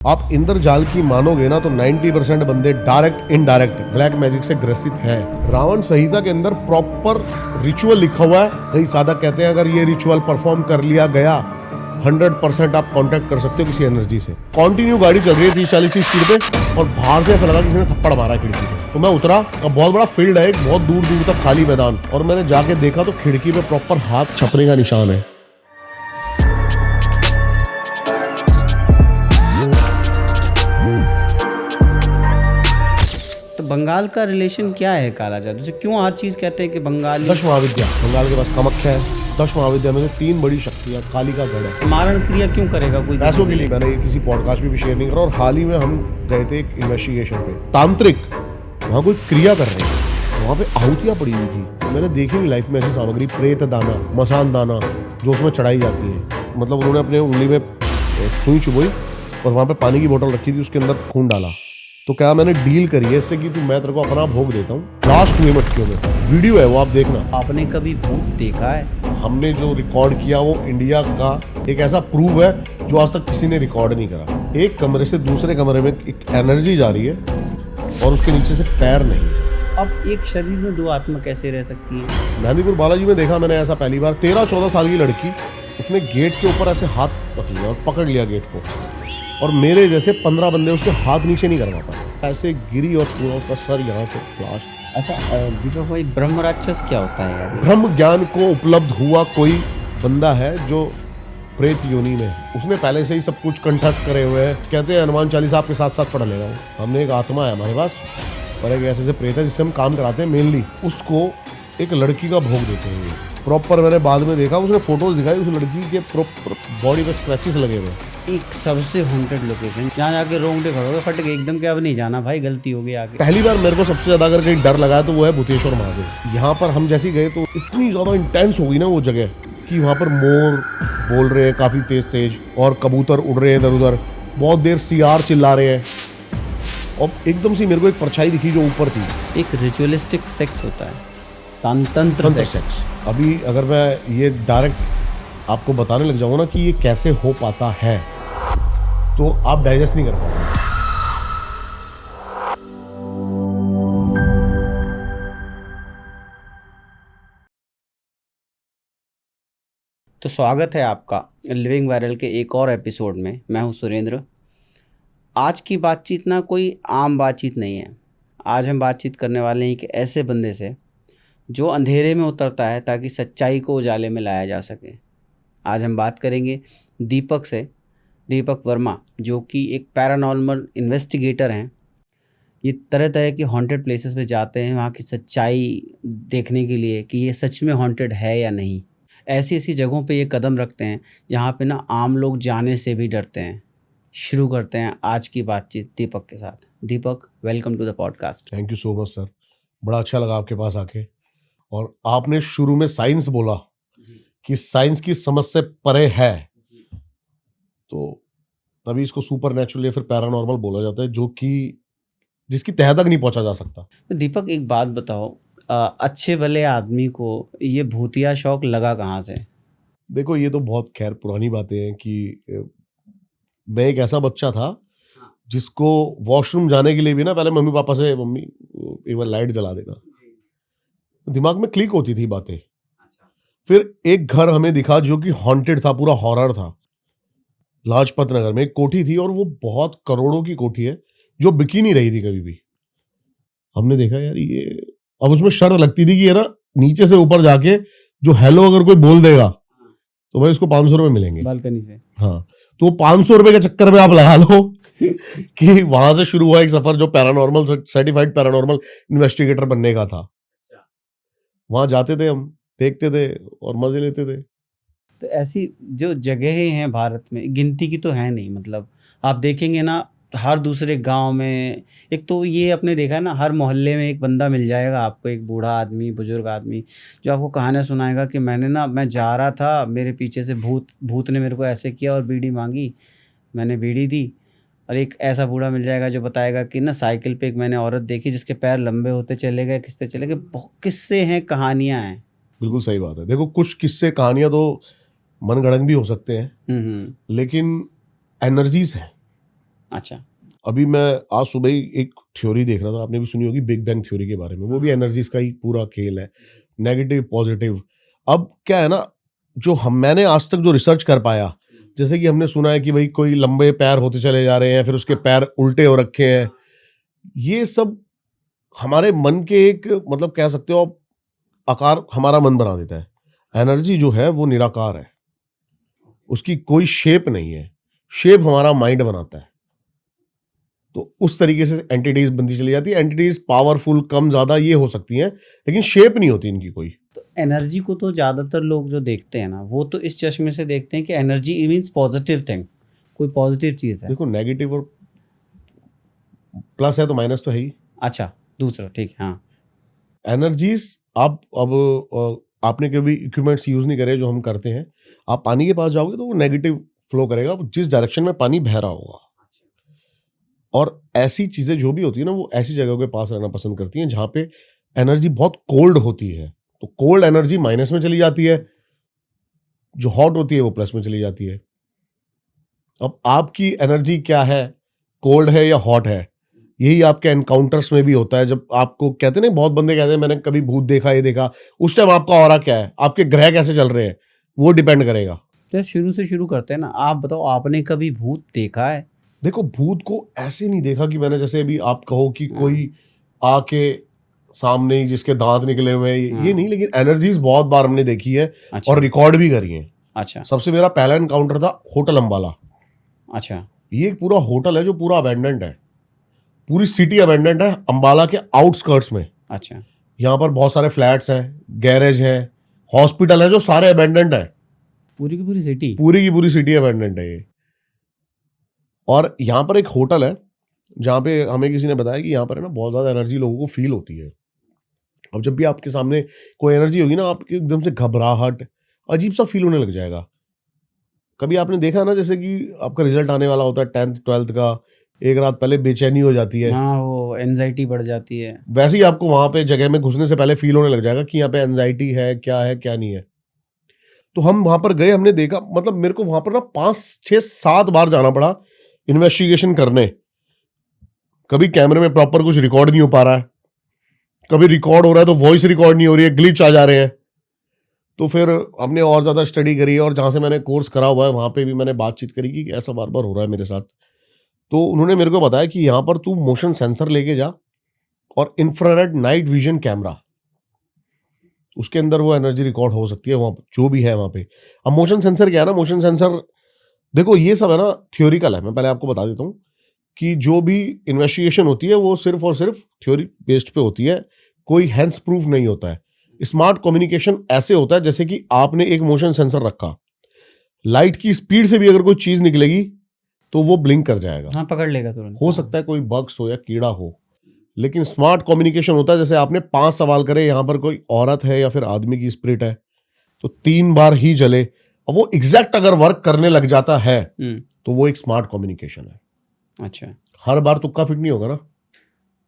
आप इंद्रजाल की मानोगे ना तो 90% बंदे डायरेक्ट इनडायरेक्ट ब्लैक मैजिक से ग्रसित हैं। रावण संहिता के अंदर प्रॉपर रिचुअल लिखा हुआ है। कई साधक कहते हैं अगर ये रिचुअल परफॉर्म कर लिया गया 100% आप कांटेक्ट कर सकते हो किसी एनर्जी से। कंटिन्यू गाड़ी चल रही है 30-40 की स्पीड पे और बाहर से ऐसा लगा किसी ने थप्पड़ मारा खिड़की पे। तो मैं उतरा, अब बहुत बड़ा फील्ड है, एक बहुत दूर दूर तक खाली मैदान, और मैंने जाके देखा तो खिड़की पे प्रॉपर हाथ छपने का निशान है। तो बंगाल का रिलेशन क्या है काला जादू से? क्यों हर चीज कहते हैं कि बंगाली? 10 महाविद्या बंगाल के पास कामाख्या है। 10 महाविद्या में से 3 बड़ी शक्तियां, काली का गढ़ है। मारण क्रिया क्यों करेगा कोई? पैसों के लिए। मैंने ये किसी पॉडकास्ट में भी शेयर नहीं करा। और हाल ही में हम गए थे एक इन्वेस्टिगेशन पे, तांत्रिक वहाँ कोई क्रिया कर रहे हैं, वहाँ पे आहुतियाँ पड़ी हुई थी। तो मैंने देखी नहीं लाइफ में ऐसी सामग्री, प्रेत दाना, मसान दाना जो उसमें चढ़ाई जाती है। मतलब उन्होंने अपने उंगली में सुई चुभोई और वहाँ पे पानी की बोतल रखी थी, उसके अंदर खून डाला। तो क्या मैंने डील करी है इससे कि तू मैं तेरे को अपना भोग देता हूँ। लास्ट हुए मटकियों में वीडियो है, वो आप देखना। आपने कभी भूत देखा है? हमने जो रिकॉर्ड किया वो इंडिया का एक ऐसा प्रूव है जो आज तक किसी ने रिकॉर्ड नहीं करा। एक कमरे से दूसरे कमरे में एक एनर्जी जा रही है और उसके नीचे से पैर नहीं। अब एक शरीर में दो आत्मा कैसे रह सकती है? मेहंदीपुर बालाजी में देखा मैंने ऐसा पहली बार। 13-14 साल की लड़की, उसने गेट के ऊपर ऐसे हाथ रख लिया और पकड़ लिया गेट को, और मेरे जैसे 15 बंदे उसके हाथ नीचे नहीं करवा पाए। ऐसे गिरी और पूरा उसका सर यहाँ से ब्लास्ट। ऐसा दीपक भाई, ब्रह्म राक्षस क्या होता है यार? ब्रह्म ज्ञान को उपलब्ध हुआ कोई बंदा है जो प्रेत योनि में, उसने पहले से ही सब कुछ कंठस्थ करे हुए हैं। कहते हैं हनुमान चालीसा आपके साथ साथ पढ़ लेगा। हमने एक आत्मा है हमारे पास और एक ऐसे प्रेत है जिससे हम काम कराते हैं। मेनली उसको एक लड़की का भोग देते हैं प्रॉपर। मैंने बाद में देखा, उसने फोटोज दिखाई, उस लड़की के प्रॉपर बॉडी पे स्क्रैचेस लगे हुए। एक सबसे हॉन्टेड लोकेशन, जहाँ जाके रोंगटे खड़े हो गए, फट गए एकदम कि अब नहीं जाना भाई, गलती हो गई आगे। पहली बार मेरे को सबसे ज्यादा अगर कहीं डर लगा तो वो है भूतेश्वर महादेव। यहाँ पर हम जैसे गए तो इतनी ज्यादा इंटेंस हो गई ना वो जगह कि वहाँ पर मोर बोल रहे हैं काफी तेज तेज, और कबूतर उड़ रहे हैं इधर उधर, बहुत देर सियार चिल्ला रहे हैं, और एकदम से मेरे को एक परछाई दिखी जो ऊपर थी। एक रिचुअलिस्टिक सेक्स होता है, तंत्र सेक्स। अभी अगर मैं ये डायरेक्ट आपको बताने लग जाऊंगा ना कि ये कैसे हो पाता है तो आप डाइजेस्ट नहीं कर पाओगे। तो स्वागत है आपका लिविंग वायरल के एक और एपिसोड में। मैं हूं सुरेंद्र। आज की बातचीत ना कोई आम बातचीत नहीं है। आज हम बातचीत करने वाले हैं एक ऐसे बंदे से जो अंधेरे में उतरता है ताकि सच्चाई को उजाले में लाया जा सके। आज हम बात करेंगे दीपक से, दीपक वर्मा, जो कि एक पैरानॉर्मल इन्वेस्टिगेटर हैं। ये तरह तरह की हॉन्टेड प्लेसेस पे जाते हैं वहाँ की सच्चाई देखने के लिए कि ये सच में हॉन्टेड है या नहीं। ऐसी ऐसी जगहों पे ये कदम रखते हैं जहाँ पे ना आम लोग जाने से भी डरते हैं। शुरू करते हैं आज की बातचीत दीपक के साथ। Deepak, welcome to the podcast. Thank you so much sir, बड़ा अच्छा लगा आपके पास आके। और आपने शुरू में साइंस बोला कि साइंस की समझ से परे है, तो तभी इसको सुपर नेचुरल या फिर पैरानॉर्मल बोला जाता है, जो कि जिसकी तह तक नहीं पहुंचा जा सकता। तो दीपक एक बात बताओ, अच्छे भले आदमी को ये भूतिया शौक लगा कहाँ से? देखो ये तो बहुत खैर पुरानी बातें हैं कि मैं एक ऐसा बच्चा था जिसको वॉशरूम जाने के लिए भी ना पहले मम्मी पापा से, मम्मी एक बार लाइट जला देना, दिमाग में क्लिक होती थी बातें। फिर एक घर हमें दिखा जो कि हॉन्टेड था, पूरा हॉरर था। लाजपत नगर में एक कोठी थी और वो बहुत करोड़ों की कोठी है जो बिकी नहीं रही थी कभी भी। हमने देखा यार ये, अब उसमें शर्त लगती थी कि ये ना नीचे से ऊपर जाके जो हेलो अगर कोई बोल देगा तो भाई उसको 500 रुपए मिलेंगे बालकनी से। हाँ, तो 500 रुपए के चक्कर में आप लगा लो कि वहां से शुरू हुआ एक सफर जो पैरानॉर्मल सर्टिफाइड पैरानॉर्मल इन्वेस्टिगेटर बनने का था। वहां जाते थे हम, देखते थे और मजे लेते थे। तो ऐसी जो जगहें हैं भारत में, गिनती की तो है नहीं। मतलब आप देखेंगे ना हर दूसरे गांव में, एक तो ये अपने देखा है ना, हर मोहल्ले में एक बंदा मिल जाएगा आपको, एक बूढ़ा आदमी, बुजुर्ग आदमी, जो आपको कहानियाँ सुनाएगा कि मैं जा रहा था, मेरे पीछे से भूत ने मेरे को ऐसे किया और बीड़ी मांगी, मैंने बीड़ी दी। और एक ऐसा बूढ़ा मिल जाएगा जो बताएगा कि ना साइकिल पे एक मैंने औरत देखी जिसके पैर लंबे होते चले गए, खिसते चले गए। बहुत किस्से हैं, कहानियाँ हैं। बिल्कुल सही बात है। देखो कुछ किस्से कहानियां तो मनगढ़ंत भी हो सकते हैं, लेकिन एनर्जीज है अच्छा। अभी मैं आज सुबह ही एक थ्योरी देख रहा था, आपने भी सुनी होगी बिग बैंग थ्योरी के बारे में, वो भी एनर्जीज का ही पूरा खेल है, नेगेटिव पॉजिटिव। अब क्या है ना, जो मैंने आज तक जो रिसर्च कर पाया, जैसे कि हमने सुना है कि भाई कोई लंबे पैर होते चले जा रहे हैं, फिर उसके पैर उल्टे हो रखे हैं, ये सब हमारे मन के एक, मतलब कह सकते हो आप, आकार हमारा मन बना देता है। एनर्जी जो है वो निराकार है, उसकी कोई शेप नहीं है, शेप हमारा माइंड बनाता है। तो उस तरीके से एंटिटीज बनती चली जाती है। एंटिटीज पावरफुल कम ज्यादा ये हो सकती हैं, लेकिन शेप नहीं होती इनकी कोई। तो एनर्जी को तो ज़्यादातर लोग जो देखते हैं ना, वो तो इस चश्मे से देखते हैं कि एनर्जी मीन्स पॉजिटिव थिंग, कोई पॉजिटिव चीज़ है। देखो, नेगेटिव और प्लस है तो माइनस तो है ही। अच्छा, दूसरा ठीक है, हाँ। एनर्जीज आप अब आपने कभी इक्विपमेंट्स यूज नहीं करे जो हम करते हैं, आप पानी के पास जाओगे तो वो नेगेटिव फ्लो करेगा, जिस डायरेक्शन में पानी बह रहा होगा। और ऐसी चीजें जो भी होती है ना, वो ऐसी जगहों के पास रहना पसंद करती हैं जहां पे एनर्जी बहुत कोल्ड होती है। तो कोल्ड एनर्जी माइनस में चली जाती है, जो हॉट होती है वो प्लस में चली जाती है। अब आपकी एनर्जी क्या है, कोल्ड है या हॉट है, यही आपके एनकाउंटर्स में भी होता है। जब आपको कहते हैं ना, बहुत बंदे कहते हैं मैंने कभी भूत देखा, ये देखा, उस टाइम आपका ऑरा क्या है, आपके ग्रह कैसे चल रहे हैं, वो डिपेंड करेगा। तो शुरू से शुरू करते हैं ना, आप बताओ, आपने कभी भूत देखा है? देखो, भूत को ऐसे नहीं देखा कि मैंने, जैसे अभी आप कहो कि कोई आके सामने ही जिसके दांत निकले हुए हैं, ये नहीं, लेकिन एनर्जीज बहुत बार हमने देखी है। अच्छा। और रिकॉर्ड भी करी है। अच्छा। सबसे मेरा पहला एनकाउंटर था होटल अंबाला। अच्छा। ये एक पूरा होटल है जो पूरा अबेंडेंट है, पूरी सिटी अबेंडेंट है, अंबाला के आउटस्कर्ट्स में। अच्छा। यहाँ पर बहुत सारे फ्लैट्स हैं, गैरेज है, हॉस्पिटल है, जो सारे अबेंडेंट है। पूरी की पूरी सिटी? पूरी की पूरी सिटी अबेंडेंट है ये। और यहाँ पर एक होटल है जहाँ पे हमें किसी ने बताया कि यहाँ पर है ना बहुत ज्यादा एनर्जी लोगों को फील होती है। अब जब भी आपके सामने कोई एनर्जी होगी ना, आपके एकदम से घबराहट, अजीब सा फील होने लग जाएगा। कभी आपने देखा ना, जैसे कि आपका रिजल्ट आने वाला होता है 10th 12th का, एक रात पहले बेचैनी हो जाती है। हाँ, वो एंजाइटी बढ़ जाती है। वैसे ही आपको वहां पे जगह में घुसने से पहले फील होने लग जाएगा कि यहाँ पे एंजाइटी है क्या नहीं है। तो हम वहां पर गए, हमने देखा, मतलब मेरे को वहां पर ना 5 6 7 बार जाना पड़ा इन्वेस्टिगेशन करने। कभी कैमरे में प्रॉपर कुछ रिकॉर्ड नहीं हो पा रहा है, कभी रिकॉर्ड हो रहा है तो वॉइस रिकॉर्ड नहीं हो रही है, ग्लिच आ जा रहे हैं। तो फिर हमने और ज्यादा स्टडी करी, और जहां से मैंने कोर्स करा हुआ है वहां पे भी मैंने बातचीत करी कि ऐसा बार बार हो रहा है मेरे साथ। तो उन्होंने मेरे को बताया कि यहाँ पर तू मोशन सेंसर लेके जा, और इंफ्रारेड नाइट विजन कैमरा, उसके अंदर वो एनर्जी रिकॉर्ड हो सकती है वहां जो भी है वहां पे। अब मोशन सेंसर क्या है ना, मोशन सेंसर, देखो ये सब है ना थ्योरिकल है। मैं पहले आपको बता देता हूँ कि जो भी इन्वेस्टिगेशन होती है वो सिर्फ और सिर्फ थ्योरी बेस्ड पे होती है, कोई हैंस प्रूफ नहीं होता है। स्मार्ट कम्युनिकेशन ऐसे होता है जैसे कि आपने एक मोशन सेंसर रखा, लाइट की स्पीड से भी अगर कोई चीज निकलेगी तो वो ब्लिंक कर जाएगा। हाँ, पकड़ लेगा तुरंत। हो सकता है कोई बग्स हो या कीड़ा हो, लेकिन स्मार्ट कम्युनिकेशन होता है जैसे आपने 5 सवाल करे, यहाँ पर कोई औरत है या फिर आदमी की स्पिरिट है, तो 3 बार ही चले और वो एग्जैक्ट अगर वर्क करने लग जाता है तो वो एक स्मार्ट कम्युनिकेशन है। अच्छा। हर बार तुक्का फिट नहीं होगा ना,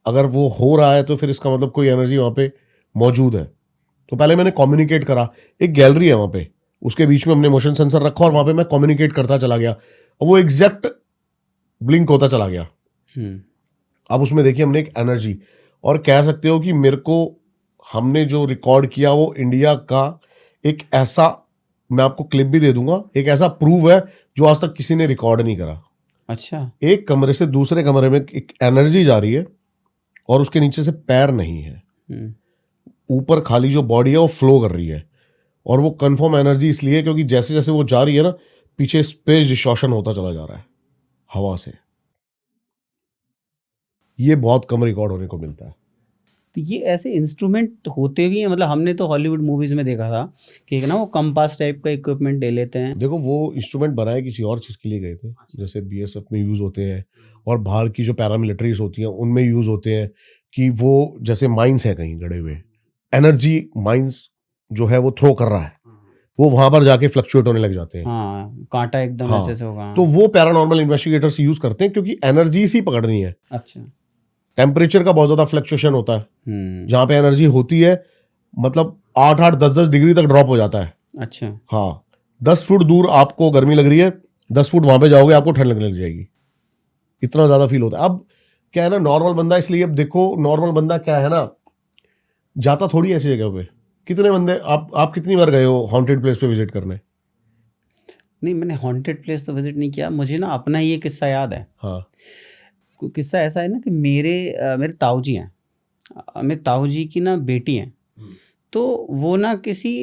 अगर वो हो रहा है तो फिर इसका मतलब कोई एनर्जी वहां पे मौजूद है। तो पहले मैंने कम्युनिकेट करा, एक गैलरी है वहां पे, उसके बीच में हमने मोशन सेंसर रखा और वहां पे मैं कम्युनिकेट करता चला गया और वो एग्जैक्ट ब्लिंक होता चला गया। अब उसमें देखिए हमने एक एनर्जी, और कह सकते हो कि मेरे को, हमने जो रिकॉर्ड किया वो इंडिया का एक ऐसा, मैं आपको क्लिप भी दे दूंगा, एक ऐसा प्रूव है जो आज तक किसी ने रिकॉर्ड नहीं करा। अच्छा। एक कमरे से दूसरे कमरे में एक एनर्जी जा रही है और उसके नीचे से पैर नहीं है, ऊपर खाली जो बॉडी है वो फ्लो कर रही है। और वो कंफर्म एनर्जी इसलिए क्योंकि जैसे जैसे वो जा रही है ना, पीछे स्पेस डिस्टॉर्शन होता चला जा रहा है हवा से। ये बहुत कम रिकॉर्ड होने को मिलता है। तो ये ऐसे इंस्ट्रूमेंट होते भी हैं? मतलब हमने तो हॉलीवुड मूवीज में देखा था कि एक ना वो कंपास टाइप का इक्विपमेंट ले लेते हैं। देखो, वो इंस्ट्रूमेंट बनाए किसी और चीज के लिए गए थे, जैसे बीएसएफ में यूज होते हैं और बाहर की जो पैरामिलिट्रीज होती हैं उनमें यूज होते हैं, कि वो जैसे माइंस है कहीं गड़े हुए, एनर्जी माइंस जो है वो थ्रो कर रहा है, वो वहां पर जाके फ्लक्चुएट होने लग जाते हैं। हाँ, कांटा एकदम हाँ, ऐसे से होगा। तो वो पैरानॉर्मल इन्वेस्टिगेटर्स यूज करते हैं क्योंकि एनर्जी ही पकड़नी है। अच्छा। टेम्परेचर का बहुत ज्यादा फ्लक्चुएशन होता है, जहां पे एनर्जी होती है मतलब 8 10 10 डिग्री तक ड्रॉप हो जाता है। अच्छा। हाँ, 10 फुट दूर आपको गर्मी लग रही है, 10 फुट वहां पे जाओगे आपको ठंड लगने लग जाएगी। इतना ज्यादा फील होता है। अब क्या है ना, नॉर्मल बंदा, इसलिए अब देखो नॉर्मल बंदा क्या है ना, जाता थोड़ी ऐसी जगह पे। कितने बंदे आप कितनी बार गए हो हॉन्टेड प्लेस पे विजिट करने? नहीं, मैंने हॉन्टेड प्लेस तो विजिट नहीं किया। मुझे ना अपना ये किस्सा याद है। हाँ किस्सा ऐसा है ना कि मेरे ताऊ जी हैं। मेरे ताऊ जी की ना बेटी हैं। तो वो ना किसी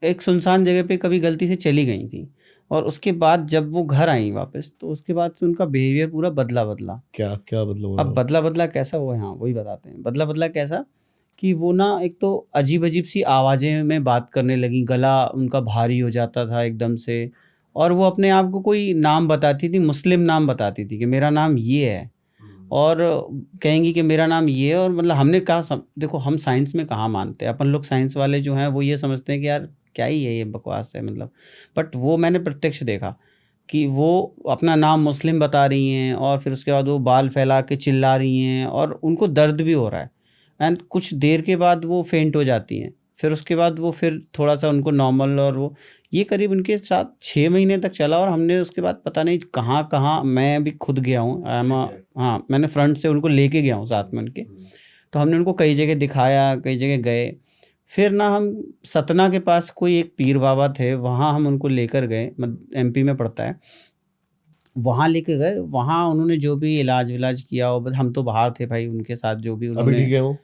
एक सुनसान जगह पे कभी गलती से चली गई थी, और उसके बाद जब वो घर आई वापस, तो उसके बाद से उनका बिहेवियर पूरा बदला बदला। क्या क्या मतलब अब बदला बदला कैसा हुआ है, हाँ वही बताते हैं। बदला बदला कैसा कि वो ना एक तो अजीब अजीब सी आवाज़ें में बात करने लगी, गला उनका भारी हो जाता था एकदम से। और वो अपने आप को कोई नाम बताती थी, मुस्लिम नाम बताती थी कि मेरा नाम ये है, और कहेंगी कि मेरा नाम ये है। और मतलब हमने कहा देखो, हम साइंस में कहाँ मानते हैं अपन लोग, साइंस वाले जो हैं वो ये समझते हैं कि यार क्या ही है ये, बकवास है मतलब। बट वो मैंने प्रत्यक्ष देखा कि वो अपना नाम मुस्लिम बता रही हैं, और फिर उसके बाद वो बाल फैला के चिल्ला रही हैं, और उनको दर्द भी हो रहा है। एंड कुछ देर के बाद वो फेंट हो जाती हैं। फिर उसके बाद वो फिर थोड़ा सा उनको नॉर्मल, और वो ये करीब उनके साथ 6 महीने तक चला। और हमने उसके बाद पता नहीं कहाँ कहाँ, मैं भी खुद गया हूँ, हाँ मैंने फ्रंट से उनको लेके गया हूँ साथ में उनके। तो हमने उनको कई जगह दिखाया, कई जगह गए। फिर ना हम सतना के पास कोई एक पीर बाबा थे, वहाँ हम उनको लेकर गए, MP में पड़ता है। वहाँ लेके गए, वहाँ उन्होंने जो भी इलाज विलाज किया हो, बस हम तो बाहर थे भाई उनके साथ, जो भी अभी उन्होंने। ठीक है वो?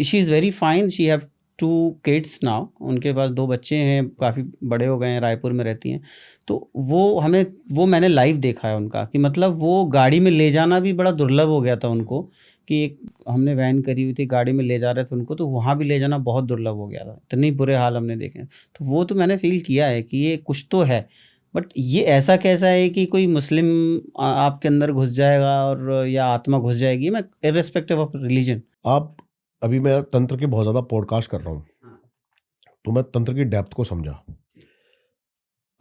She is very fine, she have 2 kids now. उनके पास 2 बच्चे हैं, काफ़ी बड़े हो गए हैं, रायपुर में रहती हैं। तो वो मैंने लाइव देखा है उनका, कि मतलब वो गाड़ी में ले जाना भी बड़ा दुर्लभ हो गया था उनको, कि एक हमने वैन करी हुई थी, गाड़ी में ले जा रहे थे उनको, तो वहाँ भी ले जाना बहुत दुर्लभ हो गया था। इतने बुरे हाल हमने देखे हैं। तो वो तो मैंने फ़ील किया है कि ये कुछ तो है। बट ये ऐसा कैसा है कि कोई मुस्लिम आपके अंदर घुस जाएगा, और या आत्मा घुस जाएगी, मैं इर्रेस्पेक्टिव ऑफ रिलीजन। आप, अभी मैं तंत्र के बहुत ज्यादा पॉडकास्ट कर रहा हूँ, तो मैं तंत्र की डेप्थ को समझा।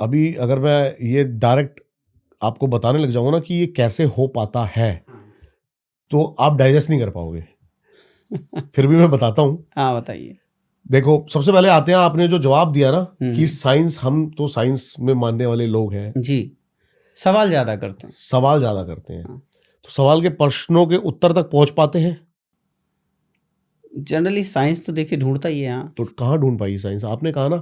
अभी अगर मैं ये डायरेक्ट आपको बताने लग जाऊंगा ना कि ये कैसे हो पाता है, तो आप डाइजेस्ट नहीं कर पाओगे। फिर भी मैं बताता हूँ। हाँ बताइए। देखो, सबसे पहले आते हैं, आपने जो जवाब दिया ना कि हम्म। साइंस, हम तो साइंस में मानने वाले लोग हैं, जी, सवाल ज़्यादा करते हैं। सवाल ज्यादा करते हैं, हाँ। तो सवाल के प्रश्नों के उत्तर तक पहुंच पाते हैं? जनरली साइंस तो देखिए ढूंढता ही है। हाँ, तो कहाँ ढूंढ पाई साइंस? आपने कहा ना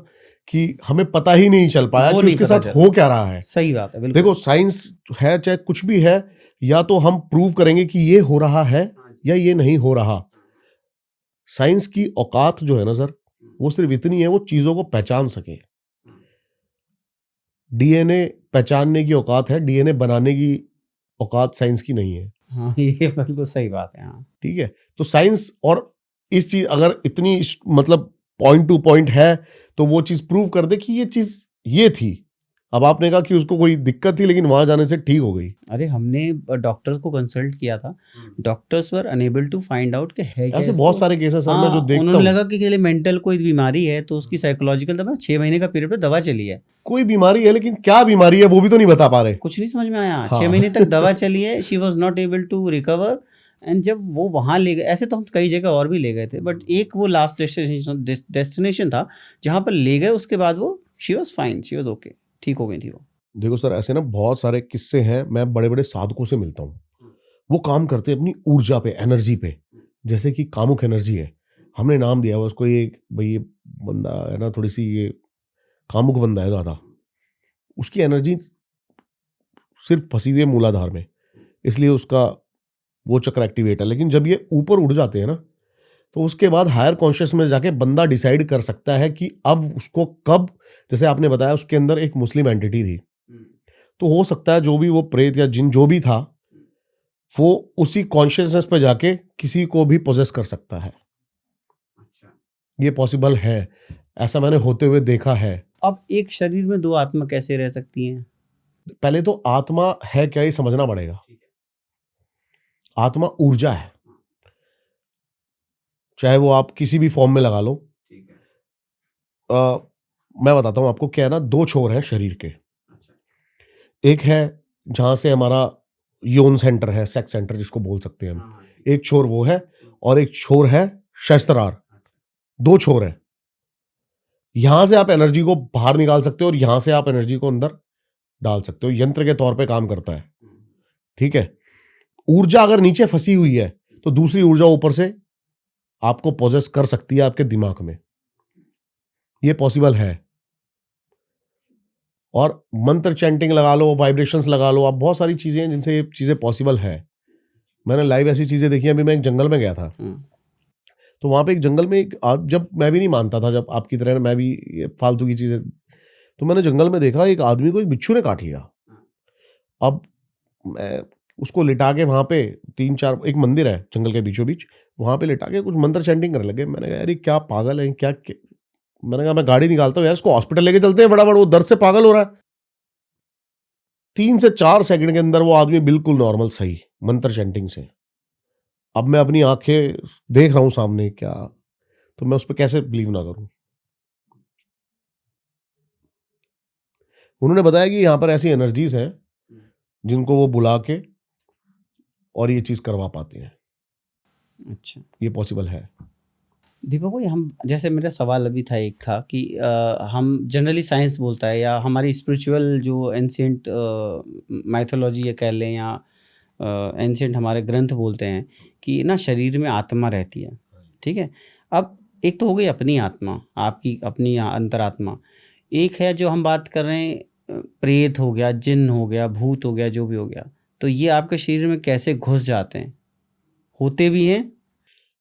कि हमें पता ही नहीं चल पाया वो कि नहीं उसके पता साथ चला। हो क्या रहा है। सही बात है, बिल्कुल। देखो, साइंस है चाहे कुछ भी है, या तो हम प्रूव करेंगे कि ये हो रहा है या ये नहीं हो रहा। साइंस की औकात जो है ना सर, वो सिर्फ इतनी है, वो चीजों को पहचान सके। डीएनए पहचानने की औकात है, डीएनए बनाने की औकात साइंस की नहीं है। हाँ, ये बिल्कुल सही बात है। हाँ, ठीक है, तो साइंस और इस चीज अगर इतनी मतलब पॉइंट टू पॉइंट है, तो वो चीज प्रूव कर दे कि ये चीज ये थी। अब आपने कहा कि उसको कोई दिक्कत थी, लेकिन वहां जाने से ठीक हो गई। अरे हमने डॉक्टर्स को कंसल्ट किया था, doctors were unable to find out कि है क्या ऐसे इसको। बहुत सारे केस है सर, मैं जो हाँ, देखता उन्होंने हूँ। लगा कि मेंटल कोई बीमारी है, तो उसकी साइकोलॉजिकल दवा 6 महीने का पीरियड पे दवा चली है। कोई बीमारी है, लेकिन क्या बीमारी है वो भी तो नहीं बता पा रहे। कुछ नहीं समझ में आया। हाँ। 6 महीने तक दवा चली है, she was not able to recover. And जब वो वहाँ ले गए, ऐसे तो हम कई जगह और भी ले गए थे, बट एक वो लास्ट डेस्टिनेशन था जहाँ पर ले गए। उसके बाद वो she was fine, she was okay, ठीक हो गई थी वो। देखो सर, ऐसे ना बहुत सारे किस्से हैं। मैं बड़े बड़े साधकों से मिलता हूँ, वो काम करते हैं अपनी ऊर्जा पे, एनर्जी पे। जैसे कि कामुक एनर्जी है, हमने नाम दिया हुआ उसको, ये भाई ये बंदा है ना, थोड़ी सी ये कामुक बंदा है ज्यादा, उसकी एनर्जी सिर्फ फंसी हुई है मूलाधार में, इसलिए उसका वो चक्र एक्टिवेट है। लेकिन जब ये ऊपर उड़ जाते हैं ना, तो उसके बाद हायर कॉन्शियस में जाके बंदा डिसाइड कर सकता है कि अब उसको कब, जैसे आपने बताया उसके अंदर एक मुस्लिम एंटिटी थी, तो हो सकता है जो भी वो प्रेत या जिन जो भी था, वो उसी कॉन्शियसनेस पे जाके किसी को भी पोजेस कर सकता है। ये पॉसिबल है, ऐसा मैंने होते हुए देखा है। अब एक शरीर में 2 आत्मा कैसे रह सकती हैं? पहले तो आत्मा है क्या ये समझना पड़ेगा। आत्मा ऊर्जा है, चाहे वो आप किसी भी फॉर्म में लगा लो। मैं बताता हूं आपको क्या है ना, 2 छोर हैं शरीर के। एक है जहां से हमारा यौन सेंटर है, सेक्स सेंटर जिसको बोल सकते हैं हम, एक छोर वो है, और एक छोर है शस्त्रार। 2 छोर है। यहां से आप एनर्जी को बाहर निकाल सकते हो, और यहां से आप एनर्जी को अंदर डाल सकते हो। यंत्र के तौर पे काम करता है, ठीक है। ऊर्जा अगर नीचे फंसी हुई है तो दूसरी ऊर्जा ऊपर से आपको पोजेस कर सकती है आपके दिमाग में, ये पॉसिबल है। और मंत्र चैंटिंग लगा लो, वाइब्रेशंस लगा लो, आप बहुत सारी चीजें हैं जिनसे ये चीजें पॉसिबल है। मैंने लाइव ऐसी चीजें देखी हैं। अभी मैं एक जंगल में गया था, तो वहां पे एक जंगल में जब मैं भी नहीं मानता था, जब आपकी तरह मैं भी ये फालतू की चीजें, तो मैंने जंगल में देखा एक आदमी को एक बिच्छू ने काट लिया। अब मैं उसको लिटा के वहां पे 3-4 एक मंदिर है जंगल के बीचों बीच, वहां पे लिटा के कुछ मंत्र चैंटिंग करने लगे। मैंने कहा यार ये क्या पागल है क्या। मैंने कहा मैं गाड़ी निकालता हूँ यार, इसको हॉस्पिटल लेके चलते हैं फटाफट, वो दर्द से पागल हो रहा है। 3 से 4 सेकंड के अंदर वो आदमी बिल्कुल नॉर्मल सही, मंत्र चैंटिंग से। अब मैं अपनी आंखें देख रहा हूं सामने, क्या तो मैं उस पर कैसे बिलीव ना करूं। उन्होंने बताया कि यहां पर ऐसी एनर्जीज हैं जिनको वो बुला के और ये चीज करवा पाते हैं। अच्छा, ये पॉसिबल है। दीपक भाई, हम जैसे मेरा सवाल अभी था एक था कि हम जनरली साइंस बोलता है या हमारी स्पिरिचुअल जो एंशिएंट माइथोलॉजी या कह लें या एंशिएंट हमारे ग्रंथ बोलते हैं कि ना शरीर में आत्मा रहती है, ठीक है। अब एक तो हो गई अपनी आत्मा, आपकी अपनी अंतरात्मा, एक है जो हम बात कर रहे हैं प्रेत हो गया, जिन्न हो गया, भूत हो गया, जो भी हो गया, तो ये आपके शरीर में कैसे घुस जाते हैं, होते भी हैं?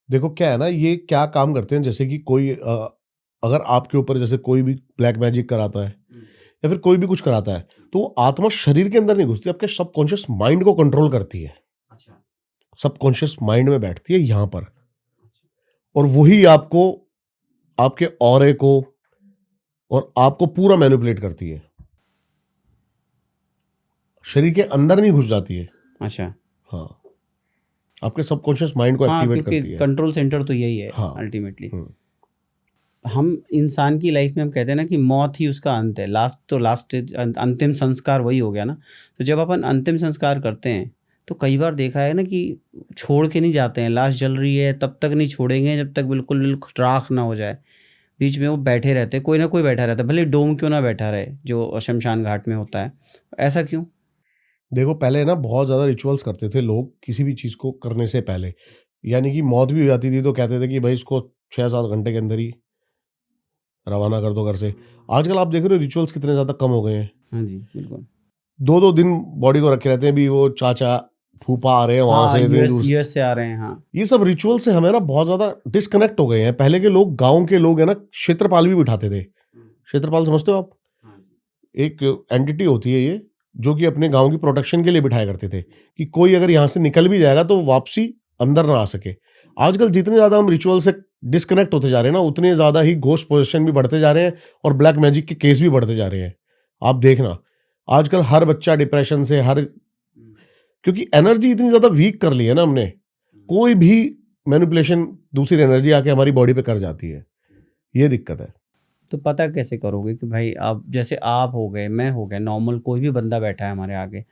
देखो क्या है ना, ये क्या काम करते हैं, जैसे कि कोई अगर आपके ऊपर जैसे कोई भी ब्लैक मैजिक कराता है या फिर कोई भी कुछ कराता है, तो वो आत्मा शरीर के अंदर नहीं घुसती, आपके सबकॉन्शियस माइंड को कंट्रोल करती है। अच्छा, सबकॉन्शियस माइंड में बैठती है यहाँ पर, और वही आपको, आपके ऑरे को और आपको पूरा मैनिपुलेट करती है, शरीर के अंदर नहीं घुस जाती है। अच्छा, हाँ, आपके सबकॉन्शियस माइंड को हाँ, एक्टिवेट क्योंकि करती है। कंट्रोल सेंटर तो यही है हाँ। अल्टीमेटली। हम इंसान की लाइफ में हम कहते हैं ना कि मौत ही उसका अंत है, लास्ट अंतिम संस्कार वही हो गया ना। तो जब अपन अंतिम संस्कार करते हैं तो कई बार देखा है ना कि छोड़ के नहीं जाते हैं, लाश जल रही है तब तक नहीं छोड़ेंगे जब तक बिल्कुल बिल्कुल राख ना हो जाए। बीच में वो बैठे रहते हैं, कोई ना कोई बैठा रहता है, भले डोम क्यों ना बैठा रहे जो शमशान घाट में होता है। ऐसा क्यों? देखो पहले ना बहुत ज़्यादा रिचुअल्स करते थे लोग किसी भी चीज़ को करने से पहले, यानी कि मौत भी हो जाती थी तो कहते थे कि भाई इसको 6-7 घंटे के अंदर ही रवाना कर दो घर से। आजकल आप देख रहे हो रिचुअल्स कितने ज़्यादा कम हो गए हैं। हाँ जी, बिल्कुल। 2-2 दिन बॉडी को रखे रहते हैं, भी वो चाचा फूफा आ रहे हैं वहां हाँ, से इतनी दूर से। यूएस से आ रहे हैं। हाँ, ये सब रिचुअल से हमें ना बहुत ज़्यादा डिस्कनेक्ट हो गए हैं। पहले के लोग, गाँव के लोग है ना, क्षेत्रपाल भी बिठाते थे। क्षेत्रपाल समझते हो आप? एक एंटिटी होती है ये, जो कि अपने गांव की प्रोटेक्शन के लिए बिठाया करते थे कि कोई अगर यहाँ से निकल भी जाएगा तो वापसी अंदर ना आ सके। आजकल जितने ज़्यादा हम रिचुअल से डिस्कनेक्ट होते जा रहे हैं ना, उतने ज़्यादा ही घोस्ट पोजेशन भी बढ़ते जा रहे हैं और ब्लैक मैजिक के केस भी बढ़ते जा रहे हैं। आप देखना आजकल हर बच्चा डिप्रेशन से, क्योंकि एनर्जी इतनी ज़्यादा वीक कर ली है ना हमने, कोई भी मैनिपुलेशन दूसरी एनर्जी आके हमारी बॉडी पे कर जाती है, ये दिक्कत है। तो पता कैसे करोगे कि भाई आप, जैसे आप हो गए, मैं हो गया, नॉर्मल कोई भी बंदा बैठा है हमारे आगे,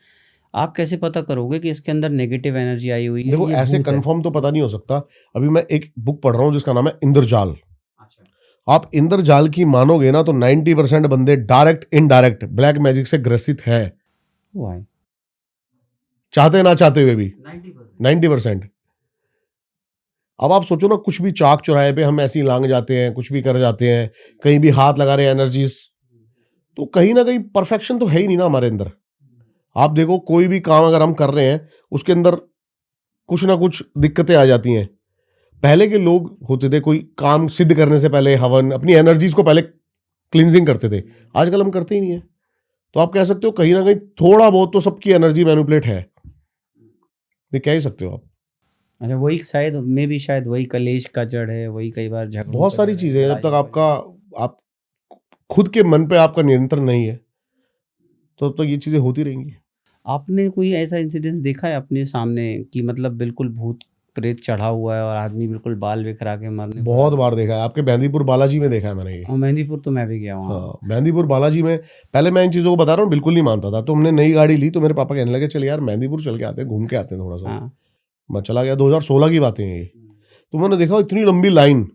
आप कैसे पता करोगे कि इसके अंदर नेगेटिव एनर्जी आई हुई है, देखो ये ऐसे भूत है? कंफर्म तो पता नहीं हो सकता। अभी मैं एक बुक पढ़ रहा हूँ जिसका नाम है इंद्रजाल। अच्छा, आप इंद्रजाल की मानोगे ना तो 90% बंदे डायरेक्ट इनडायरेक्ट ब्लैक मैजिक से ग्रसित है, वाह, चाहते ना चाहते हुए भी 90%। अब आप सोचो ना, कुछ भी चाक चौराहे पे हम ऐसे ही लांग जाते हैं, कुछ भी कर जाते हैं, कहीं भी हाथ लगा रहे हैं एनर्जीज, तो कहीं ना कहीं परफेक्शन तो है ही नहीं ना हमारे अंदर। आप देखो कोई भी काम अगर हम कर रहे हैं उसके अंदर कुछ ना कुछ दिक्कतें आ जाती हैं। पहले के लोग होते थे, कोई काम सिद्ध करने से पहले हवन, अपनी एनर्जीज को पहले क्लिनजिंग करते थे। आजकल हम करते ही नहीं है। तो आप कह सकते हो कहीं ना कहीं थोड़ा बहुत तो सबकी एनर्जी मैनिपुलेट है, ये कह ही सकते हो आप। अच्छा, वही शायद मे भी, शायद वही कलेश का जड़ है, वही कई बार झगड़ों बहुत का सारी जड़ है, चीजें हैं, जब तक लड़ाइयों का आपका आप खुद के मन पे आपका नियंत्रण नहीं है तो तब तक ये चीजें होती रहेंगी। आपने कोई ऐसा इंसिडेंस देखा है अपने सामने कि मतलब बिल्कुल भूत प्रेत चढ़ा हुआ है और आदमी बिल्कुल बाल बिखरा के मरने को बहुत लगा? बार देखा है, आपके मेहंदीपुर बालाजी में देखा है मैंने ये। और मेहंदीपुर तो मैं भी गया हूँ। हाँ, मेहंदीपुर बालाजी में पहले मैं इन चीज़ों को बता रहा हूँ, बिल्कुल नहीं मानता था। तो हमने नई गाड़ी ली तो मेरे पापा कहने लगे चल यार मेहंदीपुर चल के आते हैं, घूम के आते हैं थोड़ा सा। हाँ, मैं चला गया, 2016 की बातें हैं ये। तो मैंने देखा इतनी लंबी लाइन,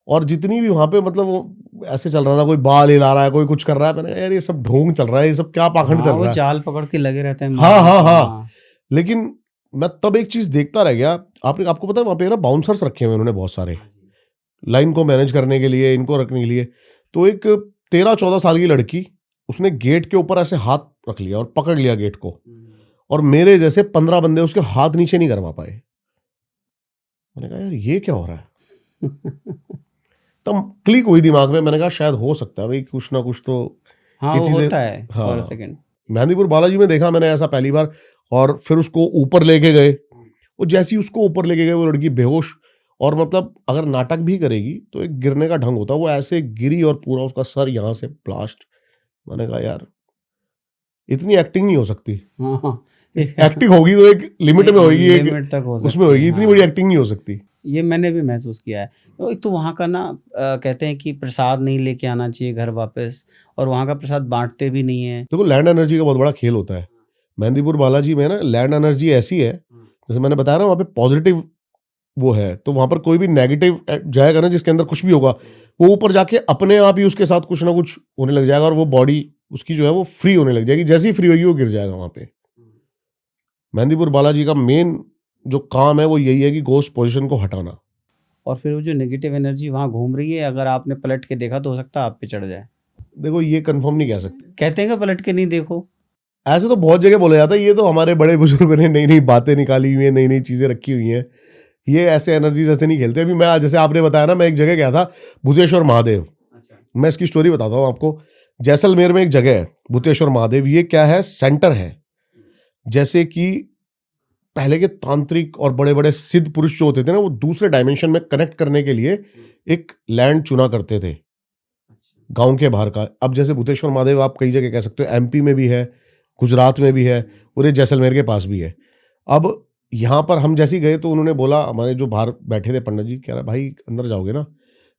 और जितनी भी वहां पे मतलब वो ऐसे चल रहा था, कोई बाल हिला रहा है, कोई कुछ कर रहा है। मैंने कहा यार ये सब ढोंग चल रहा है, ये सब क्या पाखंड हाँ, चल वो रहा है। जाल पकड़ के लगे रहते हैं हाँ मारने हाँ को। हाँ, हाँ, लेकिन मैं तब एक चीज देखता रह गया। आपको पता है वहां पे ना बाउंसर्स रखे हुए उन्होंने बहुत सारे, लाइन को मैनेज करने के लिए, इनको रखने के लिए। तो एक 13-14 साल की लड़की, उसने गेट के ऊपर ऐसे हाथ रख लिया और पकड़ लिया गेट को, और मेरे जैसे 15 बंदे उसके हाथ नीचे नहीं करवा पाए। मैंने कहा यार ये क्या हो रहा है। तब क्लिक हुई दिमाग में, मैंने कहा शायद हो सकता है भाई कुछ ना कुछ तो हाँ ये वो चीजें। होता है हाँ, for a second. Mehandipur Balaji में देखा मैंने ऐसा पहली बार। और फिर उसको ऊपर लेके गए, वो जैसे ही उसको ऊपर लेके गए वो लड़की बेहोश। और मतलब अगर नाटक भी करेगी तो एक गिरने का ढंग होता है, वो ऐसे गिरी और पूरा उसका सर यहाँ से ब्लास्ट। मैंने कहा यार इतनी एक्टिंग नहीं हो सकती। हाँ हाँ एक्टिंग होगी तो एक लिमिट में होगी, एक लिमिट तक हो उसमें सकती होगी, है, इतनी हाँ। बड़ी एक्टिंग नहीं हो सकती। ये मैंने भी महसूस किया है। तो एक तो वहाँ का ना कहते हैं कि प्रसाद नहीं लेके आना चाहिए घर वापस, और वहाँ का प्रसाद बांटते भी नहीं है। देखो लैंड एनर्जी का बहुत बड़ा खेल होता है। मेहंदीपुर बालाजी में ना लैंड एनर्जी ऐसी है, जैसे मैंने बताया ना वहाँ पे पॉजिटिव वो है, तो वहां पर कोई भी नेगेटिव जाएगा ना जिसके अंदर कुछ भी होगा, वो ऊपर जाके अपने आप ही उसके साथ कुछ ना कुछ होने लग जाएगा, और वो बॉडी उसकी जो है वो फ्री होने लग जाएगी। जैसी फ्री होगी वो गिर जाएगा वहां पे। मेहंदीपुर बालाजी का मेन जो काम है वो यही है कि घोस्ट पोजीशन को हटाना। और फिर वो जो नेगेटिव एनर्जी वहाँ घूम रही है, अगर आपने पलट के देखा तो हो सकता है आप पे चढ़ जाए। देखो ये कंफर्म नहीं कह सकते, कहते हैं कि पलट के नहीं देखो। ऐसे तो बहुत जगह बोला जाता है, ये तो हमारे बड़े बुजुर्गों ने नई नई बातें निकाली हुई है, नई नई चीजें रखी हुई हैं। ये ऐसे एनर्जीज ऐसे नहीं खेलते। अभी मैं जैसे आपने बताया ना, मैं एक जगह गया था भूतेश्वर महादेव। मैं इसकी स्टोरी बताता हूँ आपको। जैसलमेर में एक जगह है भूतेश्वर महादेव। ये क्या है, सेंटर है। जैसे कि पहले के तांत्रिक और बड़े बड़े सिद्ध पुरुष जो होते थे ना, वो दूसरे डायमेंशन में कनेक्ट करने के लिए एक लैंड चुना करते थे गांव के बाहर का। अब जैसे भूतेश्वर महादेव आप कई जगह कह सकते हो, एमपी में भी है, गुजरात में भी है, और ये जैसलमेर के पास भी है। अब यहाँ पर हम जैसे ही गए तो उन्होंने बोला, हमारे जो बाहर बैठे थे पंडित जी, कह रहा भाई अंदर जाओगे ना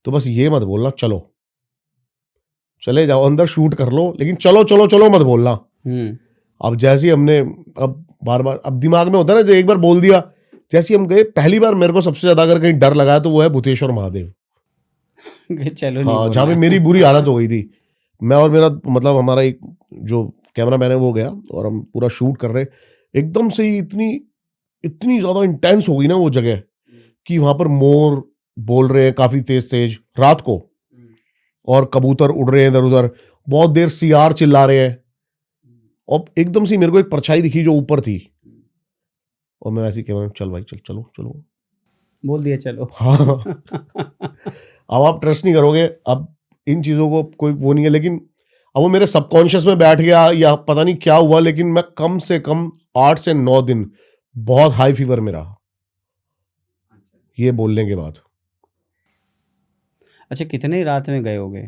तो बस ये मत बोलना चलो, चले जाओ अंदर शूट कर लो, लेकिन चलो चलो चलो मत बोलना। अब जैसे ही हमने, अब बार बार अब दिमाग में होता है ना, जो एक बार बोल दिया, जैसे ही हम गए, पहली बार मेरे को सबसे ज्यादा अगर कहीं डर लगा तो वो है भूतेश्वर महादेव। चलो हाँ, जहाँ पे मेरी बुरी हालत हो गई थी। मैं और मेरा मतलब हमारा एक जो कैमरा मैन है वो गया, और हम पूरा शूट कर रहे, एकदम से ही इतनी इतनी ज्यादा इंटेंस हो गई ना वो जगह, कि वहां पर मोर बोल रहे हैं काफी तेज तेज रात को, और कबूतर उड़ रहे हैं इधर उधर, बहुत देर सियार चिल्ला रहे हैं। और एकदम से मेरे को एक परछाई दिखी जो ऊपर थी, और मैं ऐसे कैमरा, चल भाई चल, चलो चलो, बोल दिया चलो। हाँ। अब आप ट्रस्ट नहीं करोगे, अब इन चीजों को कोई वो नहीं है, लेकिन अब वो मेरे सबकॉन्शियस में बैठ गया या पता नहीं क्या हुआ, लेकिन मैं कम से कम 8 से 9 दिन बहुत हाई फीवर में रहा ये बोलने के बाद। अच्छा, कितने रात में गए होगे?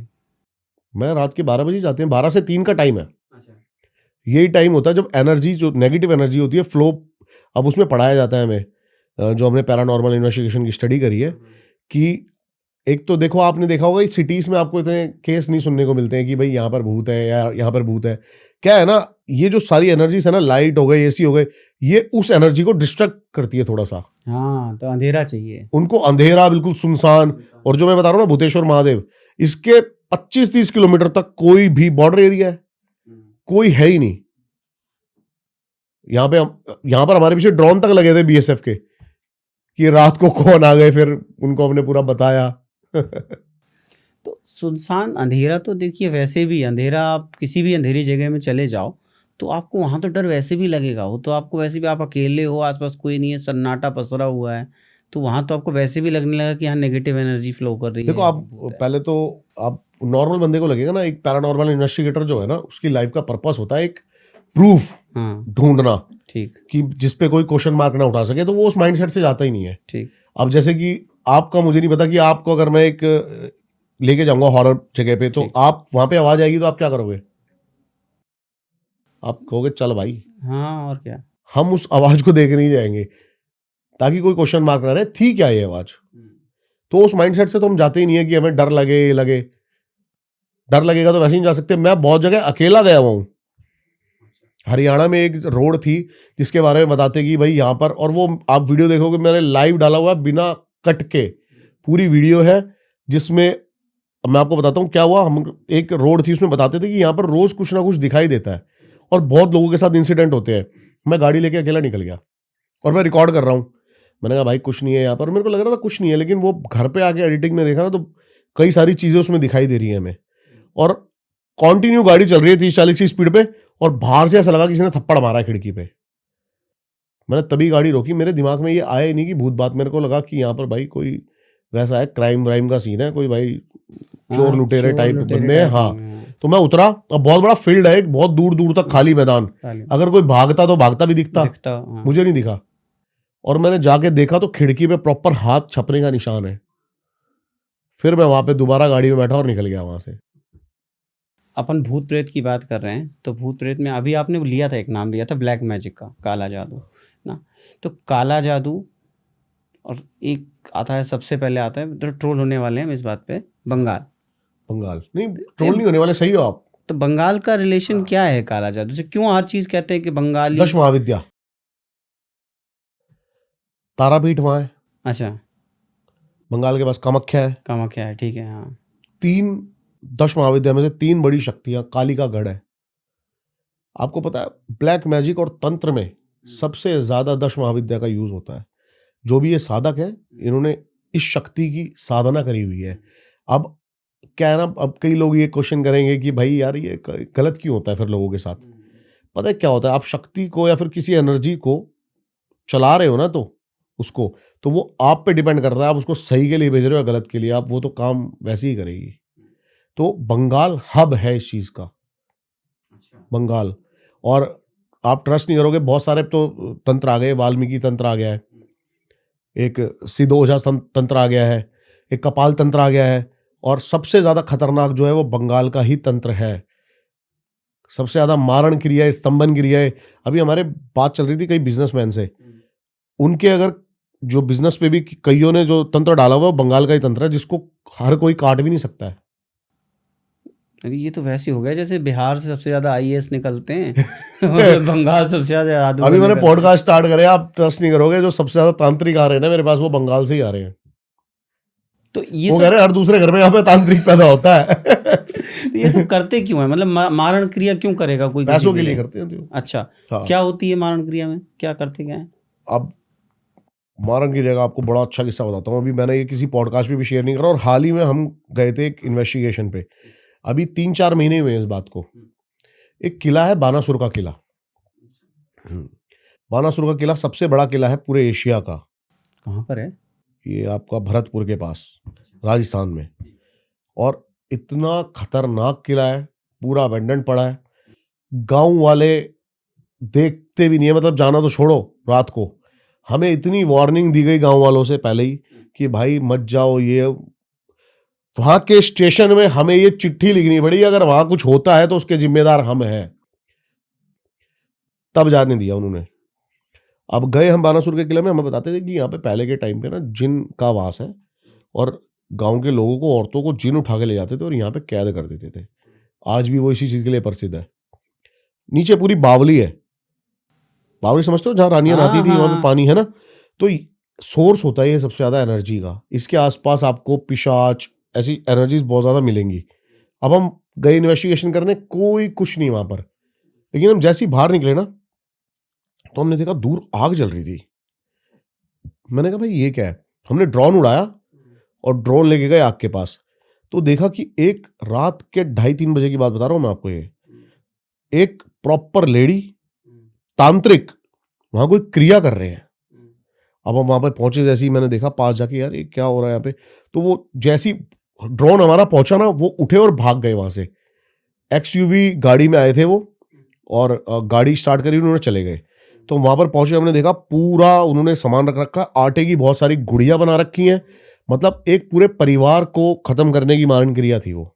मैं रात के 12 बजे जाते हैं, 12 से 3 का टाइम है। यही टाइम होता है जब एनर्जी, जो नेगेटिव एनर्जी होती है, फ्लो। अब उसमें पढ़ाया जाता है हमें, जो हमने पैरानॉर्मल इन्वेस्टिगेशन की स्टडी करी है, कि एक तो देखो आपने देखा होगा सिटीज में आपको इतने केस नहीं सुनने को मिलते हैं कि भाई यहाँ पर भूत है या यहाँ पर भूत है। क्या है ना, ये जो सारी एनर्जीज है ना, लाइट हो गए, एसी हो गए, ये उस एनर्जी को डिस्ट्रैक्ट करती है थोड़ा सा। हाँ, तो अंधेरा चाहिए उनको अंधेरा, बिल्कुल सुनसान। और जो मैं बता रहा हूँ ना भूतेश्वर महादेव, इसके 25-30 किलोमीटर तक कोई भी बॉर्डर एरिया है, कोई है ही नहीं। यहाँ पर हमारे पीछे ड्रोन तक लगे थे बीएसएफ के, कि रात को कौन आ गए, फिर उनको हमने पूरा बताया। तो सुनसान अंधेरा, तो देखिए वैसे भी अंधेरा, आप किसी भी अंधेरी जगह में चले जाओ तो आपको वहाँ तो डर वैसे भी लगेगा। वो तो आपको वैसे भी, आप अकेले हो, आसपास कोई नहीं है, सन्नाटा पसरा हुआ है, तो वहाँ तो आपको वैसे भी लगने लगा कि यहाँ नेगेटिव एनर्जी फ्लो कर रही है। देखो आप पहले तो आप नॉर्मल बंदे को लगेगा ना, एक पैरानॉर्मल इन्वेस्टिगेटर जो है ना, उसकी लाइफ का पर्पस होता है एक प्रूफ ढूंढना, ठीक, कि जिसपे कोई क्वेश्चन मार्क ना उठा सके, तो वो उस माइंडसेट से जाता ही नहीं है। ठीक। अब जैसे कि आपका, मुझे नहीं पता कि आपको अगर मैं एक लेके जाऊंगा हॉरर जगह पे, तो आप वहां पे आवाज आएगी तो आप क्या करोगे? आप कहोगे चल भाई। हाँ, और क्या। हम उस आवाज को देख नहीं जाएंगे ताकि कोई क्वेश्चन मार्क ना रहे, थी क्या ये आवाज। तो उस माइंडसेट से तो हम जाते ही नहीं है कि हमें डर लगे, ये लगे। डर लगेगा तो वैसे नहीं जा सकते। मैं बहुत जगह अकेला गया हुआ हूं। हरियाणा में एक रोड थी जिसके बारे में बताते कि भाई यहाँ पर, और वो आप वीडियो देखोगे, मैंने लाइव डाला हुआ बिना कट के, पूरी वीडियो है, जिसमें मैं आपको बताता हूँ क्या हुआ। हम एक रोड थी, उसमें बताते थे कि यहाँ पर रोज कुछ ना कुछ दिखाई देता है, और बहुत लोगों के साथ इंसिडेंट होते हैं। मैं गाड़ी लेके अकेला निकल गया, और मैं रिकॉर्ड कर रहा हूँ। मैंने कहा भाई कुछ नहीं है यहाँ पर, मेरे को लग रहा था कुछ नहीं है, लेकिन वो घर पे आके एडिटिंग में देखा ना तो कई सारी चीज़ें उसमें दिखाई दे रही हैं हमें। और कंटिन्यू गाड़ी चल रही है 30-40 की स्पीड पे, और बाहर से ऐसा लगा किसी ने थप्पड़ मारा है खिड़की पे। मैंने तभी गाड़ी रोकी, मेरे दिमाग में ये आया ही नहीं कि भूत बात। मेरे को लगा कि यहाँ पर भाई कोई वैसा है, क्राइम व्राइम का सीन है, कोई भाई चोर लुटेरे टाइप बंदे हैं। हाँ, तो मैं उतरा, अब बहुत बड़ा फील्ड है, एक बहुत दूर दूर तक खाली मैदान, अगर कोई भागता तो भागता भी दिखता, मुझे नहीं दिखा। और मैंने जाके देखा तो खिड़की पे प्रॉपर हाथ छपने का निशान है। फिर मैं वहां पे दोबारा गाड़ी में बैठा और निकल गया वहां से। अपन भूत प्रेत की बात कर रहे हैं, तो भूत प्रेत में अभी आपने लिया था, एक नाम लिया था ब्लैक मैजिक का, काला जादू ना। तो काला जादू और एक आता है, सबसे पहले आता है, तो ट्रोल होने वाले हैं हम इस बात पे, बंगाल। बंगाल नहीं, ट्रोल नहीं होने वाले, सही हो आप। तो बंगाल का रिलेशन क्या है काला जादू से? क्यों हर चीज कहते हैं कि बंगाली? 10 महाविद्या, तारापीठ वहां है। अच्छा, बंगाल के पास कामाख्या है। कामाख्या है, ठीक है, हाँ। 10 महाविद्या में से 3 बड़ी शक्तियां, काली का गढ़ है। आपको पता है ब्लैक मैजिक और तंत्र में सबसे ज्यादा 10 महाविद्या का यूज होता है। जो भी ये साधक है, इन्होंने इस शक्ति की साधना करी हुई है। अब क्या है ना, अब कई लोग ये क्वेश्चन करेंगे कि भाई यार ये गलत क्यों होता है फिर लोगों के साथ। पता है क्या होता है, आप शक्ति को या फिर किसी एनर्जी को चला रहे हो ना, तो उसको, तो वो आप पे डिपेंड करता है, आप उसको सही के लिए भेज रहे हो या गलत के लिए, आप वो तो काम वैसे ही करेगी। तो बंगाल हब है इस चीज का, बंगाल। और आप ट्रस्ट नहीं करोगे, बहुत सारे तो तंत्र आ गए, वाल्मीकि तंत्र आ गया है, एक सिद्ध ओझा तंत्र आ गया है, एक कपाल तंत्र आ गया है, और सबसे ज्यादा खतरनाक जो है वो बंगाल का ही तंत्र है। सबसे ज्यादा मारण क्रियाएं, स्तंभन क्रियाएं। अभी हमारे बात चल रही थी कई बिजनेसमैन से, उनके अगर जो बिजनेस पे भी कईयों ने जो तंत्र डाला हुआ है, बंगाल का ही तंत्र है, जिसको हर कोई काट भी नहीं सकता है। अरे ये तो वैसे हो गया जैसे बिहार से सबसे ज्यादा आईएएस निकलते हैं और बंगाल सबसे ज्यादा जादूगर अभी मैंने निकलते हैं। पॉडकास्ट स्टार्ट करे, आप ट्रस्ट नहीं करोगे, जो सबसे ज्यादा तांत्रिक आ रहे हैं ना मेरे पास, वो बंगाल से ही आ रहे हैं। तो ये वो सब कह रहे हैं हर दूसरे घर में यहाँ पे तांत्रिक पैदा होता है। ये सब करते क्यों है? मतलब मारण क्रिया क्यों करेगा कोई? पैसों के लिए करते हैं जो। अच्छा, हाँ। क्या होती है मारण क्रिया में, क्या करते क्या है? अब मारण की जगह आपको बड़ा अच्छा किस्सा बताता हूँ। अभी मैंने ये किसी पॉडकास्ट पे भी शेयर नहीं करा, और हाल ही में हम गए थे एक इन्वेस्टिगेशन पे, अभी 3-4 महीने हुए इस बात को। एक किला है बानासुर का किला। बानासुर का किला सबसे बड़ा किला है पूरे एशिया का। कहाँ पर है? ये आपका भरतपुर के पास, राजस्थान में। और इतना खतरनाक किला है, पूरा अबेंडेंट पड़ा है, गांव वाले देखते भी नहीं है, मतलब जाना तो छोड़ो, रात को हमें इतनी वार्निंग दी गई गांव वालों से पहले ही कि भाई मत जाओ। ये वहां के स्टेशन में हमें ये चिट्ठी लिखनी पड़ी, अगर वहां कुछ होता है तो उसके जिम्मेदार हम हैं, तब जाने दिया उन्होंने। अब गए हम बानासुर के किले में, हमें बताते थे कि यहाँ पे पहले के टाइम पे ना जिन का वास है, और गांव के लोगों को, औरतों को जिन उठा के ले जाते थे और यहाँ पे कैद कर देते थे। आज भी वो इसी चीज के लिए प्रसिद्ध है। नीचे पूरी बावली है, बावली समझते हो, जहाँ रानियां नहाती थी, वहां पे पानी है ना, तो सोर्स होता है ये सबसे ज्यादा एनर्जी का। इसके आसपास आपको पिशाच, ऐसी एनर्जीज बहुत ज्यादा मिलेंगी। अब हम गए इन्वेस्टिगेशन करने, कोई कुछ नहीं वहां पर, लेकिन हम जैसे ही बाहर निकले ना, तो हमने देखा दूर आग जल रही थी। मैंने कहा भाई ये क्या है। हमने ड्रोन उड़ाया और ड्रोन लेके गए आग के पास, तो देखा कि एक रात के 2:30-3 बजे की बात बता रहा हूं मैं आपको, ये एक प्रॉपर लेडी तांत्रिक वहां कोई क्रिया कर रहे हैं। अब हम वहां पे पहुंचे, जैसे ही मैंने देखा पास जाके, यार ये क्या हो रहा है यहाँ पे, तो वो जैसी ड्रोन हमारा पहुंचा ना, वो उठे और भाग गए वहां से। XUV गाड़ी में आए थे वो, और गाड़ी स्टार्ट करी, उन्होंने चले गए। तो वहां पर पहुंचे, हमने देखा पूरा उन्होंने सामान रख रखा, आटे की बहुत सारी गुड़िया बना रखी हैं, मतलब एक पूरे परिवार को खत्म करने की मारण क्रिया थी वो।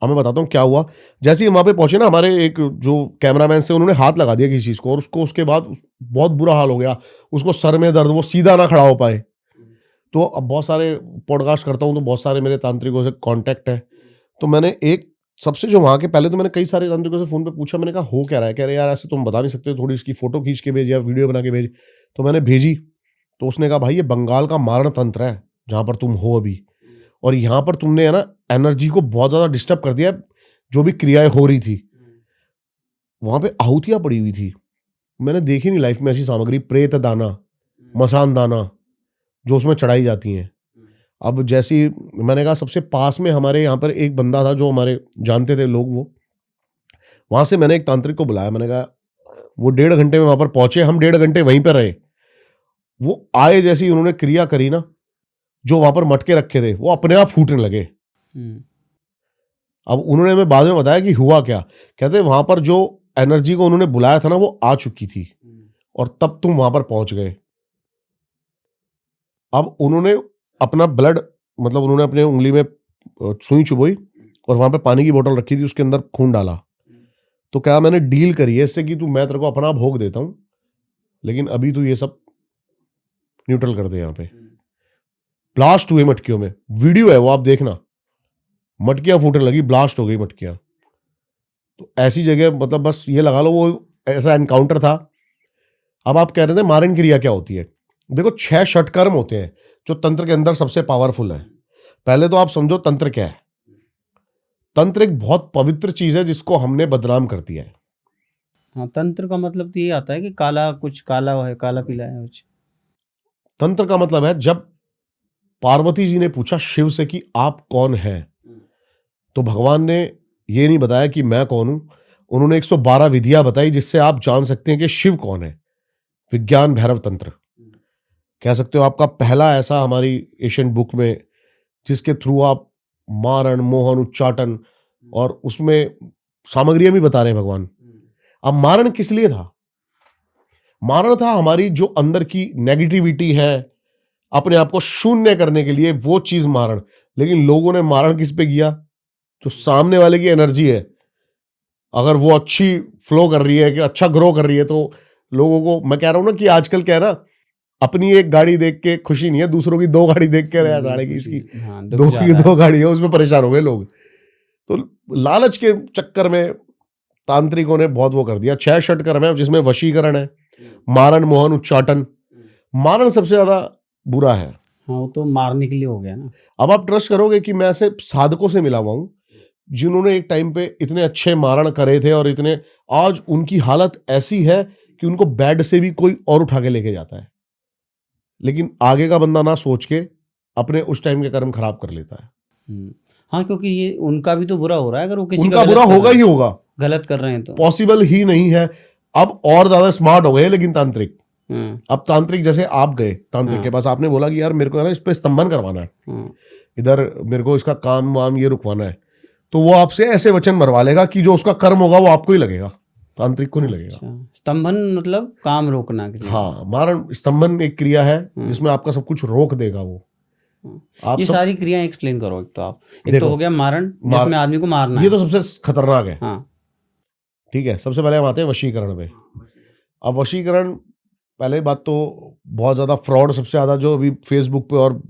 अब मैं बताता हूँ क्या हुआ। जैसे ही वहां पे पहुंचे ना, हमारे एक जो कैमरामैन से, उन्होंने हाथ लगा दिया किसी चीज को, और उसको उसके बाद बहुत बुरा हाल हो गया, उसको सर में दर्द, वो सीधा ना खड़ा हो पाए। तो अब बहुत सारे पॉडकास्ट करता हूँ, तो बहुत सारे मेरे तांत्रिकों से कांटेक्ट है। तो मैंने एक सबसे, जो वहाँ के, पहले तो मैंने कई सारे तांत्रिकों से फ़ोन पे पूछा, मैंने कहा हो क्या रहा है। कह रहे यार ऐसे तुम बता नहीं सकते, थोड़ी इसकी फ़ोटो खींच के भेज या वीडियो बना के भेज। तो मैंने भेजी, तो उसने कहा भाई ये बंगाल का मारण तंत्र है जहाँ पर तुम हो अभी, और यहाँ पर तुमने है ना एनर्जी को बहुत ज़्यादा डिस्टर्ब कर दिया। जो भी क्रियाएं हो रही थी, वहाँ पे आहुतियाँ पड़ी हुई थी, मैंने देखी नहीं लाइफ में ऐसी सामग्री, प्रेत दाना, मसान दाना, जो उसमें चढ़ाई जाती हैं। अब जैसी मैंने कहा, सबसे पास में हमारे यहाँ पर एक बंदा था जो हमारे जानते थे लोग, वो वहां से मैंने एक तांत्रिक को बुलाया। मैंने कहा, वो 1.5 घंटे में वहां पर पहुंचे, हम 1.5 घंटे वहीं पर रहे। वो आए, जैसी उन्होंने क्रिया करी ना, जो वहां पर मटके रखे थे वो अपने आप फूटने लगे। अब उन्होंने हमें बाद में बताया कि हुआ क्या। कहते वहां पर जो एनर्जी को उन्होंने बुलाया था ना, वो आ चुकी थी और तब तुम वहां पर पहुंच गए। अब उन्होंने अपना ब्लड, मतलब उन्होंने अपने उंगली में सुई चुभोई और वहां पे पानी की बोतल रखी थी, उसके अंदर खून डाला। तो क्या मैंने डील करी है इससे कि तू, मैं तेरे को अपना भोग देता हूं, लेकिन अभी तू ये सब न्यूट्रल कर दे। यहाँ पे ब्लास्ट हुए मटकियों में, वीडियो है वो, आप देखना, मटकियां फूटने लगी, ब्लास्ट हो गई मटकियां। तो ऐसी जगह, मतलब बस ये लगा लो वो ऐसा एनकाउंटर था। अब आप कह रहे थे मारण क्रिया क्या होती है। देखो 6 षटकर्म होते हैं जो तंत्र के अंदर सबसे पावरफुल है। पहले तो आप समझो तंत्र क्या है। तंत्र एक बहुत पवित्र चीज है जिसको हमने बदनाम कर दिया है। हाँ, तंत्र का मतलब तो ये आता है कि काला, कुछ काला है, काला पीला है कुछ। तंत्र का मतलब है, जब पार्वती जी ने पूछा शिव से कि आप कौन हैं, तो भगवान ने ये नहीं बताया कि मैं कौन हूं। उन्होंने 112 विधियां बताई जिससे आप जान सकते हैं कि शिव कौन है। विज्ञान भैरव तंत्र कह सकते हो, आपका पहला ऐसा हमारी एशियन बुक में जिसके थ्रू आप मारण, मोहन, उच्चाटन, और उसमें सामग्रियां भी बता रहे हैं भगवान। अब मारण किस लिए था? मारण था हमारी जो अंदर की नेगेटिविटी है, अपने आप को शून्य करने के लिए, वो चीज मारण। लेकिन लोगों ने मारण किस पे किया? जो सामने वाले की एनर्जी है, अगर वो अच्छी फ्लो कर रही है, कि अच्छा ग्रो कर रही है, तो लोगों को, मैं कह रहा हूं ना कि आजकल क्या है ना, अपनी एक गाड़ी देख के खुशी नहीं है, दूसरों की 2 गाड़ी देख के रहा साढ़े की, इसकी हाँ, 2 गाड़ी है, उसमें परेशान हो गए लोग। तो लालच के चक्कर में तांत्रिकों ने बहुत वो कर दिया। 6 षटकर्म है जिसमें वशीकरण है, मारण, मोहन, उच्चाटन। मारण सबसे ज्यादा बुरा है। हाँ, वो तो मारने के लिए हो गया ना। अब आप ट्रस्ट करोगे कि मैं ऐसे साधकों से मिला हुआ हूं जिन्होंने एक टाइम पे इतने अच्छे मारण करे थे, और इतने, आज उनकी हालत ऐसी है कि उनको बेड से भी कोई और उठा के लेके जाता है। लेकिन आगे का बंदा ना सोच के अपने उस टाइम के कर्म खराब कर लेता है। हाँ, क्योंकि ये उनका भी तो बुरा हो रहा है अगर वो किसी उनका बुरा होगा ही होगा, गलत कर रहे हैं तो। पॉसिबल ही नहीं है। अब और ज्यादा स्मार्ट हो गए लेकिन तांत्रिक। अब तांत्रिक, जैसे आप गए तांत्रिक के पास, आपने बोला कि यार मेरे को ना इस पे स्तंभन करवाना है, इधर मेरे को इसका काम वाम ये रुकवाना है, तो वो आपसे ऐसे वचन भरवा लेगा कि जो उसका कर्म होगा वो आपको ही लगेगा, तांत्रिक को नहीं लगेगा। स्तंभन मतलब काम रोकना किसी। हाँ, मारण, स्तंभन एक क्रिया है जिसमें आपका सब कुछ रोक देगा वो। आप ये सारी क्रियाएं एक्सप्लेन करो। एक तो आप, एक तो हो गया मारण, जिसमें आदमी को मारना, ये तो सबसे खतरनाक है। हाँ, ठीक है। सबसे पहले हम आते हैं वशीकरण पे। अब वशीकरण, पहले बात तो बहुत ज्यादा फ्रॉड, सबसे ज्यादा जो अभी फेसबुक पे और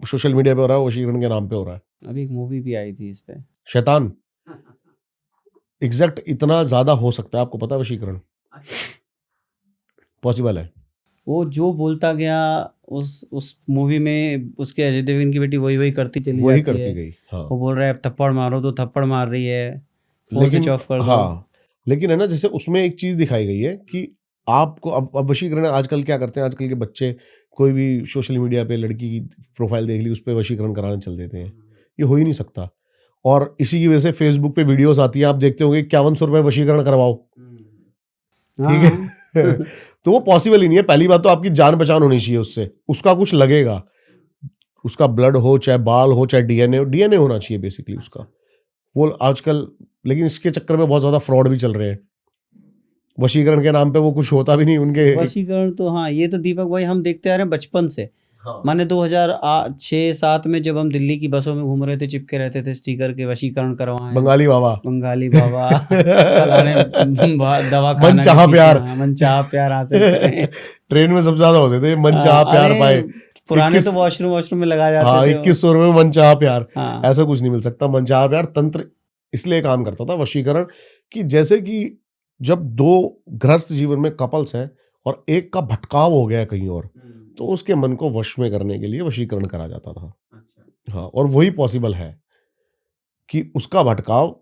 सोशल मीडिया पे हो रहा है, वशीकरण के नाम पे हो रहा है। अभी एक मूवी भी आई थी इस पे, शैतान। एग्जैक्ट इतना ज्यादा हो सकता है, आपको पता है वशीकरण पॉसिबल है। वो जो बोलता गया उस मूवी में, उसके अजय देवगन की बेटी वही करती चली वही जाती करती है। गई। हाँ, वो बोल रहा है अब थप्पड़ मारो, तो थप्पड़ मार रही है, फोन स्विच ऑफ कर दो। हाँ, लेकिन है ना, जैसे उसमें एक चीज दिखाई गई है कि आपको अब वशीकरण आजकल क्या करते हैं, आजकल के बच्चे कोई भी सोशल मीडिया पे लड़की की प्रोफाइल देख ली, उस पर वशीकरण कराने चल देते हैं। ये हो ही नहीं सकता। और इसी की वजह से फेसबुक पे वीडियोस आती हैं, आप देखते होंगे 5100 रुपए वशीकरण करवाओ। ठीक है। तो वो पॉसिबल ही नहीं है। पहली बात तो आपकी जान पहचान होनी चाहिए उससे, उसका कुछ लगेगा, उसका ब्लड हो, चाहे बाल हो, चाहे डीएनए हो, डीएनए होना चाहिए बेसिकली उसका। वो आजकल, लेकिन इसके चक्कर में बहुत ज्यादा फ्रॉड भी चल रहे हैं। वशीकरण के नाम पे वो कुछ होता भी नहीं उनके। वशीकरण तो हाँ, ये तो दीपक भाई हम देखते आ रहे हैं बचपन से। माने 2006-7 में जब हम दिल्ली की बसों में घूम रहे थे, चिपके रहते थे स्टिकर के, वशीकरण करवाएं, बंगाली बाबा, बंगाली बाबा, दवा मन चाहा प्यार, मन चाहा प्यार हासिल करें। ट्रेन में सबसे ज्यादा होते थे, मन चाहा प्यार पाए। पुराने तो वॉशरूम में लगाए जाते हाँ, थे। 2100 रुपए में मन चाहा प्यार। हाँ। ऐसा कुछ नहीं मिल सकता। मन चाहा प्यार तंत्र इसलिए काम करता था वशीकरण, कि जैसे कि जब 2 गृहस्थ जीवन में कपल्स हैं और एक का भटकाव हो गया कहीं और, तो उसके मन को वश में करने के लिए वशीकरण करा जाता था। हाँ, और वही पॉसिबल है कि उसका भटकाव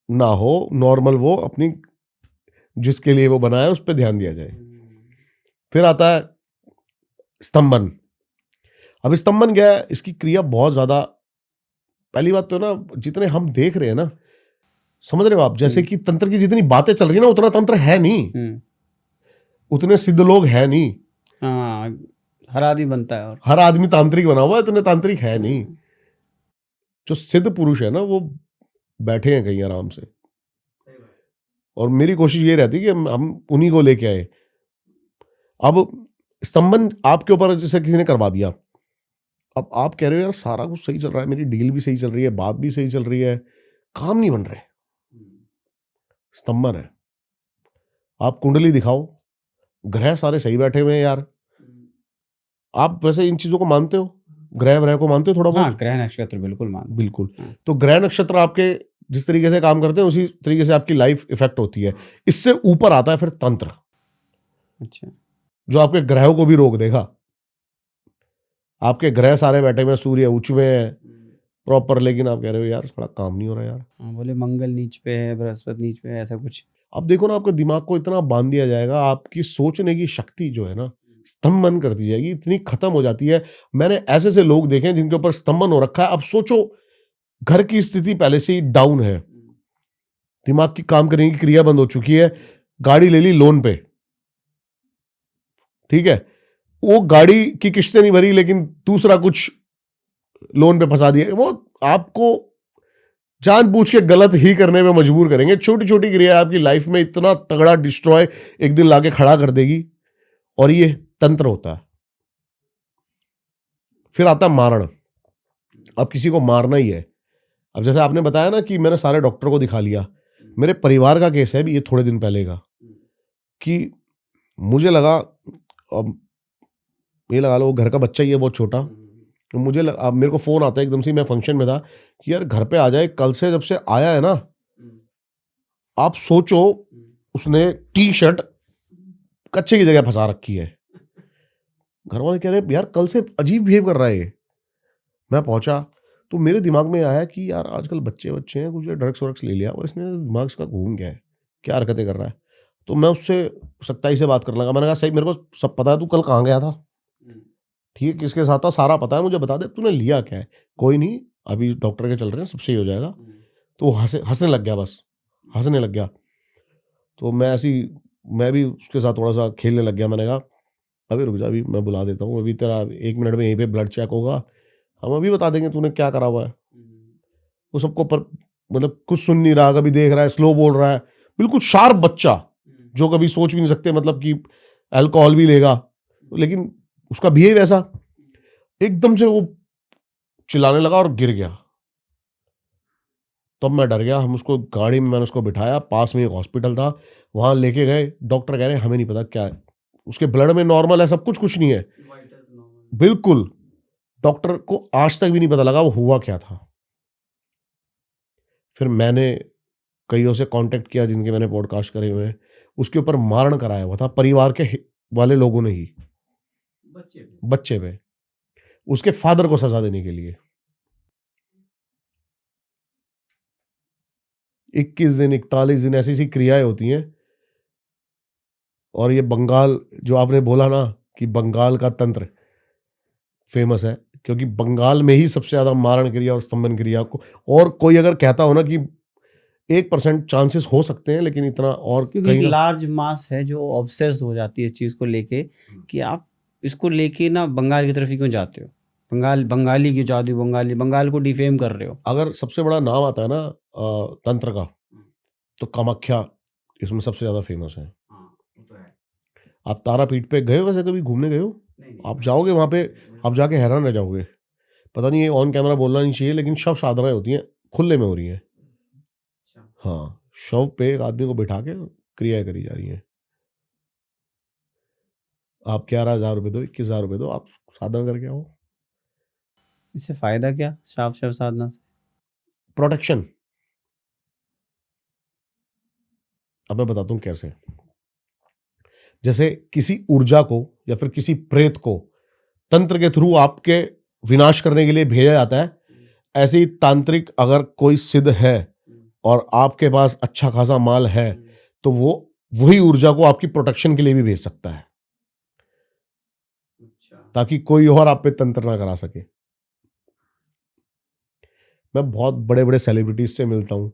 ना हो, नॉर्मल वो अपनी जिसके लिए वो बनाया उस पर ध्यान दिया जाए। फिर आता है स्तंभन। अब स्तंभन क्या है, इसकी क्रिया बहुत ज्यादा, पहली बात तो ना जितने हम देख रहे हैं ना, समझ रहे हो आप, जैसे कि तंत्र की जितनी बातें चल रही है ना उतना तंत्र है नहीं, उतने सिद्ध लोग है नहीं। हाँ, हर आदमी बनता है और हर आदमी तांत्रिक बना हुआ है, इतने तांत्रिक है नहीं। जो सिद्ध पुरुष है ना वो बैठे हैं कहीं आराम से, और मेरी कोशिश ये रहती है कि हम उन्हीं को लेके आए। अब स्तंभन आपके ऊपर जैसे किसी ने करवा दिया, अब आप कह रहे हो यार सारा कुछ सही चल रहा है, मेरी डील भी सही चल रही है, बात भी सही चल रही है, काम नहीं बन रहे, स्तंभन है। आप कुंडली दिखाओ, ग्रह सारे सही बैठे हुए हैं यार। आप वैसे इन चीजों को मानते हो, ग्रह व्रह को मानते हो थोड़ा बहुत? हाँ, ग्रह नक्षत्र बिल्कुल मानते हैं। बिल्कुल। तो ग्रह नक्षत्र आपके जिस तरीके से काम करते हैं उसी तरीके से आपकी लाइफ इफेक्ट होती है। इससे ऊपर आता है फिर तंत्र, अच्छा, जो आपके ग्रहों को भी रोक देगा। आपके ग्रह सारे बैठे हुए, सूर्य उच्च में है प्रॉपर, लेकिन आप कह रहे हो यार थोड़ा काम नहीं हो रहा यार। हाँ, बोले मंगल नीच पे है, बृहस्पति नीच पे है, ऐसा कुछ। अब देखो ना, आपके दिमाग को इतना बांध दिया जाएगा, आपकी सोचने की शक्ति जो है ना स्तंभन कर दी जाएगी, इतनी खत्म हो जाती है। मैंने ऐसे से लोग देखे हैं जिनके ऊपर स्तंभन हो रखा है। अब सोचो, घर की स्थिति पहले से ही डाउन है, दिमाग की काम करने की क्रिया बंद हो चुकी है, गाड़ी ले ली लोन पे, ठीक है, वो गाड़ी की किस्तें नहीं भरी लेकिन दूसरा कुछ लोन पे फंसा दिया, वो आपको जानबूझ के गलत ही करने में मजबूर करेंगे। छोटी छोटी क्रिया आपकी लाइफ में इतना तगड़ा डिस्ट्रॉय एक दिन लाके खड़ा कर देगी, और ये तंत्र होता है। फिर आता है मारण। अब किसी को मारना ही है। अब जैसे आपने बताया ना कि मैंने सारे डॉक्टर को दिखा लिया, मेरे परिवार का केस है भी ये थोड़े दिन पहले का, कि मुझे लगा, अब ये लगा लो घर का बच्चा ही है बहुत छोटा, तो मुझे अब मेरे को फोन आता है एकदम से, मैं फंक्शन में था, कि यार घर पे आ जाए, कल से जब से आया है ना, आप सोचो उसने टी शर्ट कच्चे की जगह फंसा रखी है। घर वाले कह रहे यार कल से अजीब बिहेव कर रहा है ये। मैं पहुंचा तो मेरे दिमाग में आया कि यार आजकल बच्चे हैं, कुछ ड्रग्स वर्ग्स ले लिया और इसने दिमाग इसका घूम गया है, क्या हरकतें कर रहा है। तो मैं उससे सख्ताई से बात करने लगा। मैंने कहा सही, मेरे को सब पता है, तू कल कहाँ गया था, ठीक है, किसके साथ था, सारा पता है, मुझे बता दे तूने लिया क्या है। कोई नहीं, अभी डॉक्टर के चल रहे हैं, सब सही हो जाएगा। तो हंसने लग गया, बस हंसने लग गया। तो मैं भी उसके साथ थोड़ा सा खेलने लग गया। मैंने कहा अभी रुक जा, अभी मैं बुला देता हूँ, अभी तेरा 1 मिनट में यहीं पे ब्लड चेक होगा, हम अभी बता देंगे तूने क्या करा हुआ है। वो सबको पर मतलब कुछ सुन नहीं रहा, कभी देख रहा है, स्लो बोल रहा है, बिल्कुल शार्प बच्चा जो कभी सोच भी नहीं सकते, मतलब कि अल्कोहल भी लेगा, लेकिन उसका बिहेव ऐसा। एकदम से वो चिल्लाने लगा और गिर गया। तब मैं डर गया। हम उसको गाड़ी में, मैंने उसको बिठाया, पास में एक हॉस्पिटल था, वहां लेके गए। डॉक्टर कह रहे हैं हमें नहीं पता क्या है, उसके ब्लड में नॉर्मल है सब कुछ नहीं है, बिल्कुल। डॉक्टर को आज तक भी नहीं पता लगा वो हुआ क्या था। फिर मैंने कईयों से कांटेक्ट किया जिनके मैंने पॉडकास्ट करे हुए हैं, उसके ऊपर मारण कराया हुआ था परिवार के वाले लोगों ने ही, बच्चे पे, उसके फादर को सजा देने के लिए। 21 दिन 41 दिन ऐसी ऐसी क्रियाएं होती हैं। और ये बंगाल, जो आपने बोला ना कि बंगाल का तंत्र फेमस है, क्योंकि बंगाल में ही सबसे ज्यादा मारण क्रिया और स्तंभन क्रिया को, और कोई अगर कहता हो ना कि 1% चांसेस हो सकते हैं, लेकिन इतना और क्योंकि एक लार्ज मास है जो ऑब्सेस हो जाती है इस चीज़ को लेके, कि आप इसको लेके ना बंगाल की तरफ ही क्यों जाते हो, बंगाली क्यों जाते हो, बंगाल को डिफेम कर रहे हो। अगर सबसे बड़ा नाम आता है ना तंत्र का, तो कामाख्या इसमें सबसे ज्यादा फेमस है। आप तारापीठ पे गए हो, वैसे कभी घूमने गए हो? आप जाओगे वहां पे, आप जाके हैरान रह जाओगे। पता नहीं ये ऑन कैमरा बोलना नहीं चाहिए, लेकिन शव साधनाएं होती हैं, खुले में हो रही हैं। हाँ, शव पे एक आदमी को बिठा के क्रियाएं करी जा रही हैं। आप 11,000 रुपये दो, 21,000 रुपये दो, आप साधना करके आओ। इससे फायदा क्या शव साधना से? प्रोटेक्शन। अब मैं बताता हूँ कैसे। जैसे किसी ऊर्जा को या फिर किसी प्रेत को तंत्र के थ्रू आपके विनाश करने के लिए भेजा जाता है, ऐसे ही तांत्रिक अगर कोई सिद्ध है और आपके पास अच्छा खासा माल है, तो वो वही ऊर्जा को आपकी प्रोटेक्शन के लिए भी भेज सकता है, ताकि कोई और आप पे तंत्र ना करा सके। मैं बहुत बड़े बड़े सेलिब्रिटीज से मिलता हूँ,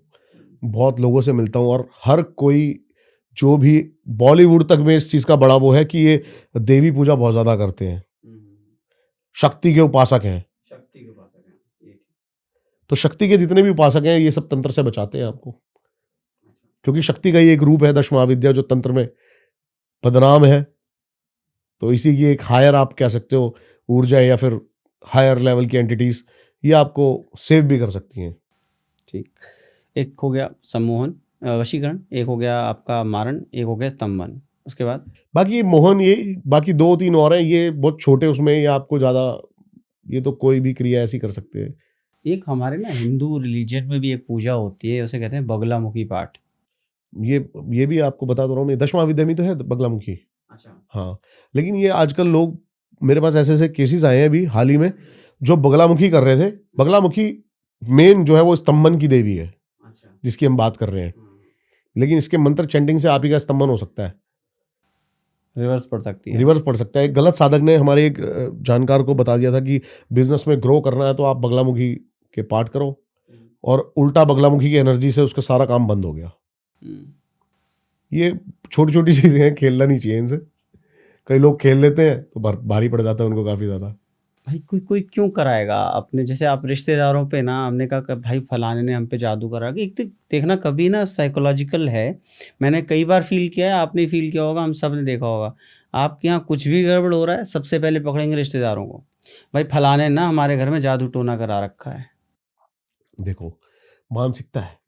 बहुत लोगों से मिलता हूँ, और हर कोई, जो भी बॉलीवुड तक में इस चीज का बड़ा वो है कि ये देवी पूजा बहुत ज्यादा करते हैं, शक्ति के उपासक हैं। तो शक्ति के जितने भी उपासक हैं ये सब तंत्र से बचाते हैं आपको, क्योंकि शक्ति का ही एक रूप है दश महाविद्या जो तंत्र में बदनाम है। तो इसी की एक हायर आप कह सकते हो ऊर्जा, या फिर हायर लेवल की एंटिटीज, ये आपको सेव भी कर सकती हैं। ठीक, एक हो गया सम्मोहन वशीकरण, एक हो गया आपका मारण, एक हो गया स्तंभन, उसके बाद बाकी मोहन, ये बाकी 2-3 और हैं, ये बहुत छोटे, उसमें ये आपको ज्यादा, ये तो कोई भी क्रिया ऐसी कर सकते हैं। एक हमारे ना हिंदू रिलीजन में भी एक पूजा होती है, उसे कहते हैं बगलामुखी पाठ। ये भी आपको बता तो रहा हूँ मैं, दशमा विद्या में तो है बगलामुखी। अच्छा। हाँ, लेकिन ये आजकल लोग, मेरे पास ऐसे ऐसे केसेस आए हैं अभी हाल ही में, जो बगलामुखी कर रहे थे। बगलामुखी मेन जो है वो स्तंभन की देवी है, अच्छा। जिसकी हम बात कर रहे हैं, लेकिन इसके मंत्र चैंटिंग से आप ही का स्तंभन हो सकता है, रिवर्स पड़ सकती है। रिवर्स पड़ सकता है। एक गलत साधक ने हमारे एक जानकार को बता दिया था कि बिजनेस में ग्रो करना है तो आप बगलामुखी के पाठ करो, और उल्टा बगलामुखी की एनर्जी से उसका सारा काम बंद हो गया। ये छोटी छोटी चीजें हैं, खेलना नहीं चाहिए इनसे। कई लोग खेल लेते हैं तो भारी पड़ जाता है उनको काफी ज्यादा। भाई कोई कोई क्यों कराएगा अपने, जैसे आप रिश्तेदारों पे ना, हमने कहा कि भाई फलाने ने हम पे जादू करा, कि एक तो देखना कभी ना साइकोलॉजिकल है। मैंने कई बार फील किया है, आपने फील किया होगा, हम सब ने देखा होगा। आपके यहाँ कुछ भी गड़बड़ हो रहा है, सबसे पहले पकड़ेंगे रिश्तेदारों को, भाई फलाने ना हमारे घर में जादू टोना करा रखा है। देखो, मानसिकता है।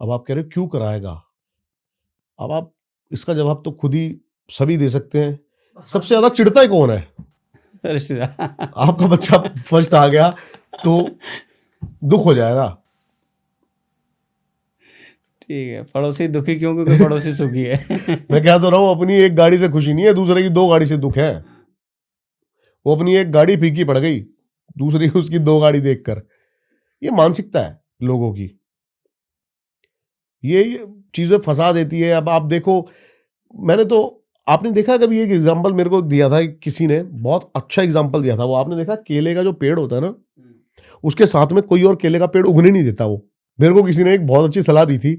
अब आप कह रहे हो क्यों कराएगा, अब आप इसका जवाब तो खुद ही सभी दे सकते हैं। सबसे ज्यादा चिढ़ता ही कौन है? रिश्तेदार। आपका बच्चा फर्स्ट आ गया तो दुख हो जाएगा। ठीक है, पड़ोसी दुखी क्यों? क्योंकि पड़ोसी सुखी है। मैं कह तो रहा हूँ, अपनी एक गाड़ी से खुशी नहीं है, दूसरे की 2 गाड़ी से दुख है। वो अपनी एक गाड़ी फीकी पड़ गई, दूसरी उसकी 2 गाड़ी देखकर। ये मानसिकता है लोगों की, ये चीजें फंसा देती है। अब आप देखो, मैंने तो, आपने देखा कभी, एक एग्जांपल मेरे को दिया था किसी ने, बहुत अच्छा एग्जांपल दिया था वो। आपने देखा केले का जो पेड़ होता है ना, उसके साथ में कोई और केले का पेड़ उगने नहीं देता। वो मेरे को किसी ने एक बहुत अच्छी सलाह दी थी।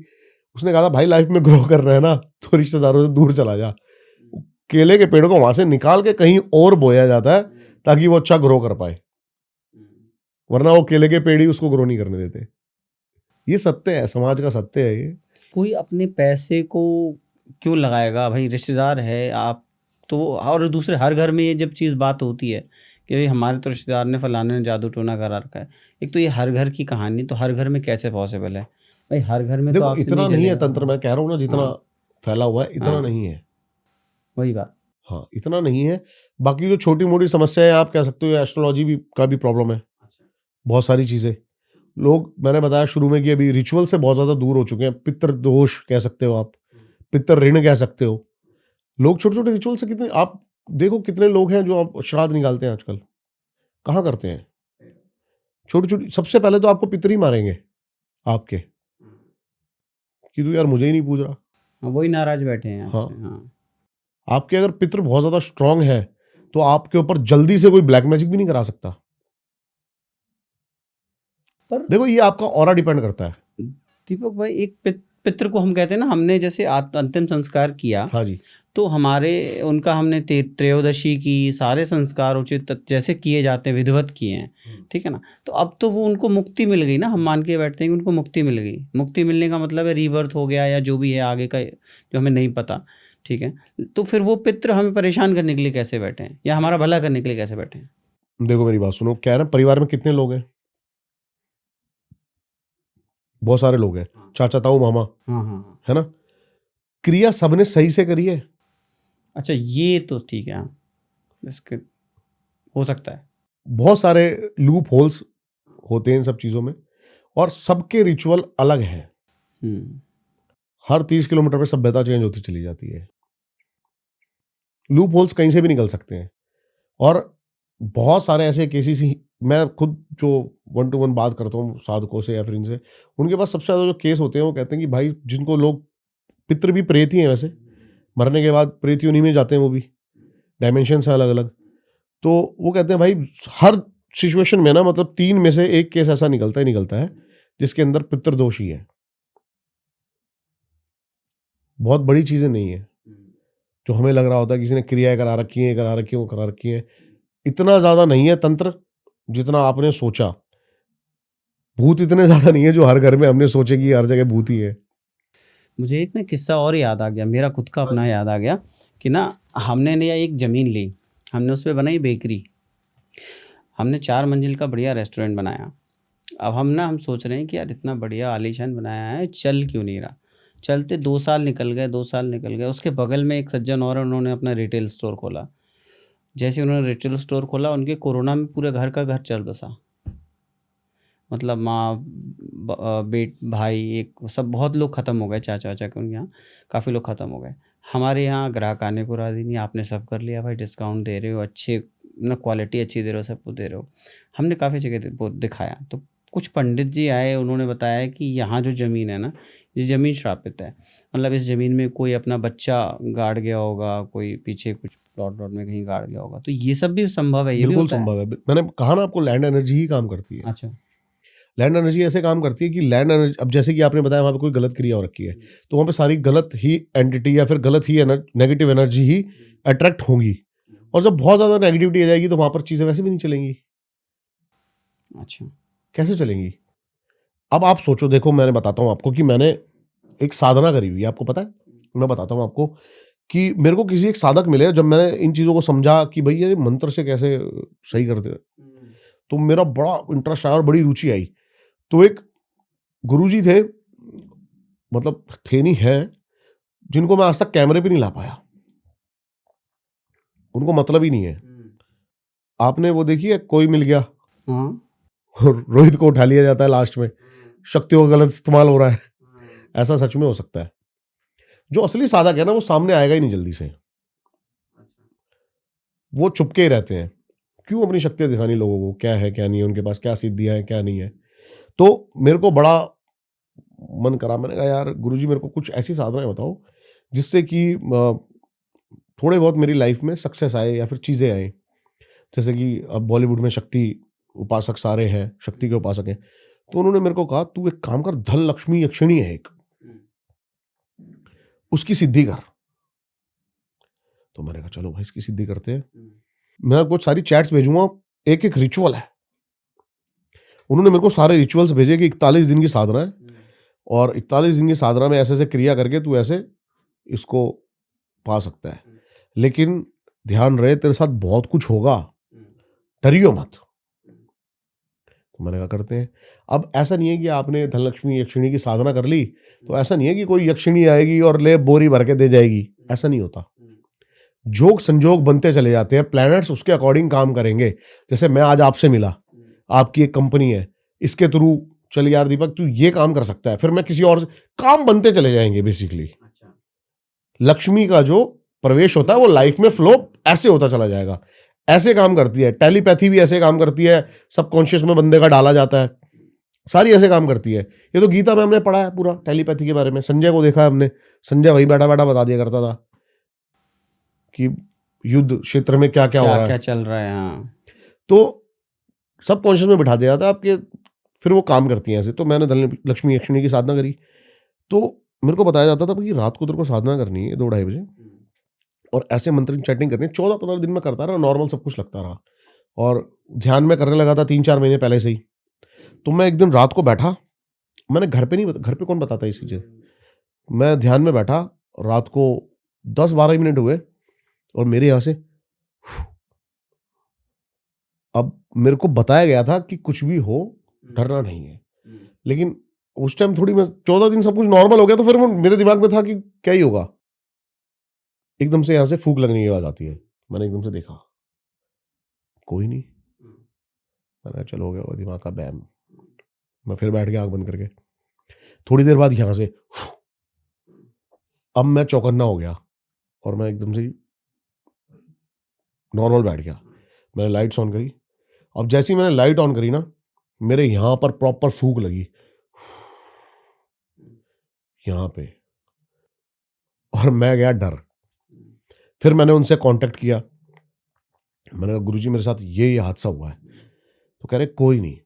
उसने कहा था भाई लाइफ में ग्रो कर रहे हैं ना, तो रिश्तेदारों से दूर चला जा। केले के पेड़ को वहां से निकाल के कहीं और बोया जाता है ताकि वो अच्छा ग्रो कर पाए, वरना वो केले के पेड़ ही उसको ग्रो नहीं करने देते। ये सत्य है, समाज का सत्य है ये। कोई अपने पैसे को क्यों लगाएगा भाई? रिश्तेदार है आप तो, और दूसरे हर घर में ये जब चीज़ बात होती है कि भाई हमारे तो रिश्तेदार ने फलाने ने जादू टोना करा रखा है, एक तो ये हर घर की कहानी, तो हर घर में कैसे पॉसिबल है भाई? हर घर में तो देखो, आपसे इतना नहीं है चलेगा। तंत्र, मैं कह रहा हूँ ना, जितना फैला हुआ है इतना हाँ। नहीं है। वही बात। हाँ, इतना नहीं है। बाकी जो छोटी मोटी समस्याएं आप कह सकते हो, एस्ट्रोलॉजी भी का भी प्रॉब्लम है, बहुत सारी चीजें। लोग, मैंने बताया शुरू में कि अभी रिचुअल से बहुत ज्यादा दूर हो चुके हैं। पितृ दोष कह सकते हो आप, पितृ ऋण कह सकते हो। लोग छोटे छोटे रिचुअल से कितने, आप देखो कितने लोग हैं जो आप श्राद्ध निकालते हैं आजकल, कहाँ करते हैं? छोटी छोटी, सबसे पहले तो आपको पितृ ही मारेंगे आपके, कि तू यार मुझे ही नहीं पूछ रहा। हाँ, वही नाराज बैठे हैं हाँ, आपसे। हाँ। आपके अगर पितृ बहुत ज्यादा स्ट्रांग है तो आपके ऊपर जल्दी से कोई ब्लैक मैजिक भी नहीं करा सकता। पर देखो, ये आपका ऑरा डिपेंड करता है। दीपक भाई, एक पितृ को हम कहते हैं ना, हमने जैसे अंतिम संस्कार किया, हाँ जी, तो हमारे उनका हमने त्रयोदशी की, सारे संस्कार उचित जैसे किए जाते हैं, विधिवत किए हैं, ठीक है ना? तो अब तो वो उनको मुक्ति मिल गई ना, हम मान के बैठते हैं कि उनको मुक्ति मिल गई। मुक्ति मिलने का मतलब है रीबर्थ हो गया, या जो भी है आगे का जो हमें नहीं पता, ठीक है? तो फिर वो पितृ हमें परेशान करने के लिए कैसे बैठे हैं, या हमारा भला करने के लिए कैसे बैठे हैं? देखो मेरी बात सुनो, क्या है ना, परिवार में कितने लोग हैं? बहुत सारे लोग हैं, चाचा ताऊ मामा, हाँ हाँ। है ना? क्रिया सबने सही से करी है। अच्छा, ये तो ठीक है, हाँ, इसके हो सकता है। बहुत सारे लूप होल्स होते हैं इन सब चीजों में, और सबके रिचुअल अलग हैं। हर 30 किलोमीटर पे सभ्यता चेंज होती चली जाती है। लूप होल्स कहीं से भी निकल सकते हैं, और बहुत सारे ऐसे केसेस ही, मैं खुद जो 1 to 1 बात करता हूँ साधकों से या फिर इनसे, उनके पास सबसे ज्यादा जो केस होते हैं वो कहते हैं कि भाई जिनको लोग पितृ भी प्रेत ही हैं वैसे, मरने के बाद प्रेत योनि में जाते हैं, वो भी डायमेंशन है अलग अलग। तो वो कहते हैं भाई हर सिचुएशन में ना मतलब 3 में से 1 केस ऐसा निकलता है जिसके अंदर पितृदोष ही है। बहुत बड़ी चीजें नहीं है जो हमें लग रहा होता है किसी ने क्रियाएं करा रखी है, करा रखी है, वो करा रखी है। इतना ज्यादा नहीं है तंत्र जितना आपने सोचा। भूत इतने ज्यादा नहीं है जो हर घर में हमने सोचे कि हर जगह भूत ही है। मुझे एक ना किस्सा और याद आ गया, मेरा खुद का अपना याद आ गया कि ना हमने लिया एक ज़मीन ली, हमने उस पर बनाई बेकरी, हमने 4 मंजिल का बढ़िया रेस्टोरेंट बनाया। अब हम सोच रहे हैं कि यार इतना बढ़िया आलीशान बनाया है, चल क्यों नहीं रहा। चलते 2 साल निकल गए, 2 साल निकल गए। उसके बगल में एक सज्जन और है, उन्होंने अपना रिटेल स्टोर खोला। जैसे उन्होंने रिटेल स्टोर खोला, उनके कोरोना में पूरे घर का घर चल बसा। मतलब माँ, बेट, भाई, एक सब बहुत लोग ख़त्म हो गए, चाचा वाचा के उनके यहाँ काफ़ी लोग ख़त्म हो गए। हमारे यहाँ ग्राहक आने को राज़ी नहीं, आपने सब कर लिया भाई, डिस्काउंट दे रहे हो, अच्छे ना क्वालिटी अच्छी दे रहे हो, सब कुछ दे रहे हो। हमने काफ़ी जगह वो दिखाया, तो कुछ पंडित जी आए, उन्होंने बताया कि यहाँ जो ज़मीन है ना, ये ज़मीन श्रापित है। मतलब इस ज़मीन में कोई अपना बच्चा गाड़ गया होगा, कोई पीछे कुछ प्लॉट व्लॉट में कहीं गाड़ गया होगा। तो ये सब भी संभव है, ये भी बिल्कुल होता है। संभव है। मैंने कहा ना आपको लैंड एनर्जी ही काम करती है। अच्छा। लैंड एनर्जी ऐसे काम करती है कि लैंड एनर्जी, अब जैसे कि आपने बताया वहाँ पे कोई गलत क्रिया हो रखी है, तो वहाँ पे सारी गलत ही एंटिटी या फिर गलत ही नेगेटिव एनर्जी ही अट्रैक्ट होंगी। और जब बहुत ज़्यादा नेगेटिविटी आ जाएगी तो वहाँ पर चीज़ें वैसे भी नहीं चलेंगी। अच्छा। कैसे चलेंगी? अब आप सोचो, देखो मैंने बताता हूँ आपको कि मैंने एक साधना करी हुई है, आपको पता है? मैं बताता हूँ आपको कि मेरे को किसी एक साधक मिले, जब मैंने इन चीज़ों को समझा कि भई ये मंत्र से कैसे सही करते हैं, तो मेरा बड़ा इंटरेस्ट आया और बड़ी रुचि आई। तो एक गुरुजी थे, मतलब थे नहीं हैं, जिनको मैं आज तक कैमरे पे नहीं ला पाया। उनको मतलब ही नहीं है। आपने वो देखी है कोई मिल गया हाँ। और रोहित को उठा लिया जाता है लास्ट में, शक्तियों का गलत इस्तेमाल हो रहा है। ऐसा सच में हो सकता है। जो असली साधक है ना, वो सामने आएगा ही नहीं जल्दी से। वो चुपके ही रहते हैं। क्यों अपनी शक्तियां दिखानी लोगों को, क्या है क्या नहीं है उनके पास, क्या सिद्धियां हैं क्या नहीं है। तो मेरे को बड़ा मन करा, मैंने कहा यार गुरुजी मेरे को कुछ ऐसी साधनाएं बताओ जिससे कि थोड़े बहुत मेरी लाइफ में सक्सेस आए या फिर चीज़ें आए। जैसे कि अब बॉलीवुड में शक्ति उपासक सारे हैं, शक्ति के उपासक हैं। तो उन्होंने मेरे को कहा तू एक काम कर, धन लक्ष्मी यक्षिणी है एक, उसकी सिद्धि कर। तो मैंने कहा चलो भाई इसकी सिद्धि करते हैं। मैं आपको सारी चैट्स भेजूंगा, एक एक रिचुअल है। उन्होंने मेरे को सारे रिचुअल्स भेजे कि 41 दिन की साधना है और 41 दिन की साधना में ऐसे ऐसे क्रिया करके तू ऐसे इसको पा सकता है। लेकिन ध्यान रहे तेरे साथ बहुत कुछ होगा, डरियो मत। तो मैंने कहा करते हैं। अब ऐसा नहीं है कि आपने धनलक्ष्मी यक्षिणी की साधना कर ली तो ऐसा नहीं है कि कोई यक्षिणी आएगी और ले बोरी भर के दे जाएगी। ऐसा नहीं होता। जोग संजोग बनते चले जाते हैं, प्लैनेट्स उसके अकॉर्डिंग काम करेंगे। जैसे मैं आज आपसे मिला, आपकी एक कंपनी है, इसके थ्रू चल यार दीपक तू ये काम कर सकता है, फिर मैं किसी और से, काम बनते चले जाएंगे बेसिकली। लक्ष्मी का जो प्रवेश होता है वो लाइफ में फ्लो ऐसे होता चला जाएगा। ऐसे काम करती है टेलीपैथी भी, ऐसे काम करती है, सबकॉन्शियस में बंदे का डाला जाता है, सारी ऐसे काम करती है। ये तो गीता में हमने पढ़ा है पूरा टेलीपैथी के बारे में, संजय को देखा है हमने, संजय वही बैठा बैठा बता दिया करता था कि युद्ध क्षेत्र में क्या क्या हो रहा क्या है। चल रहा है। हाँ। तो सब कॉन्शियस में बिठा दिया जाता है आपके, फिर वो काम करती हैं ऐसे। तो मैंने धन लक्ष्मी यक्षिणी की साधना करी, तो मेरे को बताया जाता था कि रात को तेरे को साधना करनी है 2-2:30 बजे और ऐसे मंत्र चैटिंग करनी है। 14-15 दिन में करता रहा, नॉर्मल सब कुछ लगता रहा और ध्यान में करने लगा था 3-4 महीने पहले से ही। तो मैं एक दिन रात को बैठा, मैंने घर पे नहीं, घर पे कौन बताता है ये चीजें। मैं ध्यान में बैठा, रात को 10-12 मिनट हुए और मेरे यहाँ से, अब मेरे को बताया गया था कि कुछ भी हो डरना नहीं है, लेकिन उस टाइम थोड़ी, मैं 14 दिन सब कुछ नॉर्मल हो गया तो फिर मेरे दिमाग में था कि क्या ही होगा। एकदम से यहाँ से फूंक लगने की आवाज आती है, मैंने एकदम से देखा कोई नहीं। मैंने कहा, चलो हो गया दिमाग का बैम। मैं फिर बैठ गया आंख बंद करके। थोड़ी देर बाद यहाँ से, अब मैं चौकन्ना हो गया और मैं एकदम से नॉर्मल बैठ गया। मैंने लाइट्स ऑन करी, अब जैसे ही मैंने लाइट ऑन करी ना, मेरे यहाँ पर प्रॉपर फूंक लगी, यहाँ पे। और मैं गया डर। फिर मैंने उनसे कांटेक्ट किया, मैंने कहा गुरुजी मेरे साथ ये हादसा हुआ है। तो कह रहे कोई नहीं।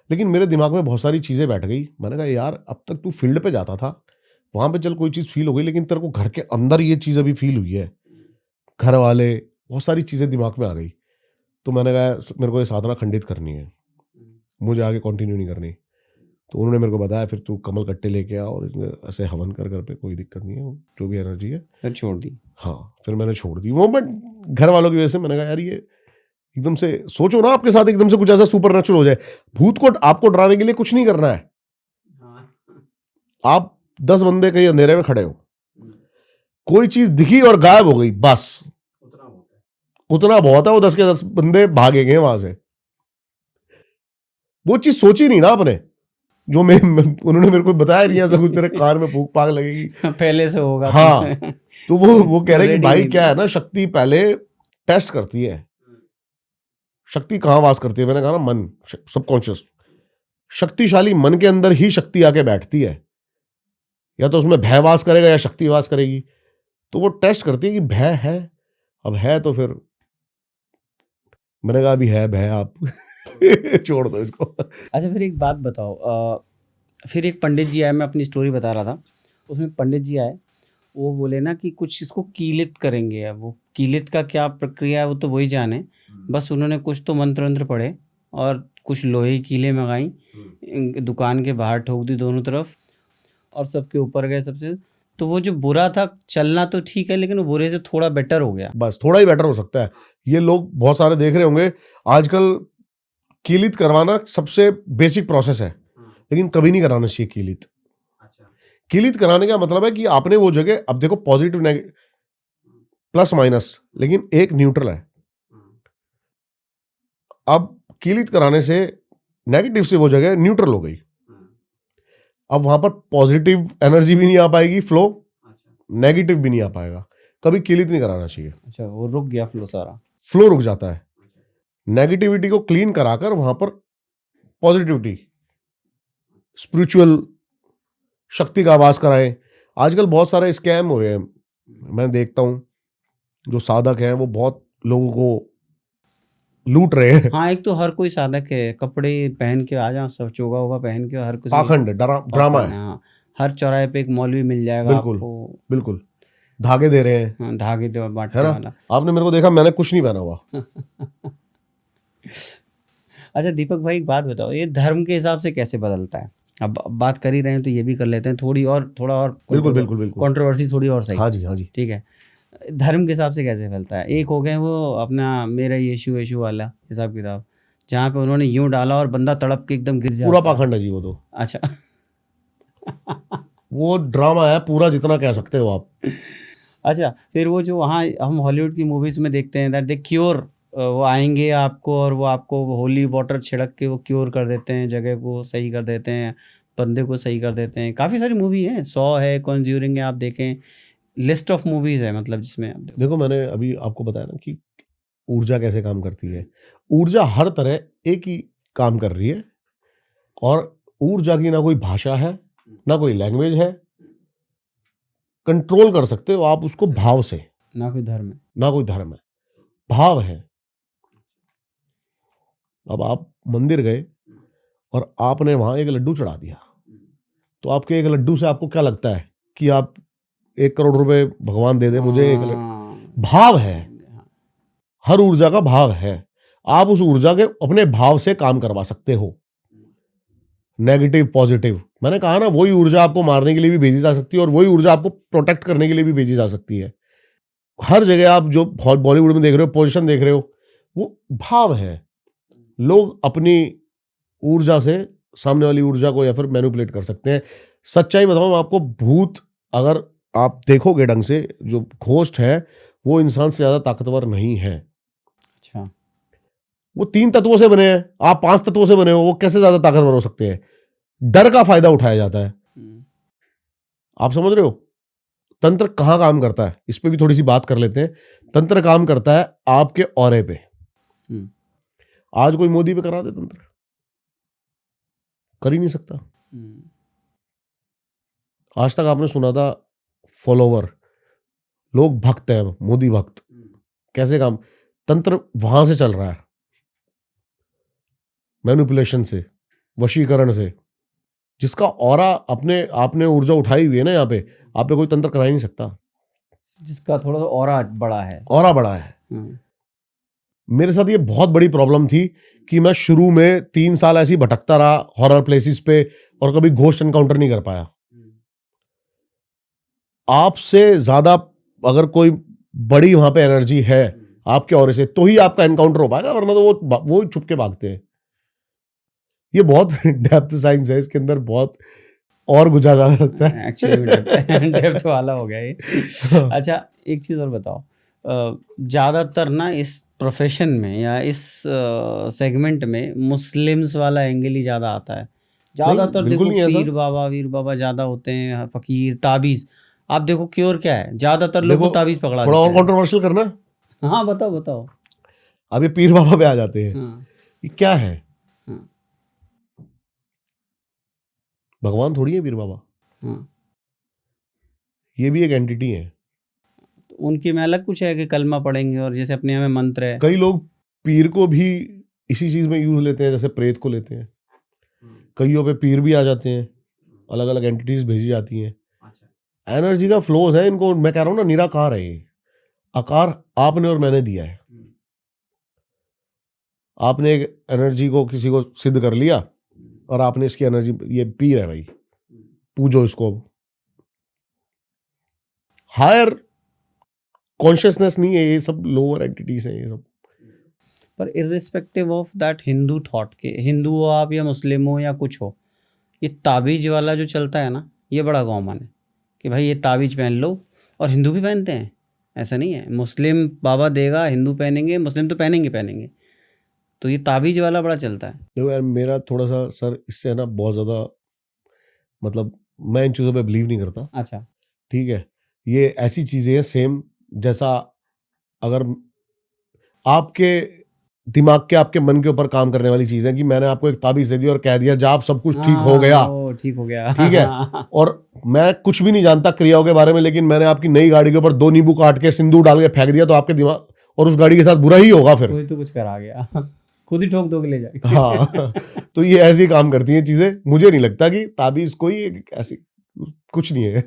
लेकिन मेरे दिमाग में बहुत सारी चीज़ें बैठ गई। मैंने कहा यार अब तक तू फील्ड पे जाता था, वहाँ पे चल कोई चीज़ फील हो गई, लेकिन तेरे को घर के अंदर ये चीज़ अभी फील हुई है, घर वाले, बहुत सारी चीज़ें दिमाग में आ गई। तो मैंने कहा मेरे को ये साधना खंडित करनी है, मुझे आगे कंटिन्यू नहीं करनी। तो उन्होंने मेरे को बताया फिर तू कमल कट्टे लेके आ और इसमें ऐसे हवन कर घर पे, कोई दिक्कत नहीं है, वो जो भी एनर्जी है। फिर छोड़ दी। हाँ, फिर मैंने छोड़ दी वो। मैं घर वालों की वजह से मैंने कहा यार ये एकदम से सोचो ना आपके साथ एकदम से कुछ ऐसा सुपर नेचुरल हो जाए। भूत को आपको डराने के लिए कुछ नहीं करना है। आप 10 बंदे कहीं अंधेरे में खड़े हो, कोई चीज दिखी और गायब हो गई, बस उतना बहुत है। वो 10 के 10 बंदे भागे गए वहां से। वो चीज सोची नहीं ना आपने, जो उन्होंने मेरे को बताया नहीं ऐसा कुछ तेरे कार में फूक फाक लगेगी पहले से होगा। हाँ, तो वो कह रहे कि Ready भाई नहीं क्या है था। ना, शक्ति पहले टेस्ट करती है। शक्ति कहाँ वास करती है? मैंने कहा ना मन, सबकॉन्शियस। शक्तिशाली मन के अंदर ही शक्ति आके बैठती है, या तो उसमें भय वास करेगा या शक्ति वास करेगी। तो वो टेस्ट करती है कि भय है, अब है तो फिर मैंने कहा अभी है भय, आप छोड़ दो इसको। अच्छा फिर एक बात बताओ, फिर एक पंडित जी आए, मैं अपनी स्टोरी बता रहा था, उसमें पंडित जी आए, वो बोले ना कि कुछ इसको कीलित करेंगे। अब वो कीलित का क्या प्रक्रिया है वो तो वही जाने, बस उन्होंने कुछ तो मंत्र वंत्र पढ़े और कुछ लोहे की कीलें मंगाई, दुकान के बाहर ठोक दी दोनों तरफ और सबके ऊपर गए सबसे। तो वो जो बुरा था चलना तो ठीक है, लेकिन वो बुरे से थोड़ा बेटर हो गया। बस थोड़ा ही बेटर हो सकता है। ये लोग बहुत सारे देख रहे होंगे आजकल, कीलित करवाना सबसे बेसिक प्रोसेस है, लेकिन कभी नहीं कराना चाहिए कीलित। कीलित कराने का मतलब है कि आपने वो जगह, अब देखो पॉजिटिव नेगेटिव प्लस माइनस, लेकिन एक न्यूट्रल है। अब कीलित कराने से नेगेटिव से वो जगह न्यूट्रल हो गई। अब वहां पर पॉजिटिव एनर्जी भी नहीं आ पाएगी, फ्लो, नेगेटिव भी नहीं आ पाएगा। कभी कीलित नहीं कराना चाहिए। अच्छा, वो रुक गया फ्लो सारा, फ्लो रुक जाता है। नेगेटिविटी को क्लीन कराकर वहां पर पॉजिटिविटी, स्पिरिचुअल शक्ति का आवाज कराएं। आजकल बहुत सारे स्कैम हो रहे हैं, मैं देखता हूं, जो साधक हैं वो बहुत लोगों को लूट रहे हैं। हाँ एक तो हर कोई साधक है, कपड़े पहन के आ जाओ, सब चोगा होगा पहन के, हर कोई पाखंड ड्रामा है। हाँ, हर चौराहे पे एक मौलवी मिल जाएगा बिल्कुल आपको। बिल्कुल, धागे दे रहे हैं, हाँ, धागे दो है बांटने ना। वाला। आपने मेरे को देखा, मैंने कुछ नहीं पहना हुआ। अच्छा दीपक भाई एक बात बताओ, ये धर्म के हिसाब से कैसे बदलता है? अब बात कर ही रहे हैं तो ये भी कर लेते हैं, थोड़ा और बिल्कुल बिल्कुल बिल्कुल, कंट्रोवर्सी थोड़ी और सही। हाँ जी हाँ जी। ठीक है, धर्म के हिसाब से कैसे फैलता है? एक हो गए वो अपना मेरा यीशु वाला हिसाब किताब, जहाँ पे उन्होंने यूं डाला और बंदा तड़प के एकदम गिर जाता पूरा है। पाखंड है जी वो तो। अच्छा वो ड्रामा है पूरा, जितना कह सकते हो आप। अच्छा, फिर वो जो वहाँ हम हॉलीवुड की मूवीज में देखते हैं दैट दे क्योर, वो आएंगे आपको और वो आपको होली वाटर छिड़क के वो क्योर कर देते हैं, जगह को सही कर देते हैं, बंदे को सही कर देते हैं। काफ़ी सारी मूवी है, 100 है, कॉन्ज्यूरिंग है, आप देखें, लिस्ट ऑफ मूवीज है, मतलब जिसमें आप देखो मैंने अभी आपको बताया ना कि ऊर्जा कैसे काम करती है। ऊर्जा हर तरह एक ही काम कर रही है, और ऊर्जा की ना कोई भाषा है, ना कोई लैंग्वेज है। कंट्रोल कर सकते हो आप उसको भाव से। ना कोई धर्म है, ना कोई धर्म है, भाव है। अब आप मंदिर गए और आपने वहां एक लड्डू चढ़ा दिया, तो आपके एक लड्डू से आपको क्या लगता है कि आप 1 करोड़ रुपए भगवान दे दे मुझे? भाव है, हर ऊर्जा का भाव है। आप उस ऊर्जा के अपने भाव से काम करवा सकते हो, नेगेटिव पॉजिटिव। मैंने कहा ना, वही ऊर्जा आपको मारने के लिए भी भेजी जा सकती है, और वही ऊर्जा आपको प्रोटेक्ट करने के लिए भी भेजी जा सकती है। हर जगह आप जो बॉलीवुड में देख रहे हो, पोजीशन देख रहे हो, वो भाव है। लोग अपनी ऊर्जा से सामने वाली ऊर्जा को या फिर मैनिपुलेट कर सकते हैं। सच्चाई बताऊं आपको, भूत अगर आप देखोगे ढंग से, जो घोस्ट है वो इंसान से ज्यादा ताकतवर नहीं है। अच्छा, वो 3 तत्वों से बने हैं, आप 5 तत्वों से बने हो, वो कैसे ज्यादा ताकतवर हो सकते हैं? डर का फायदा उठाया जाता है। आप समझ रहे हो? तंत्र कहां काम करता है, इस पे भी थोड़ी सी बात कर लेते हैं। तंत्र काम करता है आपके ऑरे पे। आज कोई मोदी पे करा दे तंत्र, कर ही नहीं सकता। आज तक आपने सुना था फॉलोवर, लोग भक्त हैं, मोदी भक्त। कैसे काम? तंत्र वहां से चल रहा है, मैनिपुलेशन से, वशीकरण से। जिसका ऑरा अपने आपने ऊर्जा उठाई हुई है ना, यहाँ पे आप पे कोई तंत्र करा ही नहीं सकता, जिसका थोड़ा सा ऑरा बड़ा है। ऑरा बड़ा है। मेरे साथ ये बहुत बड़ी प्रॉब्लम थी कि मैं शुरू में 3 साल ऐसी भटकता रहा हॉरर प्लेसेस पे और कभी घोस्ट एनकाउंटर नहीं कर पाया। आपसे ज्यादा अगर कोई बड़ी वहां पे एनर्जी है आपके ऑरे से तो ही आपका एनकाउंटर हो पाएगा, वरना तो वो छुप के भागते हैं। ये बहुत डेप्थ साइंस है, इसके अंदर बहुत और गुजा जा सकता है। एक्चुअली डेप्थ वाला हो गया ये। अच्छा, एक चीज़ और बताओ, ज़्यादातर ना इस प्रोफेशन में या इस सेगमेंट में मुस्लिम्स वाला एंगल ही ज़्यादा आता है। ज़्यादातर देखो वीर बाबा ज़्यादा होते हैं, फकीर, ताबीज़। आप देखो क्योर क्या है, ज़्यादातर लोग को ताबीज़ पकड़ा। थोड़ा और कंट्रोवर्शियल करना है? हाँ बताओ। अब ये पीर बाबा पे आ जाते हैं। ये क्या है? भगवान थोड़ी है पीर बाबा, ये भी एक एंटिटी है। उनकी में अलग कुछ है कि कलमा पढ़ेंगे और जैसे अपने यहाँ में मंत्र है। कई लोग पीर को भी इसी चीज में यूज लेते हैं, जैसे प्रेत को लेते हैं। कईयों पे पीर भी आ जाते हैं, अलग अलग एंटिटीज भेजी जाती हैं। एनर्जी का फ्लोज है इनको। मैं कह रहा हूँ ना, निराकार है ये। आकार आपने और मैंने दिया है। आपने एक एनर्जी को किसी को सिद्ध कर लिया और आपने इसकी एनर्जी, ये पीर है भाई, पूजो इसको। हायर कॉन्शियसनेस नहीं है, ये सब लोअर एंटिटीज हैं ये सब। पर irrespective of that Hindu thought के, हिंदू हो आप या मुस्लिम हो या कुछ हो, ये ताबीज वाला जो चलता है ना, ये बड़ा कॉमन है कि भाई ये ताबीज पहन लो। और हिंदू भी पहनते हैं, ऐसा नहीं है। मुस्लिम बाबा देगा, हिंदू पहनेंगे, मुस्लिम तो पहनेंगे। तो ये ताबीज वाला बड़ा चलता है। देखो यार, मेरा थोड़ा सा सर इससे है ना बहुत ज़्यादा, मतलब मैं इन चीज़ों पे बिलीव नहीं करता। अच्छा, ठीक है, ये ऐसी चीज़ें हैं सेम जैसा अगर आपके दिमाग के, आपके मन के ऊपर काम करने वाली चीज़ है कि मैंने आपको एक ताबीज़ दे दी और कह दिया जा आप सब कुछ ठीक हो गया, ठीक हो गया। ठीक है। और मैं कुछ भी नहीं जानता क्रियाओं के बारे में, लेकिन मैंने आपकी नई गाड़ी के ऊपर 2 नींबू काट के सिंदूर डाल के फेंक दिया, तो आपके दिमाग और उस गाड़ी के साथ बुरा ही होगा। फिर कोई तो कुछ करा गया, खुद ही ठोक दोगे ले जाके। हाँ, तो ये ऐसे ही काम करती हैं चीजें। मुझे नहीं लगता कि ताबीज कोई ऐसी कुछ नहीं है।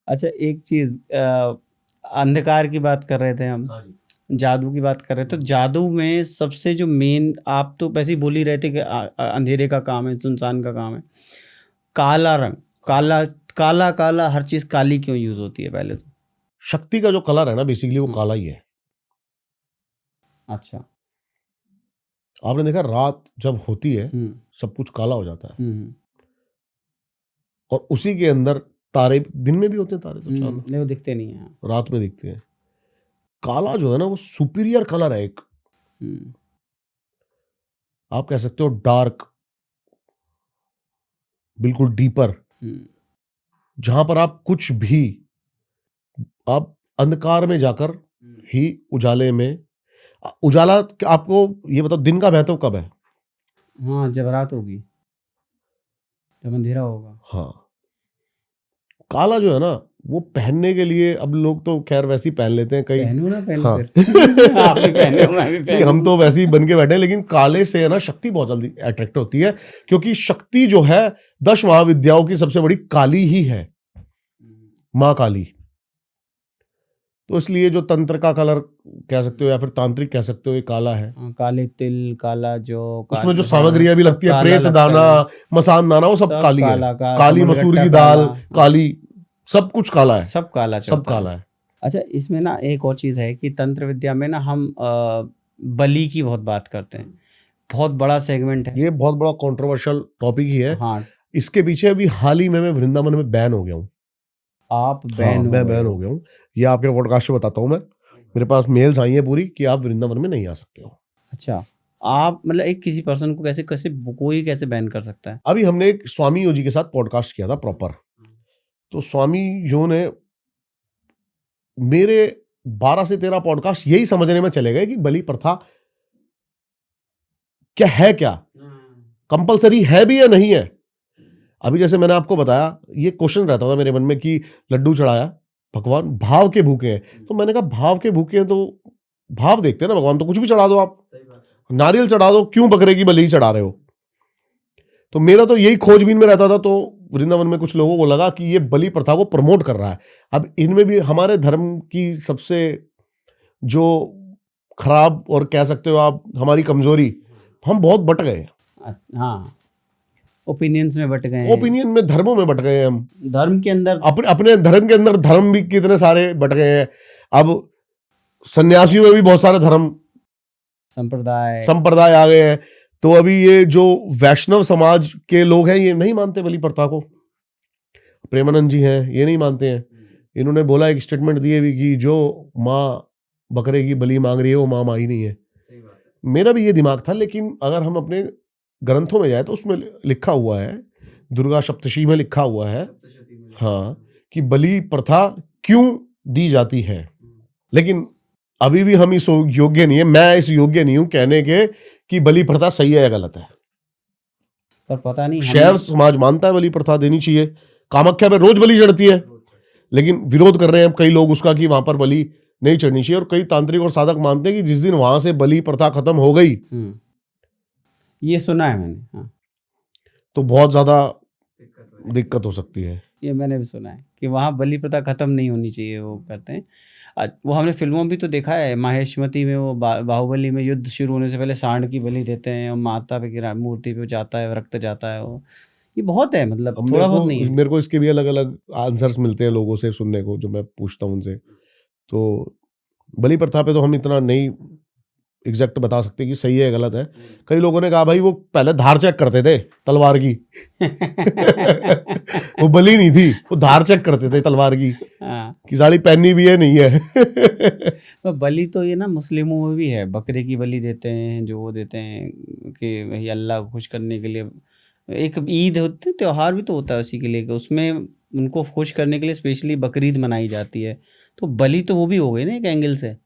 अच्छा, एक चीज, अंधकार की बात कर रहे थे हम, जादू की बात कर रहे थे। तो जादू में सबसे जो मेन, आप तो वैसे ही बोल ही रहे थे कि अंधेरे का काम है, सुनसान का काम है। काला रंग, काला काला हर चीज काली क्यों यूज होती है? पहले तो शक्ति का जो कलर है ना, बेसिकली वो काला ही है। अच्छा, आपने देखा रात जब होती है सब कुछ काला हो जाता है, और उसी के अंदर तारे, दिन में भी होते हैं तारे, तो चांद नहीं, वो दिखते नहीं है, रात में दिखते हैं। काला जो है ना वो सुपीरियर कलर है एक। आप कह सकते हो डार्क, बिल्कुल डीपर, जहां पर आप कुछ भी, आप अंधकार में जाकर ही उजाले में, उजाला आपको ये बताओ दिन का महत्व कब है? हाँ, जब रात होगी, जब अंधेरा होगा। हाँ, काला जो है ना वो पहनने के लिए, अब लोग तो खैर वैसे ही पहन लेते हैं कई। पहनू ना पहनू, हाँ। फिर आप भी पहने हो, मैं भी पहनूं। हम तो वैसे ही बन के बैठे, लेकिन काले से है ना शक्ति बहुत जल्दी अट्रैक्ट होती है, क्योंकि शक्ति जो है 10 महाविद्याओं की सबसे बड़ी काली ही है, माँ काली। तो इसलिए जो तंत्र का कलर कह सकते हो या फिर तांत्रिक कह सकते हो, ये काला है। काले तिल, काला जो, उसमें जो सामग्रियां भी लगती है, प्रेत दाना, मसान दाना, वो सब काली है। काली मसूर की दाल काली, सब कुछ काला है, सब काला, सब काला है। अच्छा, इसमें ना एक और चीज है कि तंत्र विद्या में ना हम बलि की बहुत बात करते हैं, बहुत बड़ा सेगमेंट है ये, बहुत बड़ा कंट्रोवर्शियल टॉपिक ही है। हाँ, इसके पीछे अभी हाल ही में मैं वृंदावन में बैन हो गया हूँ। आप मैं बैन हो गया हूँ, ये आपके पॉडकास्ट में बताता हूँ मैं। मेरे पास मेल्स आई हैं पूरी कि आप वृंदावन में नहीं आ सकते हो। अच्छा, आप मतलब एक किसी पर्सन को कैसे कोई कैसे बैन कर सकता है? अभी हमने एक स्वामी योजी के साथ पॉडकास्ट किया था प्रॉपर, तो स्वामी यो ने मेरे 12 से 13 पॉडकास्ट यही समझने में चले गए कि बलि प्रथा क्या है, क्या कंपलसरी है भी या नहीं है। अभी जैसे मैंने आपको बताया, ये क्वेश्चन रहता था मेरे मन में कि लड्डू चढ़ाया भगवान भाव के भूखे हैं। तो मैंने कहा भाव के भूखे हैं तो भाव देखते हैं ना भगवान, तो कुछ भी चढ़ा दो आप, नारियल चढ़ा दो, क्यों बकरे की बलि चढ़ा रहे हो। तो मेरा तो यही खोजबीन में रहता था। तो वृंदावन में कुछ लोगों को लगा कि ये बलि प्रथा को प्रमोट कर रहा है। अब इनमें भी हमारे धर्म की सबसे जो खराब और कह सकते हो आप हमारी कमजोरी, हम बहुत बट गए। हाँ, ओपिनियंस में बट गए हैं, ओपिनियन में, धर्मों में बट गए हैं हम। धर्म के अंदर अपने धर्म के अंदर धर्म भी कितने सारे बट गए हैं। अब सन्यासियों में भी बहुत सारे धर्म संप्रदाय आ गए हैं। तो अभी ये जो वैष्णव समाज के लोग हैं ये नहीं मानते बलि प्रथा को। प्रेमानंद जी हैं, ये नहीं मानते हैं। इन्होंने बोला, एक स्टेटमेंट दिए भी कि जो माँ बकरे की बलि मांग रही है वो माँ माँ ही नहीं है। मेरा भी ये दिमाग था, लेकिन अगर हम अपने ग्रंथों में जाए तो उसमें लिखा हुआ है, दुर्गा सप्तशती में लिखा हुआ है, हाँ, कि बलि प्रथा क्यों दी जाती है। लेकिन अभी भी हम इस योग्य नहीं है, मैं इस योग्य नहीं हूं कहने के कि बलि प्रथा सही है या गलत है। पर पता नहीं, शैव समाज मानता है बलि प्रथा देनी चाहिए। कामाख्या पे रोज बलि चढ़ती है, लेकिन विरोध कर रहे हैं कई लोग उसका कि वहां पर बलि नहीं चढ़नी चाहिए। और कई तांत्रिक और साधक मानते हैं कि जिस दिन वहां से बलि प्रथा खत्म हो गई, ये सुना है मैंने, हाँ, तो बहुत ज्यादा दिक्कत हो सकती है। ये मैंने भी सुना है कि वहाँ बलि प्रथा खत्म नहीं होनी चाहिए, वो करते हैं। वो हमने फिल्मों में भी तो देखा है, माहेश्मती में वो बाहुबली में युद्ध शुरू होने से पहले सांड की बलि देते हैं और माता पे मूर्ति पे जाता है, रक्त जाता है। वो ये बहुत है, मतलब थोड़ा बहुत नहीं है। मेरे को इसके भी अलग अलग आंसर्स मिलते हैं लोगों से सुनने को, जो मैं पूछता हूँ उनसे। तो बलि प्रथा पे तो हम इतना नहीं एग्जैक्ट बता सकते कि सही है गलत है। कई लोगों ने कहा भाई वो पहले धार चेक करते थे तलवार की वो बलि नहीं थी, वो धार चेक करते थे तलवार की, कि साड़ी पहनी भी है नहीं है। तो बलि तो ये ना मुस्लिमों में भी है, बकरे की बलि देते हैं, जो वो देते हैं कि भाई अल्लाह को खुश करने के लिए। एक ईद होती, त्योहार भी तो होता है उसी के लिए, कि उसमें उनको खुश करने के लिए स्पेशली बकरीद मनाई जाती है। तो बलि तो वो भी हो गई ना एक एंगल से।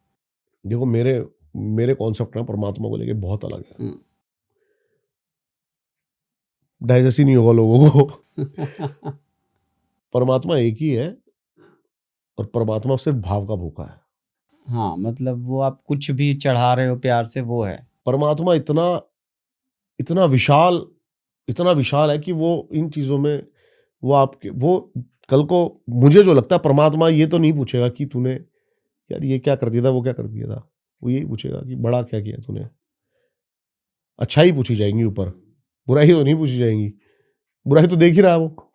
देखो मेरे कॉन्सेप्ट ना परमात्मा को लेके बहुत अलग है। डाइजेस्ट ही नहीं होगा लोगों को। परमात्मा एक ही है और परमात्मा सिर्फ भाव का भूखा है। हाँ, मतलब वो आप कुछ भी चढ़ा रहे हो प्यार से, वो है परमात्मा। इतना विशाल है कि वो इन चीजों में वो आपके वो कल को मुझे जो लगता है परमात्मा ये तो नहीं पूछेगा कि तूने यार ये क्या कर दिया था, वो क्या कर दिया था। वो यही पूछेगा कि बड़ा क्या किया तूने। अच्छाई पूछी जाएंगी ऊपर, बुराई तो नहीं पूछी जाएंगी। बुराई तो देख ही रहा है वो।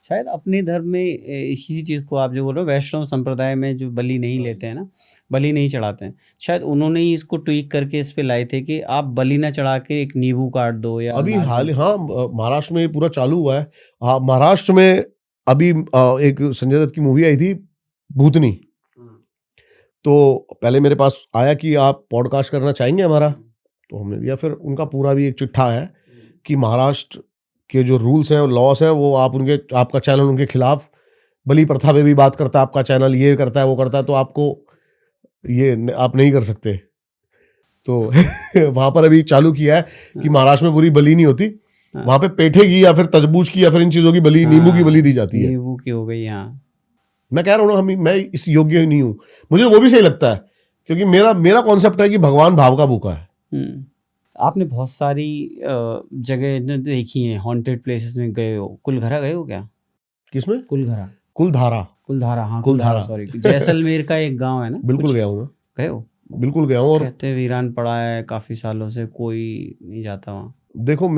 शायद अपने धर्म में इसी चीज़ को आप जो बोल रहे हो, वैष्णव संप्रदाय में जो बलि नहीं लेते हैं ना, बलि नहीं चढ़ाते हैं, शायद उन्होंने ही इसको ट्वीक करके इस पे लाए थे कि आप बलि ना चढ़ा के एक नींबू काट दो या अभी हाँ, महाराष्ट्र में ये पूरा चालू हुआ है। हाँ, महाराष्ट्र में अभी एक संजय दत्त की मूवी आई थी भूतनी। तो पहले मेरे पास आया कि आप पॉडकास्ट करना चाहेंगे हमारा, तो हमने दिया। फिर उनका पूरा भी एक चिट्ठा है कि महाराष्ट्र के जो रूल्स हैं और लॉस हैं वो आपका चैनल उनके खिलाफ बलि प्रथा पे भी बात करता है, आपका चैनल ये करता है वो करता है, तो आपको ये आप नहीं कर सकते। तो वहां पर अभी चालू किया है कि महाराष्ट्र में पूरी बलि नहीं होती, वहां पे पेठे की या फिर तरबूज की या फिर इन चीजों की बलि, नींबू की बलि दी जाती है। नींबू की हो गई। हाँ, मैं कह रहा हूँ ना, मैं इस योग्य ही नहीं हूँ। मुझे वो भी सही लगता है क्योंकि मेरा कॉन्सेप्ट है कि भगवान भाव का भूखा है। आपने बहुत सारी जगह देखी हैं, हॉन्टेड प्लेसेस में गए हो। कुलघरा गए हो क्या? किसमें? कुलघरा, कुलधारा, हाँ कुलधारा, सॉरी, जैसलमेर का एक गांव है ना। बिल्कुल गया हूँ मैं। गए हो? बिल्कुल गया हूँ। और कहते वीरान पड़ा है, काफी सालों से कोई नहीं जाता वहाँ। देखो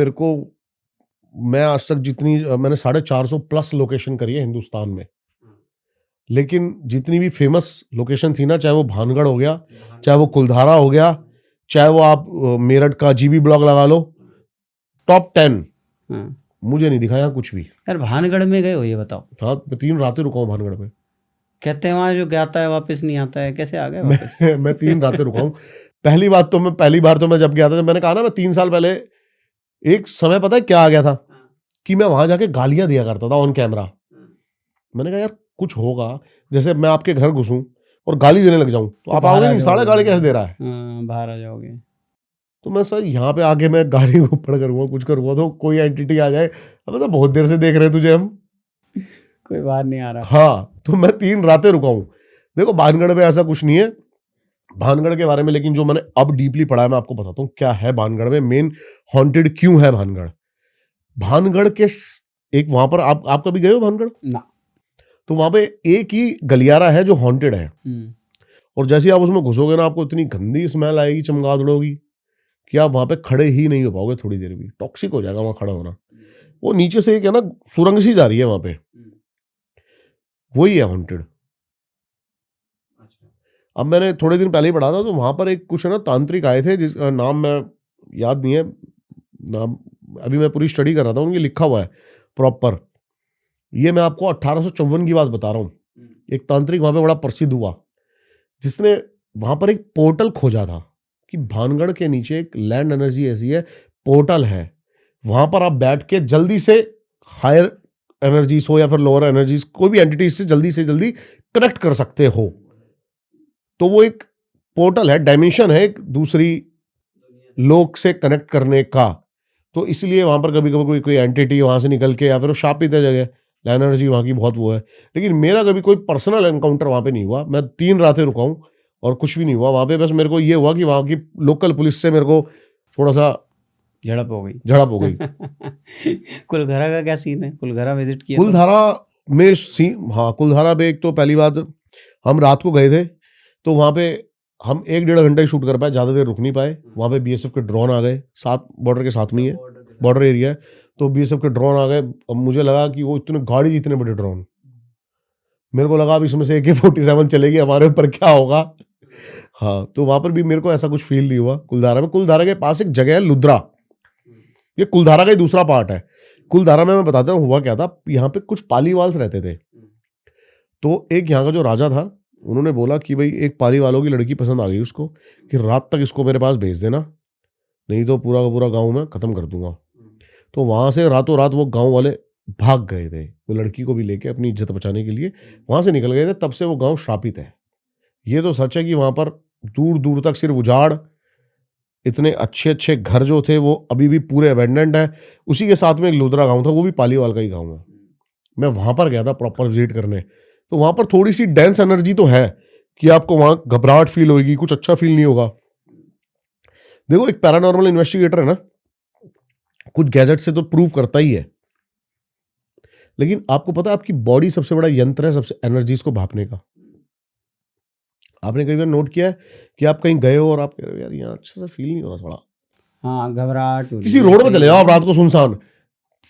मैं आज तक मैंने 450 प्लस लोकेशन करी है हिंदुस्तान में, लेकिन जितनी भी फेमस लोकेशन थी ना, चाहे वो भानगढ़ हो गया, चाहे वो कुलधारा हो गया, चाहे वो आप मेरठ का जीबी ब्लॉक लगा लो, टॉप 10 मुझे नहीं दिखाया कुछ भी। यार भानगढ़ में गए हो ये बताओ? हाँ, मैं 3 रातें रुका हूँ भानगढ़ में। कहते हैं वहाँ जो जाता है वापस नहीं आता है, कैसे आ गए वापस? मैं 3 रातें रुका हूँ। पहली बार तो मैं जब गया था, जब मैंने कहा ना मैं 3 साल पहले, एक समय पता है क्या आ गया था कि मैं वहां जाके गालियां दिया करता था ऑन कैमरा। मैंने कहा यार कुछ होगा, जैसे मैं आपके घर घुसूं और गाली देने लग जाऊं तो आप आओगे नहीं, साले गाली कैसे दे रहा है, बाहर आ जाओगे। तो मैं सर यहाँ पे आके मैं गाली ऊपर करूंगा, कुछ करूंगा तो कोई एंटिटी आ जाए, अब तो बहुत देर से देख रहे हैं तुझे हम। कोई बाहर नहीं आ रहा। हाँ, तो मैं 3 रातें रुका हूँ। देखो भानगढ़ में ऐसा कुछ नहीं है, भानगढ़ के बारे में लेकिन जो मैंने अब डीपली पढ़ा है मैं आपको बताता हूँ क्या है भानगढ़ में, मेन हॉन्टेड क्यों है भानगढ़। भानगढ़ के एक वहां पर आप कभी गए हो भानगढ़ ना। तो वहां पे एक ही गलियारा है जो हॉन्टेड है, और जैसे ही आप उसमें घुसोगे ना आपको इतनी गंदी स्मेल आएगी चमगादड़ों की कि आप वहां पे खड़े ही नहीं हो पाओगे थोड़ी देर भी, टॉक्सिक हो जाएगा वहां खड़ा होना। वो नीचे से एक है ना सुरंग सी जा रही है वहां पे, वही है हॉन्टेड। अब मैंने थोड़े दिन पहले ही पढ़ा था तो वहां पर एक कुछ है ना तांत्रिक आए थे जिसका नाम मैं याद नहीं है, नाम अभी मैं पूरी स्टडी कर रहा था, उनके लिखा हुआ है प्रॉपर। ये मैं आपको 1854 की बात बता रहा हूँ। एक तांत्रिक वहां पे बड़ा प्रसिद्ध हुआ जिसने वहां पर एक पोर्टल खोजा था कि भानगढ़ के नीचे एक लैंड एनर्जी ऐसी है, पोर्टल है, वहां पर आप बैठ के जल्दी से हायर एनर्जीज हो या फिर लोअर एनर्जीज कोई भी एंटिटी से जल्दी कनेक्ट कर सकते हो। तो वो एक पोर्टल है, डायमेंशन है एक दूसरी लोक से कनेक्ट करने का। तो इसलिए वहां पर कभी कभी कोई एंटिटी वहां से निकल के या फिर वो शापित है जगह, एनर्जी वहां की बहुत वो है। लेकिन मेरा कभी कोई पर्सनल एनकाउंटर वहां पे नहीं हुआ, मैं 3 रातें रुका हूं और कुछ भी नहीं हुआ वहां पे। बस मेरे को ये हुआ कि वहां की लोकल पुलिस से मेरे को थोड़ा सा झड़प हो गई। कुलधारा का क्या सीन है? कुलधारा विजिट किया? कुलधारा में हाँ, कुलधारा में एक तो पहली बात हम रात को गए थे तो वहां पे हम 1-1.5 घंटा ही शूट कर पाए, ज्यादा देर रुक नहीं पाए। वहां पे बीएसएफ के ड्रोन आ गए, साथ बॉर्डर के साथ में ही है, बॉर्डर एरिया है, तो बीएसएफ के ड्रोन आ गए। अब मुझे लगा कि वो इतने गाड़ी जितने बड़े ड्रोन, मेरे को लगा अब इसमें से AK-47 चलेगी हमारे ऊपर क्या होगा। हाँ, तो वहां पर भी मेरे को ऐसा कुछ फील नहीं हुआ। कुलधारा में, कुलधारा के पास एक जगह है लुद्रा, ये कुलधारा का ही दूसरा पार्ट है। कुलधारा में मैं बताता हूँ हुआ क्या था। यहाँ पे कुछ पालीवाल्स रहते थे, तो एक यहाँ का जो राजा था उन्होंने बोला कि भाई एक पाली वालों की लड़की पसंद आ गई उसको कि रात तक इसको मेरे पास भेज देना, नहीं तो पूरा का पूरा गांव में खत्म कर दूंगा। तो वहां से रातों रात वो गांव वाले भाग गए थे, वो लड़की को भी लेके अपनी इज्जत बचाने के लिए वहां से निकल गए थे। तब से वो गांव श्रापित है। ये तो सच है कि वहां पर दूर दूर तक सिर्फ उजाड़, इतने अच्छे अच्छे घर जो थे वो अभी भी पूरे अबेंडेंट है। उसी के साथ में एक लुद्रा गांव था, वो भी पालीवाल का ही गांव है। मैं वहां पर गया था प्रॉपर विजिट करने, तो वहां पर थोड़ी सी डेंस एनर्जी तो है कि आपको वहां घबराहट फील होगी, कुछ अच्छा फील नहीं होगा। देखो एक पैरानॉर्मल इन्वेस्टिगेटर है ना, कुछ गैजेट से तो प्रूव करता ही है, लेकिन आपको पता है आपकी बॉडी सबसे बड़ा यंत्र है सबसे एनर्जीज को भापने का। आपने कई बार नोट किया है कि आप कहीं गए हो और आप कह रहे हो यार यहाँ अच्छे से फील नहीं हो रहा, थोड़ा हाँ घबराहट, किसी रोड पर चले जाओ आप रात को सुनसान,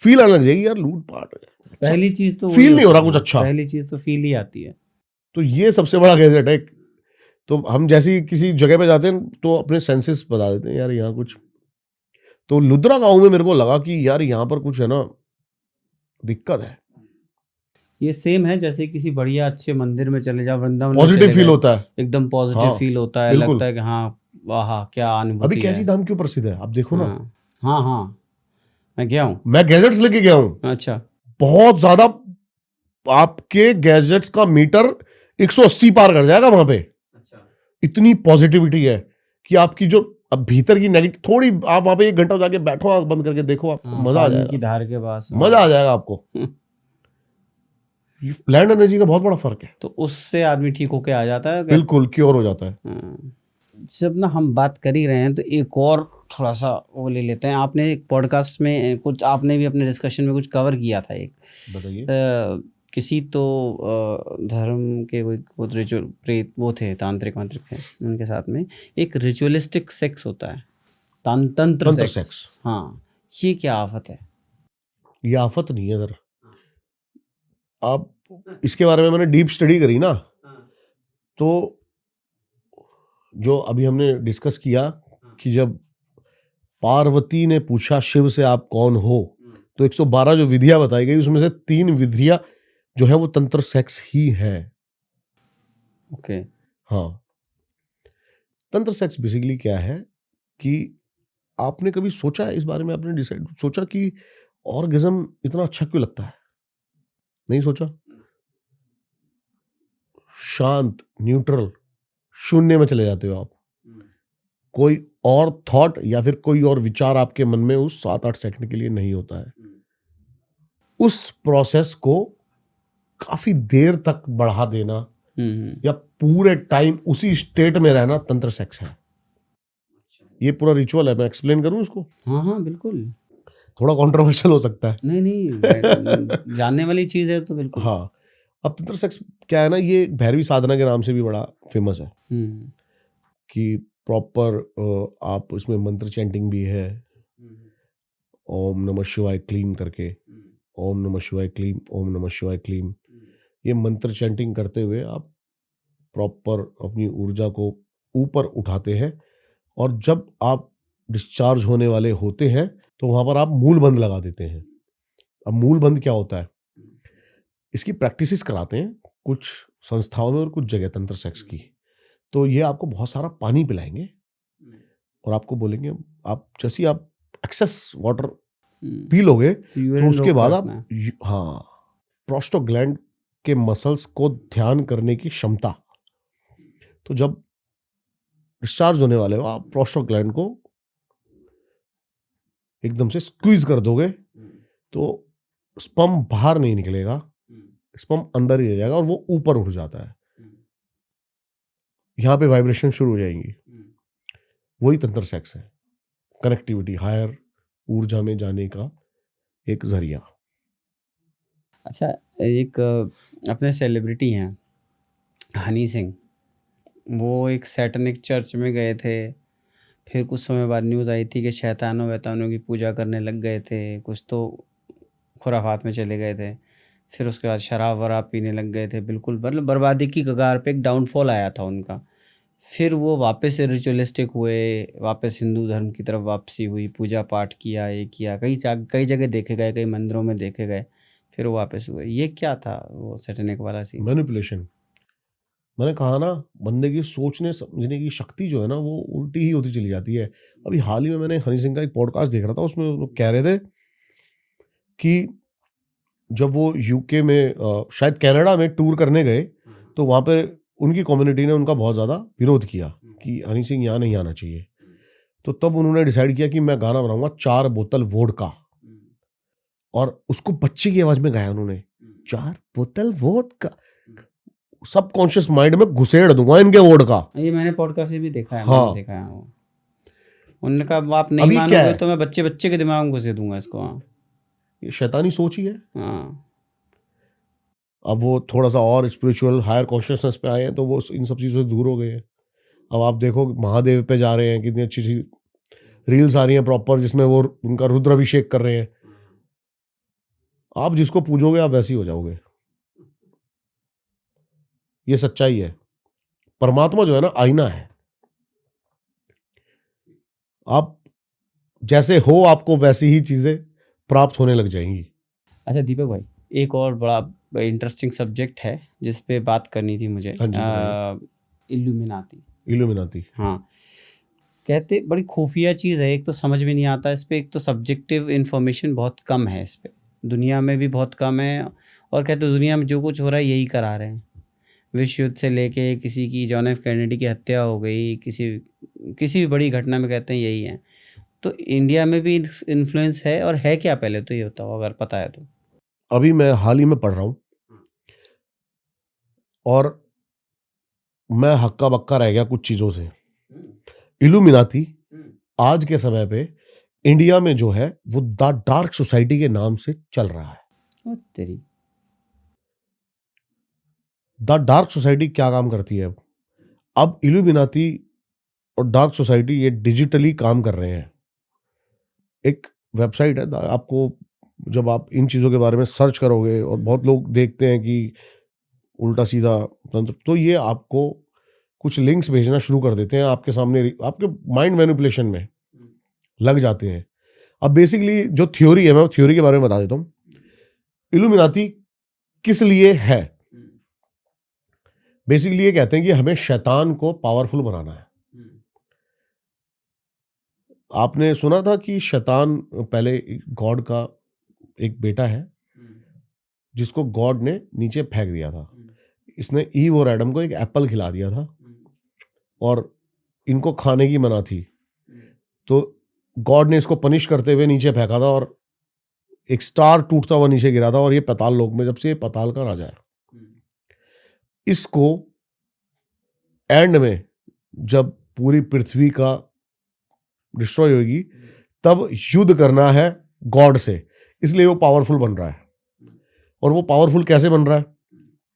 फील आने लग जाएगी यार लूटपाट, पहली चीज तो फील नहीं हो रहा कुछ अच्छा, पहली चीज तो फील ही आती है। तो ये सबसे बड़ा गैजेट है। तो हम जैसी किसी जगह पे जाते हैं तो अपने सेंसेस बता देते हैं यार यहाँ कुछ। तो लुद्रा गांव में मेरे को लगा कि यार यहाँ पर कुछ है ना दिक्कत है। ये सेम है जैसे किसी बढ़िया अच्छे मंदिर में चले जाओ, वृंदावन में पॉजिटिव चले फील गए, होता है, एकदम पॉजिटिव हाँ, फील होता है, बिल्कुल। लगता है कि हाँ वाह क्या अनुभूति अभी है। कैची धाम क्यों प्रसिद्ध है आप देखो ना। हाँ हाँ मैं गया हूँ, मैं गैजेट्स लेके गया हूँ। अच्छा, बहुत ज्यादा आपके गैजेट्स का मीटर 180 पार कर जाएगा वहां पे। अच्छा, इतनी पॉजिटिविटी है कि आपकी जो अब भीतर की नेगेटिव थोड़ी, आप वहां पे 1 घंटा जाके बैठो आंख बंद करके देखो, आपको मजा आ पानी जाएगा, की धार के पास मजा आ जाएगा आपको। लैंड एनर्जी का बहुत बड़ा फर्क है, तो उससे आदमी ठीक होके आ जाता है। बिल्कुल क्योर हो जाता है। जब ना हम बात कर ही रहे हैं तो एक और थोड़ा सा वो ले लेते हैं। आपने एक पॉडकास्ट में कुछ, आपने भी अपने डिस्कशन में कुछ कवर किया था, एक बताइए। किसी तो धर्म के कोई रिचुअल प्रेत वो थे, तांत्रिक वांत्रिक थे, उनके साथ में एक रिचुअलिस्टिक सेक्स होता है, तंत्र सेक्स। हाँ, ये क्या आफत है? ये आफत नहीं है सर, आप इसके बारे में मैंने डीप स्टडी करी ना, तो जो अभी हमने डिस्कस किया कि जब पार्वती ने पूछा शिव से आप कौन हो, तो 112 जो विधियां बताई गई उसमें से 3 विधियां जो है वो तंत्र सेक्स ही है। ओके, हाँ, तंत्र सेक्स बेसिकली क्या है कि आपने कभी सोचा है इस बारे में, आपने डिसाइड सोचा कि ऑर्गेज्म इतना अच्छा क्यों लगता है? नहीं सोचा? शांत, न्यूट्रल, शून्य में चले जाते हो आप, कोई और थॉट या फिर कोई और विचार आपके मन में उस 7-8 सेकंड के लिए नहीं होता है। उस प्रोसेस को काफी देर तक बढ़ा देना हम्म। या पूरे टाइम उसी स्टेट में रहना तंत्र सेक्स है। ये पूरा रिचुअल है, मैं एक्सप्लेन करूं इसको? हाँ हाँ बिल्कुल। थोड़ा कंट्रोवर्शियल हो सकता है। नहीं नहीं जानने वाली चीज है तो बिल्कुल। हाँ, अब तंत्र सेक्स क्या है ना, ये भैरवी साधना के नाम से भी बड़ा फेमस है हम्म। कि प्रॉपर आप इसमें मंत्र चैंटिंग भी है, ओम नमः शिवाय क्लीम करके, ओम नमः शिवाय क्लीम, ओम नमः शिवाय क्लीम, ये मंत्र चैंटिंग करते हुए आप प्रॉपर अपनी ऊर्जा को ऊपर उठाते हैं। और जब आप डिस्चार्ज होने वाले होते हैं तो वहां पर आप मूल बंद लगा देते हैं। अब मूल बंद क्या होता है, इसकी प्रैक्टिसेस कराते हैं कुछ संस्थाओं में और कुछ जगह तंत्र सेक्स की। तो ये आपको बहुत सारा पानी पिलाएंगे और आपको बोलेंगे, आप जैसे ही आप एक्सेस वाटर पी लोगे तो तो उसके बाद आप रखना है। हाँ, प्रोस्टोग्लैंड के मसल्स को ध्यान करने की क्षमता, तो जब डिस्चार्ज होने वाले हो आप प्रोस्टोग्लैंड को एकदम से स्क्वीज कर दोगे तो स्पर्म बाहर नहीं निकलेगा, स्पर्म अंदर ही रह जाएगा और वो ऊपर उठ जाता है। यहां पे वाइब्रेशन शुरू हो जाएंगी। वही तंत्र सेक्स है, कनेक्टिविटी, हायर ऊर्जा में जाने का एक जरिया। अच्छा, एक अपने सेलिब्रिटी हैं हनी सिंह, वो एक सैटनिक चर्च में गए थे। फिर कुछ समय बाद न्यूज़ आई थी कि शैतानों वैतानों की पूजा करने लग गए थे, कुछ तो खुराफात में चले गए थे। फिर उसके बाद शराब वराब पीने लग गए थे, बिल्कुल मतलब बर्बादी की कगार पे एक डाउनफॉल आया था उनका। फिर वो वापस से रिचुअलिस्टिक हुए, वापस हिंदू धर्म की तरफ वापसी हुई, पूजा पाठ किया, ये किया, कई जगह देखे गए, कई मंदिरों में देखे गए, फिर वो वापस हुए। ये क्या था वो सैटेनिक वाला सीन? मैनिपुलेशन। मैंने कहा ना, बंदे की सोचने समझने की शक्ति जो है ना वो उल्टी ही होती चली जाती है। अभी हाल ही में मैंने हनी सिंह का एक पॉडकास्ट देख रहा था, उसमें वो कह रहे थे कि जब वो यूके में शायद कनाडा में टूर करने गए तो वहाँ पे उनकी कम्युनिटी ने उनका बहुत ज़्यादा विरोध किया कि हनी सिंह यहाँ नहीं आना चाहिए। तो तब उन्होंने डिसाइड किया कि मैं गाना बनाऊंगा 4 बोतल वोडका, और उसको बच्चे की आवाज में गाया उन्होंने, 4 बोतल वोडका, सबकॉन्शियस माइंड में घुसेड़ दूंगा इनके वोडका। ये मैंने पॉडकास्ट में भी देखा है, मैंने हाँ, देखा है वो। उन्होंने कहा आप नहीं अभी क्या मानोगे है, तो मैं बच्चे बच्चे के दिमाग में घुसे दूंगा इसको। हाँ ये शैतानी सोच ही है। हाँ। अब वो थोड़ा सा और स्पिरिचुअल हायर कॉन्शियसनेस पे आए हैं तो वो इन सब चीज़ों से दूर हो गए हैं। अब आप देखो महादेव पे जा रहे हैं, कितनी अच्छी अच्छी रील्स आ रही हैं प्रॉपर जिसमें वो उनका रुद्राभिषेक कर रहे हैं। आप जिसको पूजोगे आप वैसे ही हो जाओगे, ये सच्चाई है। परमात्मा जो है ना आईना है, आप जैसे हो आपको वैसी ही चीजें प्राप्त होने लग जाएंगी। अच्छा दीपक भाई, एक और बड़ा इंटरेस्टिंग सब्जेक्ट है जिस पे बात करनी थी मुझे। हाँ जी, बताइए। इल्यूमिनाती। इल्यूमिनाती। हाँ, कहते बड़ी खुफिया चीज़ है, एक तो समझ में नहीं आता इस पे, एक तो सब्जेक्टिव इन्फॉर्मेशन बहुत कम है इस पे, दुनिया में भी बहुत कम है। और कहते दुनिया में जो कुछ हो रहा है यही करा रहे हैं। विश्व युद्ध से लेके किसी की जॉन एफ कैनेडी की हत्या हो गई, किसी भी बड़ी घटना में कहते हैं यही है। तो इंडिया में भी इन्फ्लुएंस है, और है क्या पहले तो ये बताओ अगर पता है तो। अभी मैं हाल ही में पढ़ रहा हूं और मैं हक्का बक्का रह गया कुछ चीजों से। इल्यूमिनाती आज के समय पे इंडिया में जो है वो द डार्क सोसाइटी के नाम से चल रहा है। ओ तेरी। द डार्क सोसाइटी क्या काम करती है? अब इल्यूमिनाती और डार्क सोसाइटी ये डिजिटली काम कर रहे हैं। एक वेबसाइट है, आपको जब आप इन चीज़ों के बारे में सर्च करोगे और बहुत लोग देखते हैं कि उल्टा सीधा तंत्र, तो ये आपको कुछ लिंक्स भेजना शुरू कर देते हैं आपके सामने, आपके माइंड मैनिपुलेशन में लग जाते हैं। अब बेसिकली जो थ्योरी है, मैं थ्योरी के बारे में बता देता हूँ। इल्यूमिनाती किस लिए है? बेसिकली ये कहते हैं कि हमें शैतान को पावरफुल बनाना है। आपने सुना था कि शैतान पहले गॉड का एक बेटा है जिसको गॉड ने नीचे फेंक दिया था। इसने ईव और एडम को एक एप्पल खिला दिया था और इनको खाने की मना थी, तो गॉड ने इसको पनिश करते हुए नीचे फेंका था और एक स्टार टूटता हुआ नीचे गिरा था, और ये पाताल लोक में, जब से ये पाताल का राजा है। इसको एंड में जब पूरी पृथ्वी का डिस्ट्रॉय होगी तब युद्ध करना है गॉड से, इसलिए वो पावरफुल बन रहा है। और वो पावरफुल कैसे बन रहा है?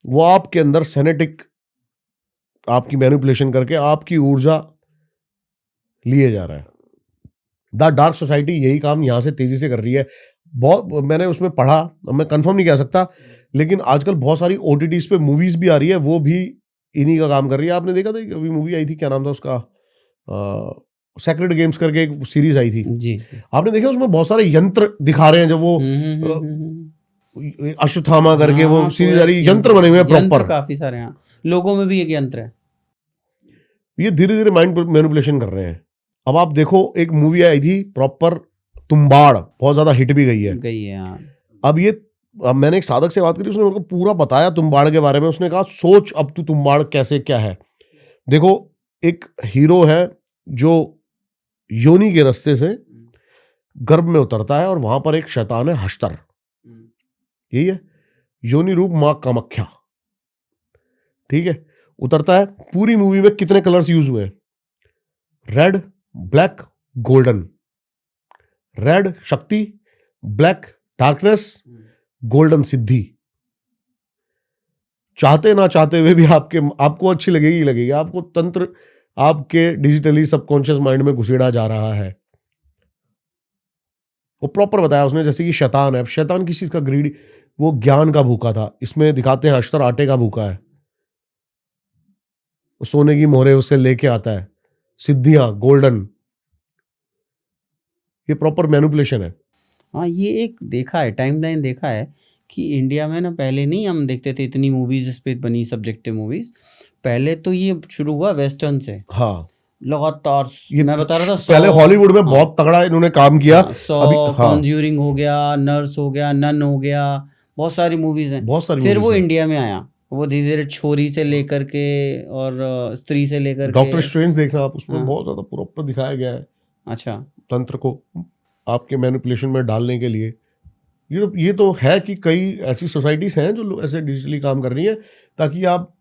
वो आपके अंदर सेनेटिक आपकी मैनिपुलेशन करके आपकी ऊर्जा लिए जा रहा है। द डार्क सोसाइटी यही काम यहां से तेजी से कर रही है। बहुत मैंने उसमें पढ़ा, मैं कंफर्म नहीं कह सकता, लेकिन आजकल बहुत सारी OTTs पे मूवीज भी आ रही है, वो भी इन्हीं का काम कर रही है। आपने देखा था अभी मूवी आई थी, क्या नाम था उसका, सेक्रेड गेम्स करके एक सीरीज आई थी जी। आपने देखा? उसमें बहुत सारे यंत्र दिखा रहे हैं, जब वो अश्वत्थामा करके वो सीरीज आ रही है, यंत्र बने हुए हैं प्रॉपर, काफी सारे। यहाँ लोगों में भी एक यंत्र है। ये धीरे धीरे माइंड मैनिपुलेशन कर रहे हैं। अब आप देखो, एक मूवी आई थी प्रॉपर तुम्बाड़, बहुत ज्यादा हिट भी गई है। हाँ। अब मैंने एक साधक से बात करी, उसने मेरे को पूरा बताया तुम्बाड़ के बारे में। उसने कहा सोच अब तू तुम्बाड़ कैसे क्या है। देखो, एक हीरो है जो योनि के रास्ते से गर्भ में उतरता है और वहां पर एक शैतान है हश्तर, यही है योनि रूप मां कामाख्या, ठीक है। उतरता है, पूरी मूवी में कितने कलर्स यूज हुए? Red, black, golden. रेड शक्ति, ब्लैक डार्कनेस, गोल्डन सिद्धि। चाहते ना चाहते हुए भी आपको अच्छी लगेगी ही लगेगी। आपको तंत्र आपके डिजिटली सबकॉन्शियस माइंड में घुसेड़ा जा रहा है। वो प्रॉपर बताया उसने, जैसे कि शैतान है। शैतान किस चीज का? ग्रीडी, वो ज्ञान का भूखा था। इसमें दिखाते हैं अश्तर आटे का भूखा है, सोने की मोहरे उससे लेके आता है, सिद्धियां गोल्डन। ये प्रॉपर मैनिपुलेशन है। हाँ, ये एक देखा है, टाइमलाइन देखा है कि इंडिया में ना पहले नहीं हम देखते थे इतनी मूवीज इस पे बनी, सब्जेक्टिव मूवीज। पहले तो ये शुरू हुआ वेस्टर्न से। हाँ, लगातार ये मैं बता रहा था, पहले हॉलीवुड में बहुत तगड़ा इन्होंने काम किया। कॉन्ज्यूरिंग हो गया, नर्स हो गया, नन हो गया, बहुत सारी मूवीज हैं। बहुत सारी फिर वो movies हैं। इंडिया में आया, वो धीरे धीरे छोरी से लेकर के और स्त्री से लेकर के। डॉक्टर स्ट्रेंज देखना आप, उसमें बहुत ज्यादा प्रॉपर दिखाया गया है अच्छा, तंत्र को आपके मैनिपुलेशन में डालने के लिए। ये तो है कि कई ऐसी सोसाइटीज हैं जो ऐसे डिजिटली काम कर रही हैं, ताकि आप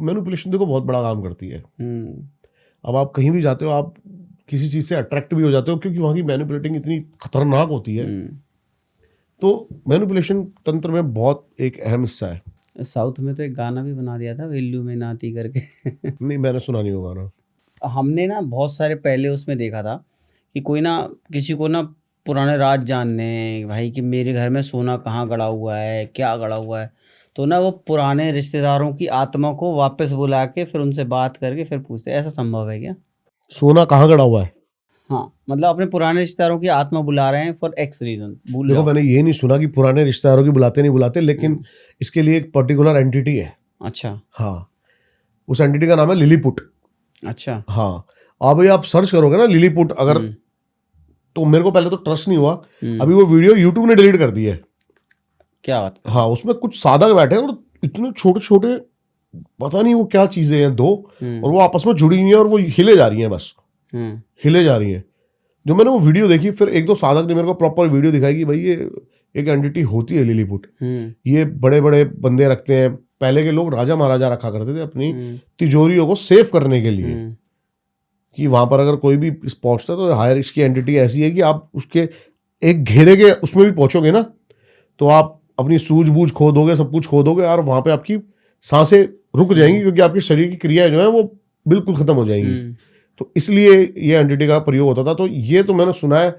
मैनिपुलेशन देखो बहुत बड़ा काम करती है। अब आप कहीं भी जाते हो, आप किसी चीज से अट्रैक्ट भी हो जाते हो, क्योंकि वहां की मैनिपुलेटिंग इतनी खतरनाक होती है। तो मैनिपुलेशन तंत्र में बहुत एक अहम हिस्सा है। साउथ में तो एक गाना भी बना दिया था, वेल्लू में नाती करके। नहीं, मैंने सुना नहीं वो गाना। हमने ना बहुत सारे पहले उसमें देखा था कि कोई ना किसी को ना पुराने राज जानने, भाई कि मेरे घर में सोना कहाँ गड़ा हुआ है, क्या गड़ा हुआ है, तो ना वो पुराने रिश्तेदारों की आत्मा को वापस बुला के फिर उनसे बात करके फिर पूछते। ऐसा संभव है क्या? सोना कहाँ गड़ा हुआ है? हाँ, मतलब अपने पुराने रिश्तेदारों की आत्मा बुला रहे हैं फॉर एक्स रीजन। देखो, मैंने ये नहीं सुना कि पुराने रिश्तेदारों की बुलाते नहीं बुलाते, लेकिन इसके लिए एक पर्टिकुलर एंटिटी है। अच्छा। हाँ, उस एंटिटी का नाम है लिलीपुट। अच्छा। हाँ, अभी आप सर्च करोगे ना लिलीपुट अगर, तो मेरे को पहले तो ट्रस्ट नहीं हुआ। अभी वो वीडियो यूट्यूब ने डिलीट कर दी है। क्या बात? हाँ, उसमें कुछ साधक बैठे हैं और इतने छोटे छोटे, पता नहीं वो क्या चीजें हैं दो, और वो आपस में जुड़ी हुई हैं और वो हिले जा रही हैं, बस हिले जा रही हैं। जो मैंने वो वीडियो देखी, फिर एक दो साधक ने मेरे को प्रॉपर वीडियो दिखाई कि भाई ये एक एंटिटी होती है लिलीपुट। ये बड़े बड़े बंदे रखते हैं। पहले के लोग राजा महाराजा रखा करते थे अपनी तिजोरियों को सेफ करने के लिए, कि वहां पर अगर कोई भी पहुंचता है तो हायर इसकी एंटिटी ऐसी है कि आप उसके एक घेरे के उसमें भी पहुंचोगे ना, तो आप अपनी सूझबूझ खो दोगे, सब कुछ खो दोगे, और वहां पे आपकी सांसें रुक जाएंगी, क्योंकि आपकी शरीर की क्रियाएं जो है वो बिल्कुल खत्म हो जाएंगी। तो इसलिए ये एंटिटी का प्रयोग होता था। तो ये तो मैंने सुना है,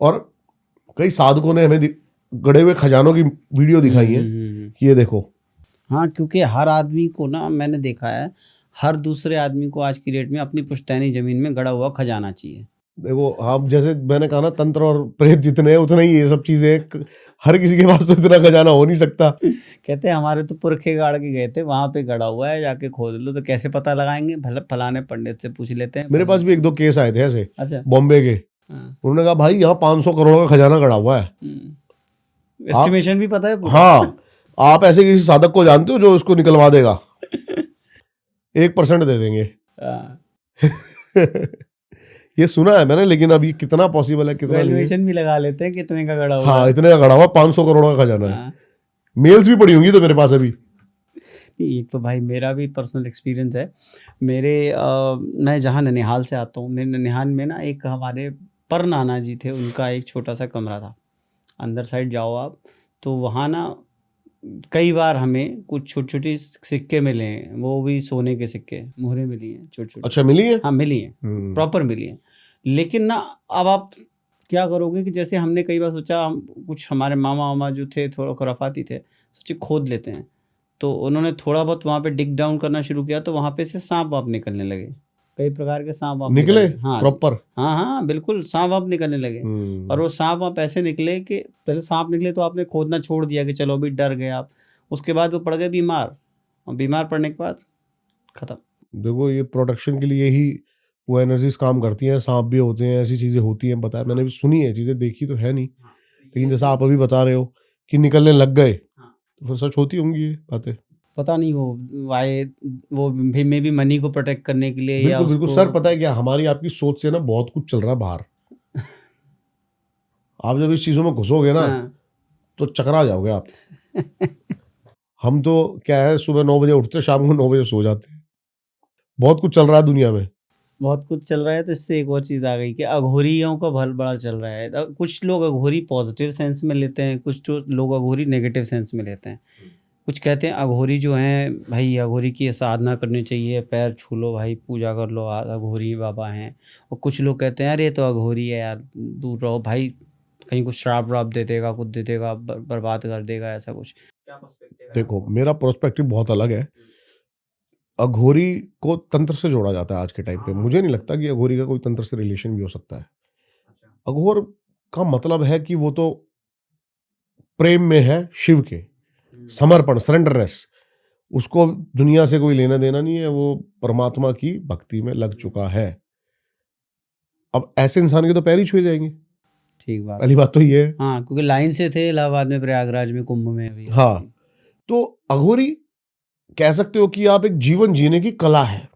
और कई साधकों ने हमें गड़े हुए खजानों की वीडियो दिखाई है कि ये देखो। हाँ, क्योंकि हर आदमी को ना, मैंने देखा है, हर दूसरे आदमी को आज की डेट में अपनी पुश्तैनी जमीन में गड़ा हुआ खजाना चाहिए। देखो, आप जैसे मैंने कहा ना, तंत्र और प्रेत जितने हैं उतना ही ये सब चीजें, हर किसी के पास तो इतना खजाना हो नहीं सकता। कहते हैं हमारे तो पुरखे गाड़ के गए थे, वहां पे गड़ा हुआ है, जाके खोद लो। तो कैसे पता लगाएंगे? भले फलाने पंडित से पूछ लेते हैं। मेरे पास भी एक दो केस आए थे ऐसे। अच्छा। बॉम्बे के। उन्होंने कहा भाई यहाँ 500 करोड़ का खजाना गड़ा हुआ है। एस्टिमेशन भी पता है? हाँ, आप ऐसे किसी साधक को जानते हो जो उसको निकलवा देगा? 1% दे देंगे। ये सुना है मैंने, लेकिन अब ये कितना पॉसिबल है, कितना वैल्यूएशन भी लगा लेते हैं कितने का गड़ा हुआ। हाँ, इतने का गड़ा हुआ, 500 करोड़ का खजाना है। मेल्स भी पड़ी होंगी तो मेरे पास अभी। एक तो भाई मेरा भी पर्सनल एक्सपीरियंस है। मैं जहाँ ननिहाल से आता हूँ, मेरे ननिहाल में ना एक हमारे पर नाना जी थे, उनका एक छोटा सा कमरा था। अंदर साइड जाओ आप, तो वहाँ ना कई बार हमें कुछ छोटी छोटी सिक्के मिले हैं, वो भी सोने के सिक्के, मोहरे मिली हैं छोटी छोटी। अच्छा, मिली है? हाँ मिली हैं, प्रॉपर मिली हैं। लेकिन ना अब आप क्या करोगे कि जैसे हमने कई बार सोचा, हम कुछ हमारे मामा वामा जो थे थोड़ा खुराफाती थे, सोचे खोद लेते हैं। तो उन्होंने थोड़ा बहुत वहाँ पे डिग डाउन करना शुरू किया, तो वहाँ पे से सांप वाप निकलने लगे, कई प्रकार के सांप वाप निकले हाँ प्रॉपर? हाँ हाँ बिल्कुल, सांप वाप निकलने लगे। और वो सांप वाप ऐसे निकले कि पहले सांप निकले तो आपने खोदना छोड़ दिया कि चलो अभी डर गए आप, उसके बाद वो पड़ गए बीमार, और बीमार पड़ने के बाद खत्म। देखो, ये प्रोटेक्शन के लिए ही वो एनर्जीज काम करती हैं, सांप भी होते हैं, ऐसी चीजें होती हैं, पता है, मैंने भी सुनी है चीजें, देखी तो है नहीं, लेकिन जैसा आप अभी बता रहे हो कि निकलने लग गए, तो फिर सच होती होंगी ये बातें। पता नहीं वो आए, वो भी मे भी मनी को प्रोटेक्ट करने के लिए, या बिल्कुल बिल्कुल उसको सर, पता है क्या, हमारी आपकी सोच से ना बहुत कुछ चल रहा है बाहर। आप जब इस चीजों में घुसोगे ना, हाँ। तो चकरा जाओगे आप। हम तो क्या है, सुबह 9 बजे उठते, शाम को 9 बजे सो जाते हैं। बहुत कुछ चल रहा है दुनिया में। बहुत कुछ चल रहा है। तो इससे एक और चीज़ आ गई कि अघोरियों का भल बड़ा चल रहा है। कुछ लोग अघोरी पॉजिटिव सेंस में लेते हैं, कुछ लोग अघोरी नेगेटिव सेंस में लेते हैं। कुछ कहते हैं अघोरी जो हैं भाई, अघोरी की साधना करनी चाहिए, पैर छू लो भाई, पूजा कर लो, अघोरी बाबा हैं। और कुछ लोग कहते हैं अरे तो अघोरी है यार, दूर रहो भाई, कहीं कुछ श्राप व्राप दे देगा, कुछ दे देगा, बर्बाद कर देगा, ऐसा कुछ। क्या पर्सपेक्टिव है? देखो, मेरा पर्सपेक्टिव बहुत अलग है। अघोरी को तंत्र से जोड़ा जाता है आज के टाइम पे। मुझे नहीं लगता कि अघोरी का कोई तंत्र से रिलेशन भी हो सकता है। अघोर का मतलब है कि वो तो प्रेम में है शिव के, समर्पण, सरेंडरनेस। उसको दुनिया से कोई लेना देना नहीं है, वो परमात्मा की भक्ति में लग चुका है। अब ऐसे इंसान के तो पैर ही छुए जाएंगे, ठीक बात। पहली बात तो ये है। हाँ, क्योंकि लाइन से थे इलाहाबाद में, प्रयागराज में, कुंभ में भी। हाँ, तो अघोरी कह सकते हो कि आप एक जीवन जीने की कला है,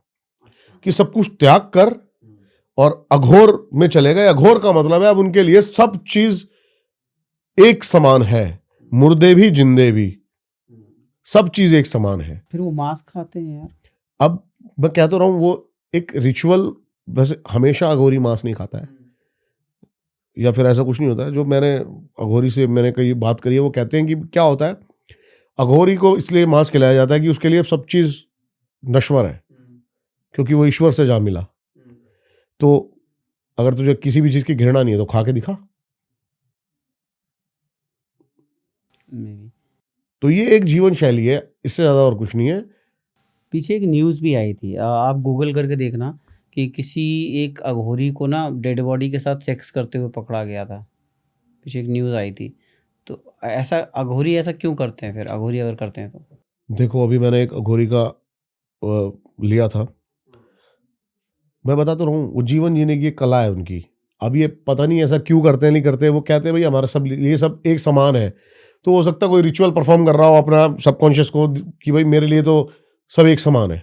कि सब कुछ त्याग कर और अघोर में चले गए। अघोर का मतलब है अब उनके लिए सब चीज एक समान है, मुर्दे भी जिंदे भी, सब चीज एक समान है। फिर वो मांस खाते हैं यार। अब मैं कहता रहा हूं, वो एक रिचुअल, वैसे हमेशा अघोरी मांस नहीं खाता है, या फिर ऐसा कुछ नहीं होता है। जो मैंने अघोरी से मैंने कई बात करी है, वो कहते हैं कि क्या होता है, अघोरी को इसलिए मांस खिलाया जाता है कि उसके लिए सब चीज नश्वर है, क्योंकि वो ईश्वर से जा मिला। तो अगर तुझे किसी भी चीज की घृणा नहीं है तो खा के दिखा। तो ये एक जीवन शैली है, इससे ज्यादा और कुछ नहीं है। पीछे एक न्यूज़ भी आई थी, आप गूगल करके देखना, कि किसी एक अघोरी को ना डेड बॉडी के साथ सेक्स करते हुए पकड़ा गया था। पीछे एक न्यूज़ आई थी। तो ऐसा अघोरी ऐसा क्यों करते हैं फिर, अघोरी अगर करते हैं तो? देखो, अभी मैंने एक अघोरी का लिया था, मैं बता तो रहा हूँ, वो जीवन जीने की एक कला है उनकी। अब ये पता नहीं ऐसा क्यों करते हैं, नहीं करते, वो कहते हैं भाई हमारा सब, ये सब एक समान है। तो हो सकता है कोई रिचुअल परफॉर्म कर रहा हो अपना सबकॉन्शियस को, कि भाई मेरे लिए तो सब एक समान है।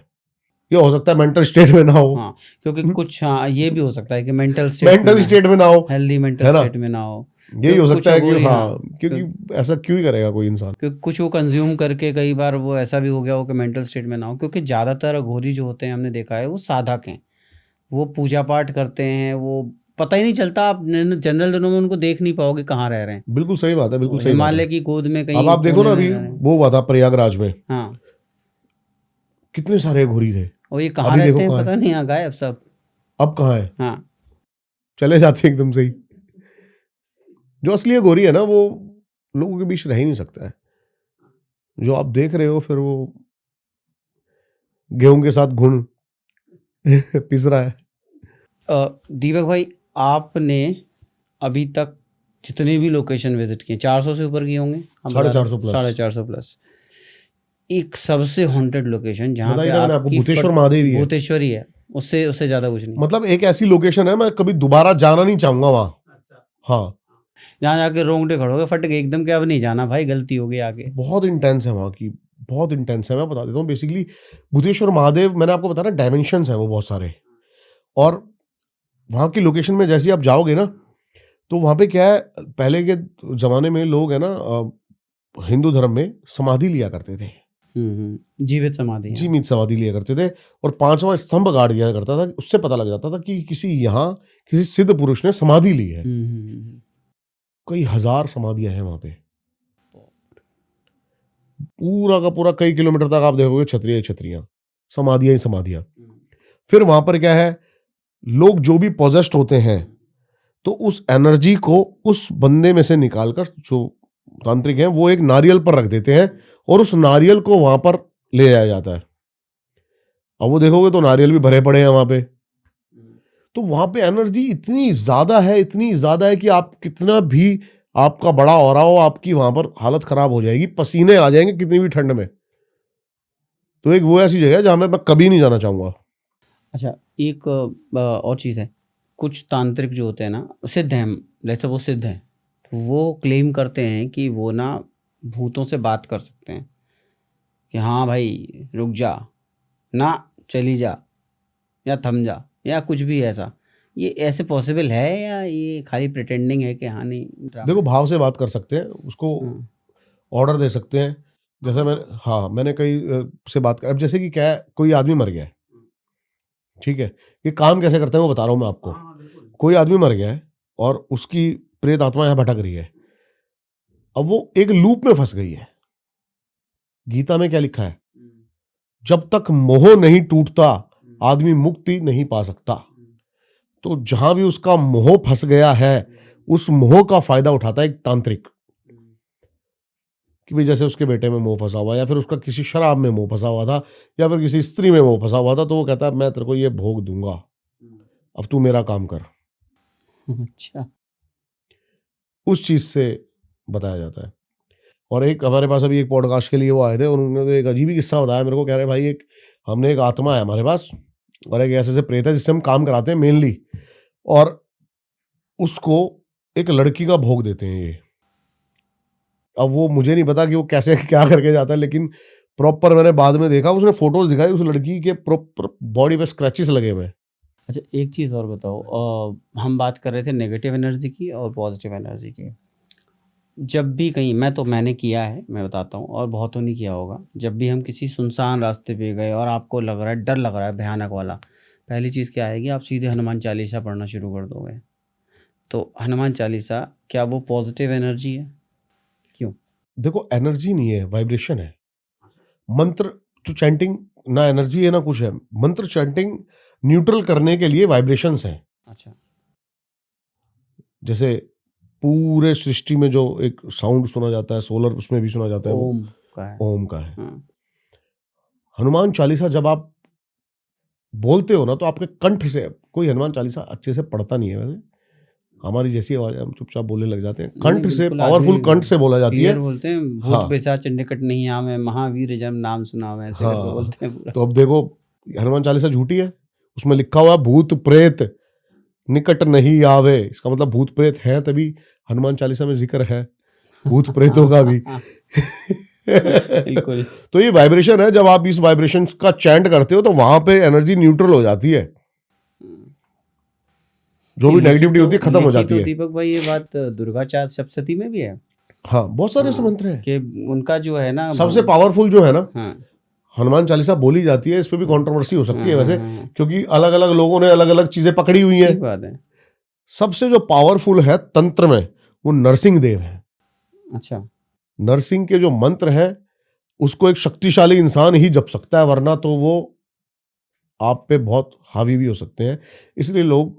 ये हो सकता है मेंटल स्टेट में ना हो। हाँ, क्योंकि कुछ, हाँ ये भी हो सकता है कि मेंटल स्टेट में ना हो, हेल्दी मेंटल स्टेट में ना हो। यही हो सकता है कि अघोरी, हाँ, क्योंकि ऐसा क्यों ही करेगा कोई इंसान। क्योंकि कुछ वो कंज्यूम करके कई बार वो ऐसा भी हो गया हो कि मेंटल स्टेट में ना हो। क्योंकि ज़्यादातर अघोरी जो होते हैं, हमने देखा है, वो साधक हैं, वो पूजा पाठ करते हैं, वो पता ही नहीं चलता, आप जनरल दिनों में उनको देख नहीं पाओगे कहाँ रह रहे हैं। बिल्कुल सही बात है, बिल्कुल सही बात हिमालय है। की गोद में कहीं अब आप देखो ना, कोने में अभी रह रहे हैं। वो हुआ था प्रयागराज में, हाँ, कितने सारे अघोरी थे। और ये कहाँ अभी रहते देखो हैं कहाँ पता है, नहीं, आ गायब सब। अब कहाँ है, हाँ, चले जाते हैं एकदम से ही। जो असली अघोरी है ना, वो लोगों के बीच रह ही नहीं सकता है। जो आप देख रहे हो, फिर वो गेहूं के साथ घुन पिस रहा है। दीपक भाई, आपने अभी तक जितने भी लोकेशन विजिट किए, 400 से ऊपर किए होंगे? 450 प्लस। 450 प्लस। एक सबसे हॉन्टेड लोकेशन जहाँ पे बताइए ना मैंने आपको, आपकी भूतेश्वर महादेव ही है। भूतेश्वर ही है, उससे उससे ज़्यादा कुछ नहीं। मतलब एक ऐसी लोकेशन है, मैं कभी दोबारा जाना नहीं चाहूंगा वहां। हाँ, जहाँ जाके रोंगटे खड़ोगे फट गए एकदम, के अब नहीं जाना भाई, गलती हो गई आगे। बहुत इंटेंस है वहाँ की, बहुत इंटेंस है। मैं बता देता हूँ, बेसिकली भूतेश्वर महादेव, मैंने आपको बताया ना, डायमेंशंस हैं वो बहुत सारे। और वहाँ की लोकेशन में जैसे आप जाओगे ना, तो वहाँ पे क्या है, पहले के ज़माने में लोग है ना, हिंदू धर्म में समाधि लिया करते थे। जीवित समाधि, हाँ। जीवित समाधि लिया करते थे और 5वां स्तंभ गाड़ दिया करता था। उससे पता लग जाता था कि किसी सिद्ध पुरुष ने समाधि ली है। कई हजार समाधियां हैं वहां पे, पूरा का पूरा कई किलोमीटर तक आप देखोगे छतरियां समाधियां ही समाधियां। फिर वहां पर क्या है, लोग जो भी पॉजेस्ड होते हैं तो उस एनर्जी को उस बंदे में से निकालकर, जो तांत्रिक हैं, वो एक नारियल पर रख देते हैं और उस नारियल को वहां पर ले जाया जाता है। अब वो देखोगे तो नारियल भी भरे पड़े हैं वहां पे। तो वहां पे एनर्जी इतनी ज्यादा है कि आप कितना भी आपका बड़ा ऑरा हो, आपकी वहां पर हालत खराब हो जाएगी, पसीने आ जाएंगे कितनी भी ठंड में। तो एक वो ऐसी जगह है जहां मैं कभी नहीं जाना चाहूंगा। अच्छा, एक और चीज़ है, कुछ तांत्रिक जो होते हैं ना, सिद्ध हैं, जैसे वो सिद्ध हैं, वो क्लेम करते हैं कि वो ना भूतों से बात कर सकते हैं कि हाँ भाई रुक जा, ना चली जा, या थम जा, या कुछ भी ऐसा। ये ऐसे पॉसिबल है या ये खाली प्रिटेंडिंग है कि हाँ नहीं देखो, भाव से बात कर सकते हैं, उसको ऑर्डर दे सकते हैं। जैसे मैंने कई से बात कर, अब जैसे कि क्या है, कोई आदमी मर गया है, ठीक है, ये काम कैसे करते हैं वो बता रहा हूं मैं आपको। कोई आदमी मर गया है और उसकी प्रेत आत्मा यहां भटक रही है। अब वो एक लूप में फंस गई है। गीता में क्या लिखा है, जब तक मोह नहीं टूटता आदमी मुक्ति नहीं पा सकता। तो जहां भी उसका मोह फंस गया है, उस मोह का फायदा उठाता है एक तांत्रिक, कि भाई जैसे उसके बेटे में मोह फंसा हुआ, या फिर उसका किसी शराब में मोह फंसा हुआ था, या फिर किसी स्त्री में मोह फंसा हुआ था, तो वो कहता है मैं तेरे को ये भोग दूंगा, अब तू मेरा काम कर। अच्छा, उस चीज से बताया जाता है। और एक हमारे पास अभी एक पॉडकास्ट के लिए वो आए थे, उन्होंने तो एक अजीब ही किस्सा बताया मेरे को। कह रहे भाई, हमने एक आत्मा है हमारे पास और एक ऐसे प्रेत है जिससे हम काम कराते हैं मेनली, और उसको एक लड़की का भोग देते हैं ये। अब वो मुझे नहीं पता कि वो कैसे क्या करके जाता है, लेकिन प्रॉपर मैंने बाद में देखा, उसने फोटोज दिखाई, उस लड़की के प्रॉपर बॉडी पे स्क्रैचेस लगे हुए हैं। अच्छा एक चीज़ और बताओ, हम बात कर रहे थे नेगेटिव एनर्जी की और पॉजिटिव एनर्जी की। जब भी कहीं, मैंने किया है, मैं बताता हूँ, और बहुतों ने किया होगा, जब भी हम किसी सुनसान रास्ते पे गए और आपको लग रहा है, डर लग रहा है भयानक वाला, पहली चीज़ क्या आएगी, आप सीधे हनुमान चालीसा पढ़ना शुरू कर दोगे। तो हनुमान चालीसा क्या वो पॉजिटिव एनर्जी है? क्यों? देखो, एनर्जी नहीं है, वाइब्रेशन है। मंत्र जो चैंटिंग, ना एनर्जी है ना कुछ है। मंत्र चैंटिंग न्यूट्रल करने के लिए वाइब्रेशंस हैं। अच्छा, जैसे पूरे सृष्टि में जो एक साउंड सुना जाता है, सोलर उसमें भी सुना जाता है, वो ओम का है। ओम का है। हाँ, हनुमान चालीसा जब आप बोलते हो ना, तो आपके कंठ से, कोई हनुमान चालीसा अच्छे से पढ़ता नहीं है वैसे, हमारी जैसी आवाज है, हम चुपचाप बोलने लग जाते हैं। कंठ से, बिल्कुल पावरफुल आदमी कंठ से बोला जाती है। क्लियर बोलते हैं, भूत हाँ पिशाच निकट नहीं आवे, महावीर जब नाम सुनावे, ऐसे करके हाँ। बोलते हैं पूरा। तो अब देखो, हनुमान चालीसा झूठी है, उसमें लिखा हुआ भूत प्रेत निकट नहीं आवे, इसका मतलब भूत प्रेत है, तभी हनुमान चालीसा में जिक्र है भूत प्रेतों का भी। बिल्कुल। तो ये वाइब्रेशन है, जब आप इस वाइब्रेशन का चैंट करते हो तो वहां पे एनर्जी न्यूट्रल हो जाती है, जो भी नेगेटिविटी होती है खत्म हो जाती है। दीपक भाई ये बात दुर्गा सप्तशती में भी है। हाँ, बहुत सारे ऐसे मंत्र हैं। कि उनका जो है ना, सबसे पावरफुल जो है ना, हाँ, हनुमान चालीसा बोली जाती है। इस पे भी कंट्रोवर्सी हो सकती है वैसे, हाँ, क्योंकि अलग अलग लोगों ने अलग अलग चीजें पकड़ी हुई हैं। ठीक बात है। सबसे जो पावरफुल है तंत्र में, वो नरसिंह देव है। अच्छा, नरसिंह के जो मंत्र है, उसको एक शक्तिशाली इंसान ही जप सकता है, वरना तो वो आप पे बहुत हावी भी हो सकते हैं। इसलिए लोग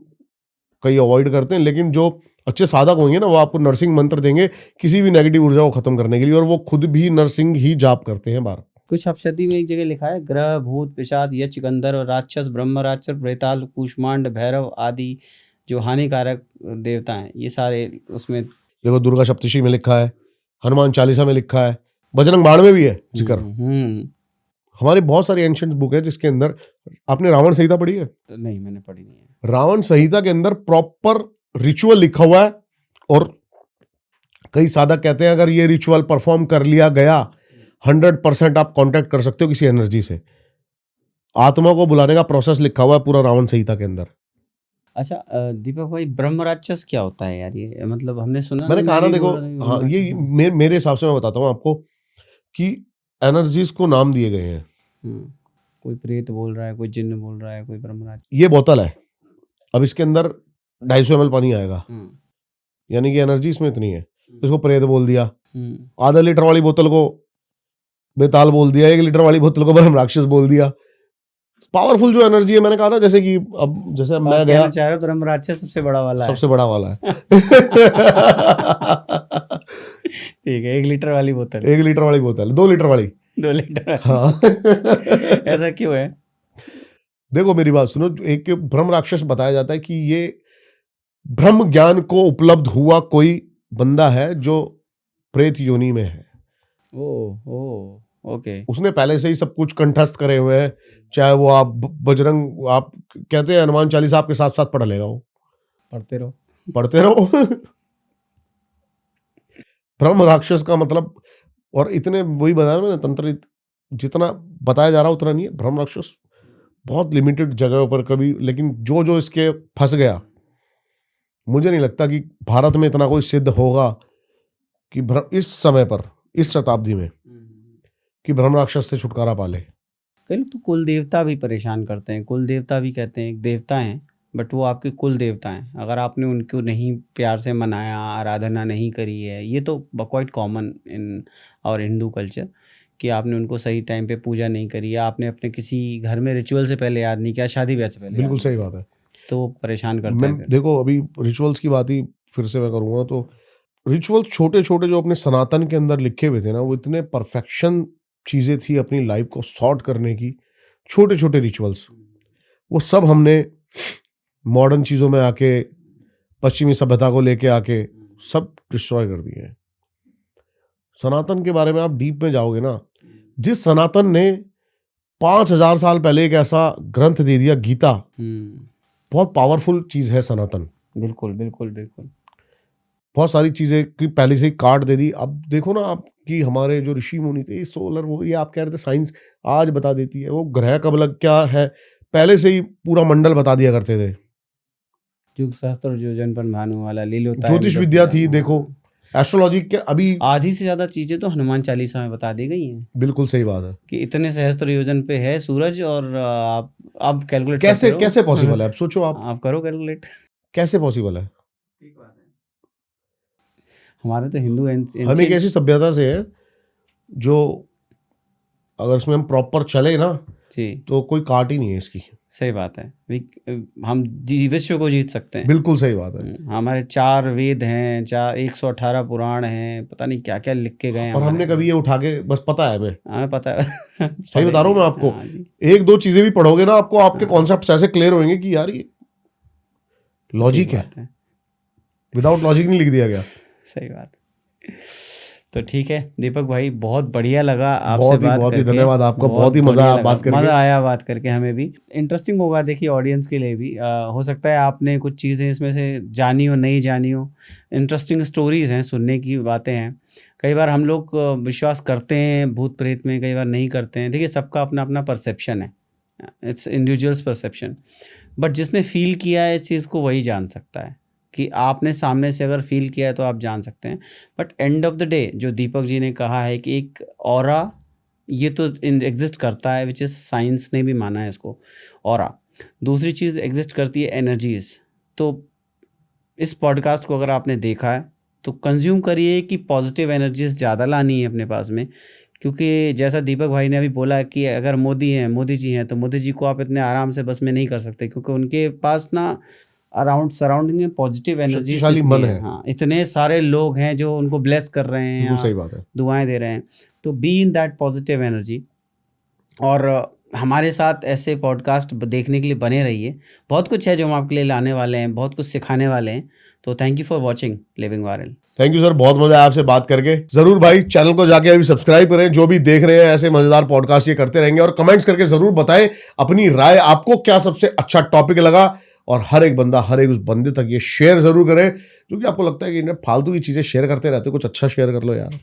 कई अवॉइड करते हैं, लेकिन जो अच्छे साधक होंगे ना, वो आपको नरसिंह मंत्र देंगे किसी भी नेगेटिव ऊर्जा को खत्म करने के लिए, और वो खुद भी नरसिंह ही जाप करते हैं बार। कुछ सप्तशती में एक जगह लिखा है, ग्रह भूत पिशाच यक्ष गंधर्व और राक्षस ब्रह्म राक्षस प्रेताल कूष्मांड भैरव आदि जो हानिकारक देवता हैं, ये सारे उसमें। देखो, दुर्गा सप्तशती में लिखा है, हनुमान चालीसा में लिखा है, बजरंग बाण में भी है जिक्र। हमारी बहुत सारी एंशिएंट बुक है जिसके अंदर, आपने रावण संहिता पढ़ी है? नहीं, मैंने पढ़ी नहीं है। रावण संहिता के अंदर प्रॉपर रिचुअल लिखा हुआ है, और कई साधक कहते हैं अगर ये रिचुअल परफॉर्म कर लिया गया, 100% आप कांटेक्ट कर सकते हो किसी एनर्जी से। आत्मा को बुलाने का प्रोसेस लिखा हुआ है पूरा रावण संहिता के अंदर। अच्छा दीपक भाई, ब्रह्म राक्षस क्या होता है यार? ये मतलब हमने सुना, मैंने कहा ना, देखो, हाँ, ब्रह्म ये राक्षस। मेरे हिसाब से मैं बताता हूँ आपको कि एनर्जीज को नाम दिए गए हैं। कोई प्रेत बोल रहा है, कोई जिन्न बोल रहा है, कोई ब्रह्मराज। ये बोतल है, अब इसके अंदर 250 ml पानी आएगा, यानी कि एनर्जी इसमें इतनी है। इसको प्रेत बोल दिया, आधा लीटर वाली बोतल को बेताल बोल दिया, 1 लीटर वाली बोतल को ब्रह्म राक्षस बोल दिया। पावरफुल जो एनर्जी है, मैंने कहा ना, जैसे कि अब जैसे मैं गया, चाह रहा ब्रह्म राक्षस सबसे बड़ा वाला है, सबसे बड़ा वाला है। ठीक है, 1 लीटर वाली बोतल, 1 लीटर वाली बोतल, 2 लीटर वाली, 2 लीटर। हाँ। ऐसा क्यों है? देखो मेरी बात सुनो, एक ब्रह्म राक्षस बताया जाता है कि ये ब्रह्म ज्ञान को उपलब्ध हुआ कोई बंदा है जो प्रेत योनि में है। ओके। उसने पहले से ही सब कुछ कंठस्थ करे हुए हैं, चाहे वो आप बजरंग, आप कहते हैं हनुमान चालीसा आपके साथ साथ पढ़ लेगा, वो पढ़ते रहो। ब्रह्म राक्षस का मतलब, और इतने वही बताया मैंने, तंत्र जितना बताया जा रहा उतना नहीं है। ब्रह्म राक्षस बहुत लिमिटेड जगह पर कभी, लेकिन जो जो इसके फंस गया, मुझे नहीं लगता कि भारत में इतना कोई सिद्ध होगा कि इस समय पर, इस शताब्दी में, कि ब्रह्म राक्षस से छुटकारा पा ले। कई लोग तो कुल देवता भी परेशान करते हैं। कुल देवता भी कहते हैं एक देवता हैं, बट वो आपके कुल देवता हैं। अगर आपने उनको नहीं प्यार से मनाया, आराधना नहीं करी है, ये तो क्वाइट कॉमन इन और हिंदू कल्चर, कि आपने उनको सही टाइम पे पूजा नहीं करी, या आपने अपने किसी घर में रिचुअल से पहले याद नहीं किया, शादी ब्याह से पहले। बिल्कुल सही बात है, तो वो परेशान करते हैं। देखो अभी रिचुअल्स की बात ही फिर से मैं करूँगा, तो रिचुअल छोटे छोटे जो अपने सनातन के अंदर लिखे हुए थे ना, वो इतने परफेक्शन चीज़ें थी अपनी लाइफ को सॉर्ट करने की, छोटे छोटे रिचुअल्स, वो सब हमने मॉडर्न चीज़ों में आके, पश्चिमी सभ्यता को लेके आके सब डिस्ट्रॉय कर दिए हैं। सनातन के बारे में आप डीप में जाओगे ना, जिस सनातन ने 5000 साल पहले एक ऐसा ग्रंथ दे दिया, गीता, बहुत पावरफुल चीज़ है सनातन। बिल्कुल बिल्कुल बिल्कुल। बहुत सारी चीज़ें की पहले से ही काट दे दी। अब देखो ना आप कि हमारे जो ऋषि मुनि थे, सोलर, वो ये आप कह रहे थे साइंस आज बता देती है, वो ग्रह कब लग क्या है पहले से ही पूरा मंडल बता दिया करते थे। युग शास्त्र योजन पर भानु वाला लीलोता, ज्योतिष विद्या थी, देखो एस्ट्रोलॉजी के अभी आधी से ज्यादा चीजें तो हनुमान चालीसा में बता दी गई हैं। बिल्कुल सही बात है कि इतने सहस्त्र योजन पे है सूरज, और आप कैलकुलेट कैसे पॉसिबल है? अब सोचो, आप करो कैलकुलेट, कैसे पॉसिबल है? हमारे तो हिंदू हम एक ऐसी सभ्यता से है जो अगर इसमें हम प्रॉपर चले ना जी, तो कोई काट ही नहीं है इसकी। सही बात है, हम विश्व को जीत सकते हैं। बिल्कुल सही बात है। हमारे 4 वेद हैं, 118 पुराण हैं, पता नहीं क्या क्या लिख के गए हैं, और हमने कभी ये उठा के, बस पता है हमें पता है। सही बता रहा हूँ मैं आपको, 1-2 चीजें भी पढ़ोगे ना, आपको आपके कॉन्सेप्ट ऐसे क्लियर होंगे कि यार ये लॉजिक है, विदाउट लॉजिक नहीं लिख दिया गया। सही बात। तो ठीक है दीपक भाई, बहुत बढ़िया लगा आपसे बात बहुत करके। ही धन्यवाद आपका, बहुत ही मजा आया बात करके। मजा आया बात करके, हमें भी इंटरेस्टिंग होगा, देखिए ऑडियंस के लिए भी। हो सकता है आपने कुछ चीज़ें इसमें से जानी हो, नहीं जानी हो। इंटरेस्टिंग स्टोरीज हैं, सुनने की बातें हैं। कई बार हम लोग विश्वास करते हैं भूत प्रेत में, कई बार नहीं करते हैं। देखिए सबका अपना अपना परसेप्शन है, इट्स इंडिविजुअल्स परसेप्शन, बट जिसने फील किया है इस चीज़ को वही जान सकता है। कि आपने सामने से अगर फील किया है तो आप जान सकते हैं, but end of the day जो दीपक जी ने कहा है कि एक ऑरा, ये तो एग्जिस्ट करता है, विच इज़ साइंस ने भी माना है इसको, ऑरा। दूसरी चीज़ एग्जिस्ट करती है एनर्जीज। तो इस पॉडकास्ट को अगर आपने देखा है तो कंज्यूम करिए कि पॉजिटिव एनर्जीज ज़्यादा लानी है अपने पास में, क्योंकि जैसा दीपक भाई ने अभी बोला कि अगर मोदी जी हैं तो मोदी जी को आप इतने आराम से बस में नहीं कर सकते, क्योंकि उनके पास ना सराउंडिंग में पॉजिटिव एनर्जी मन है। हाँ, इतने सारे लोग हैं जो उनको ब्लेस कर रहे हैं, सही बात है, दुआएं दे रहे हैं। तो be in that positive energy, और हमारे साथ ऐसे पॉडकास्ट देखने के लिए बने रहिए। बहुत कुछ है जो हम आपके लिए लाने वाले हैं, बहुत कुछ सिखाने वाले हैं। तो thank you for watching living viral. Thank you sir, बहुत मजा आया आपसे बात करके। जरूर भाई चैनल को जाके अभी सब्सक्राइब करें। जो भी देख रहे हैं ऐसे मजेदार पॉडकास्ट ये करते रहेंगे, और कमेंट्स करके जरूर बताएं अपनी राय, आपको क्या सबसे अच्छा टॉपिक लगा। और हर एक बंदा, हर एक उस बंदे तक ये शेयर जरूर करे, क्योंकि आपको लगता है कि फालतू की चीजें शेयर करते रहते हो, कुछ अच्छा शेयर कर लो यार।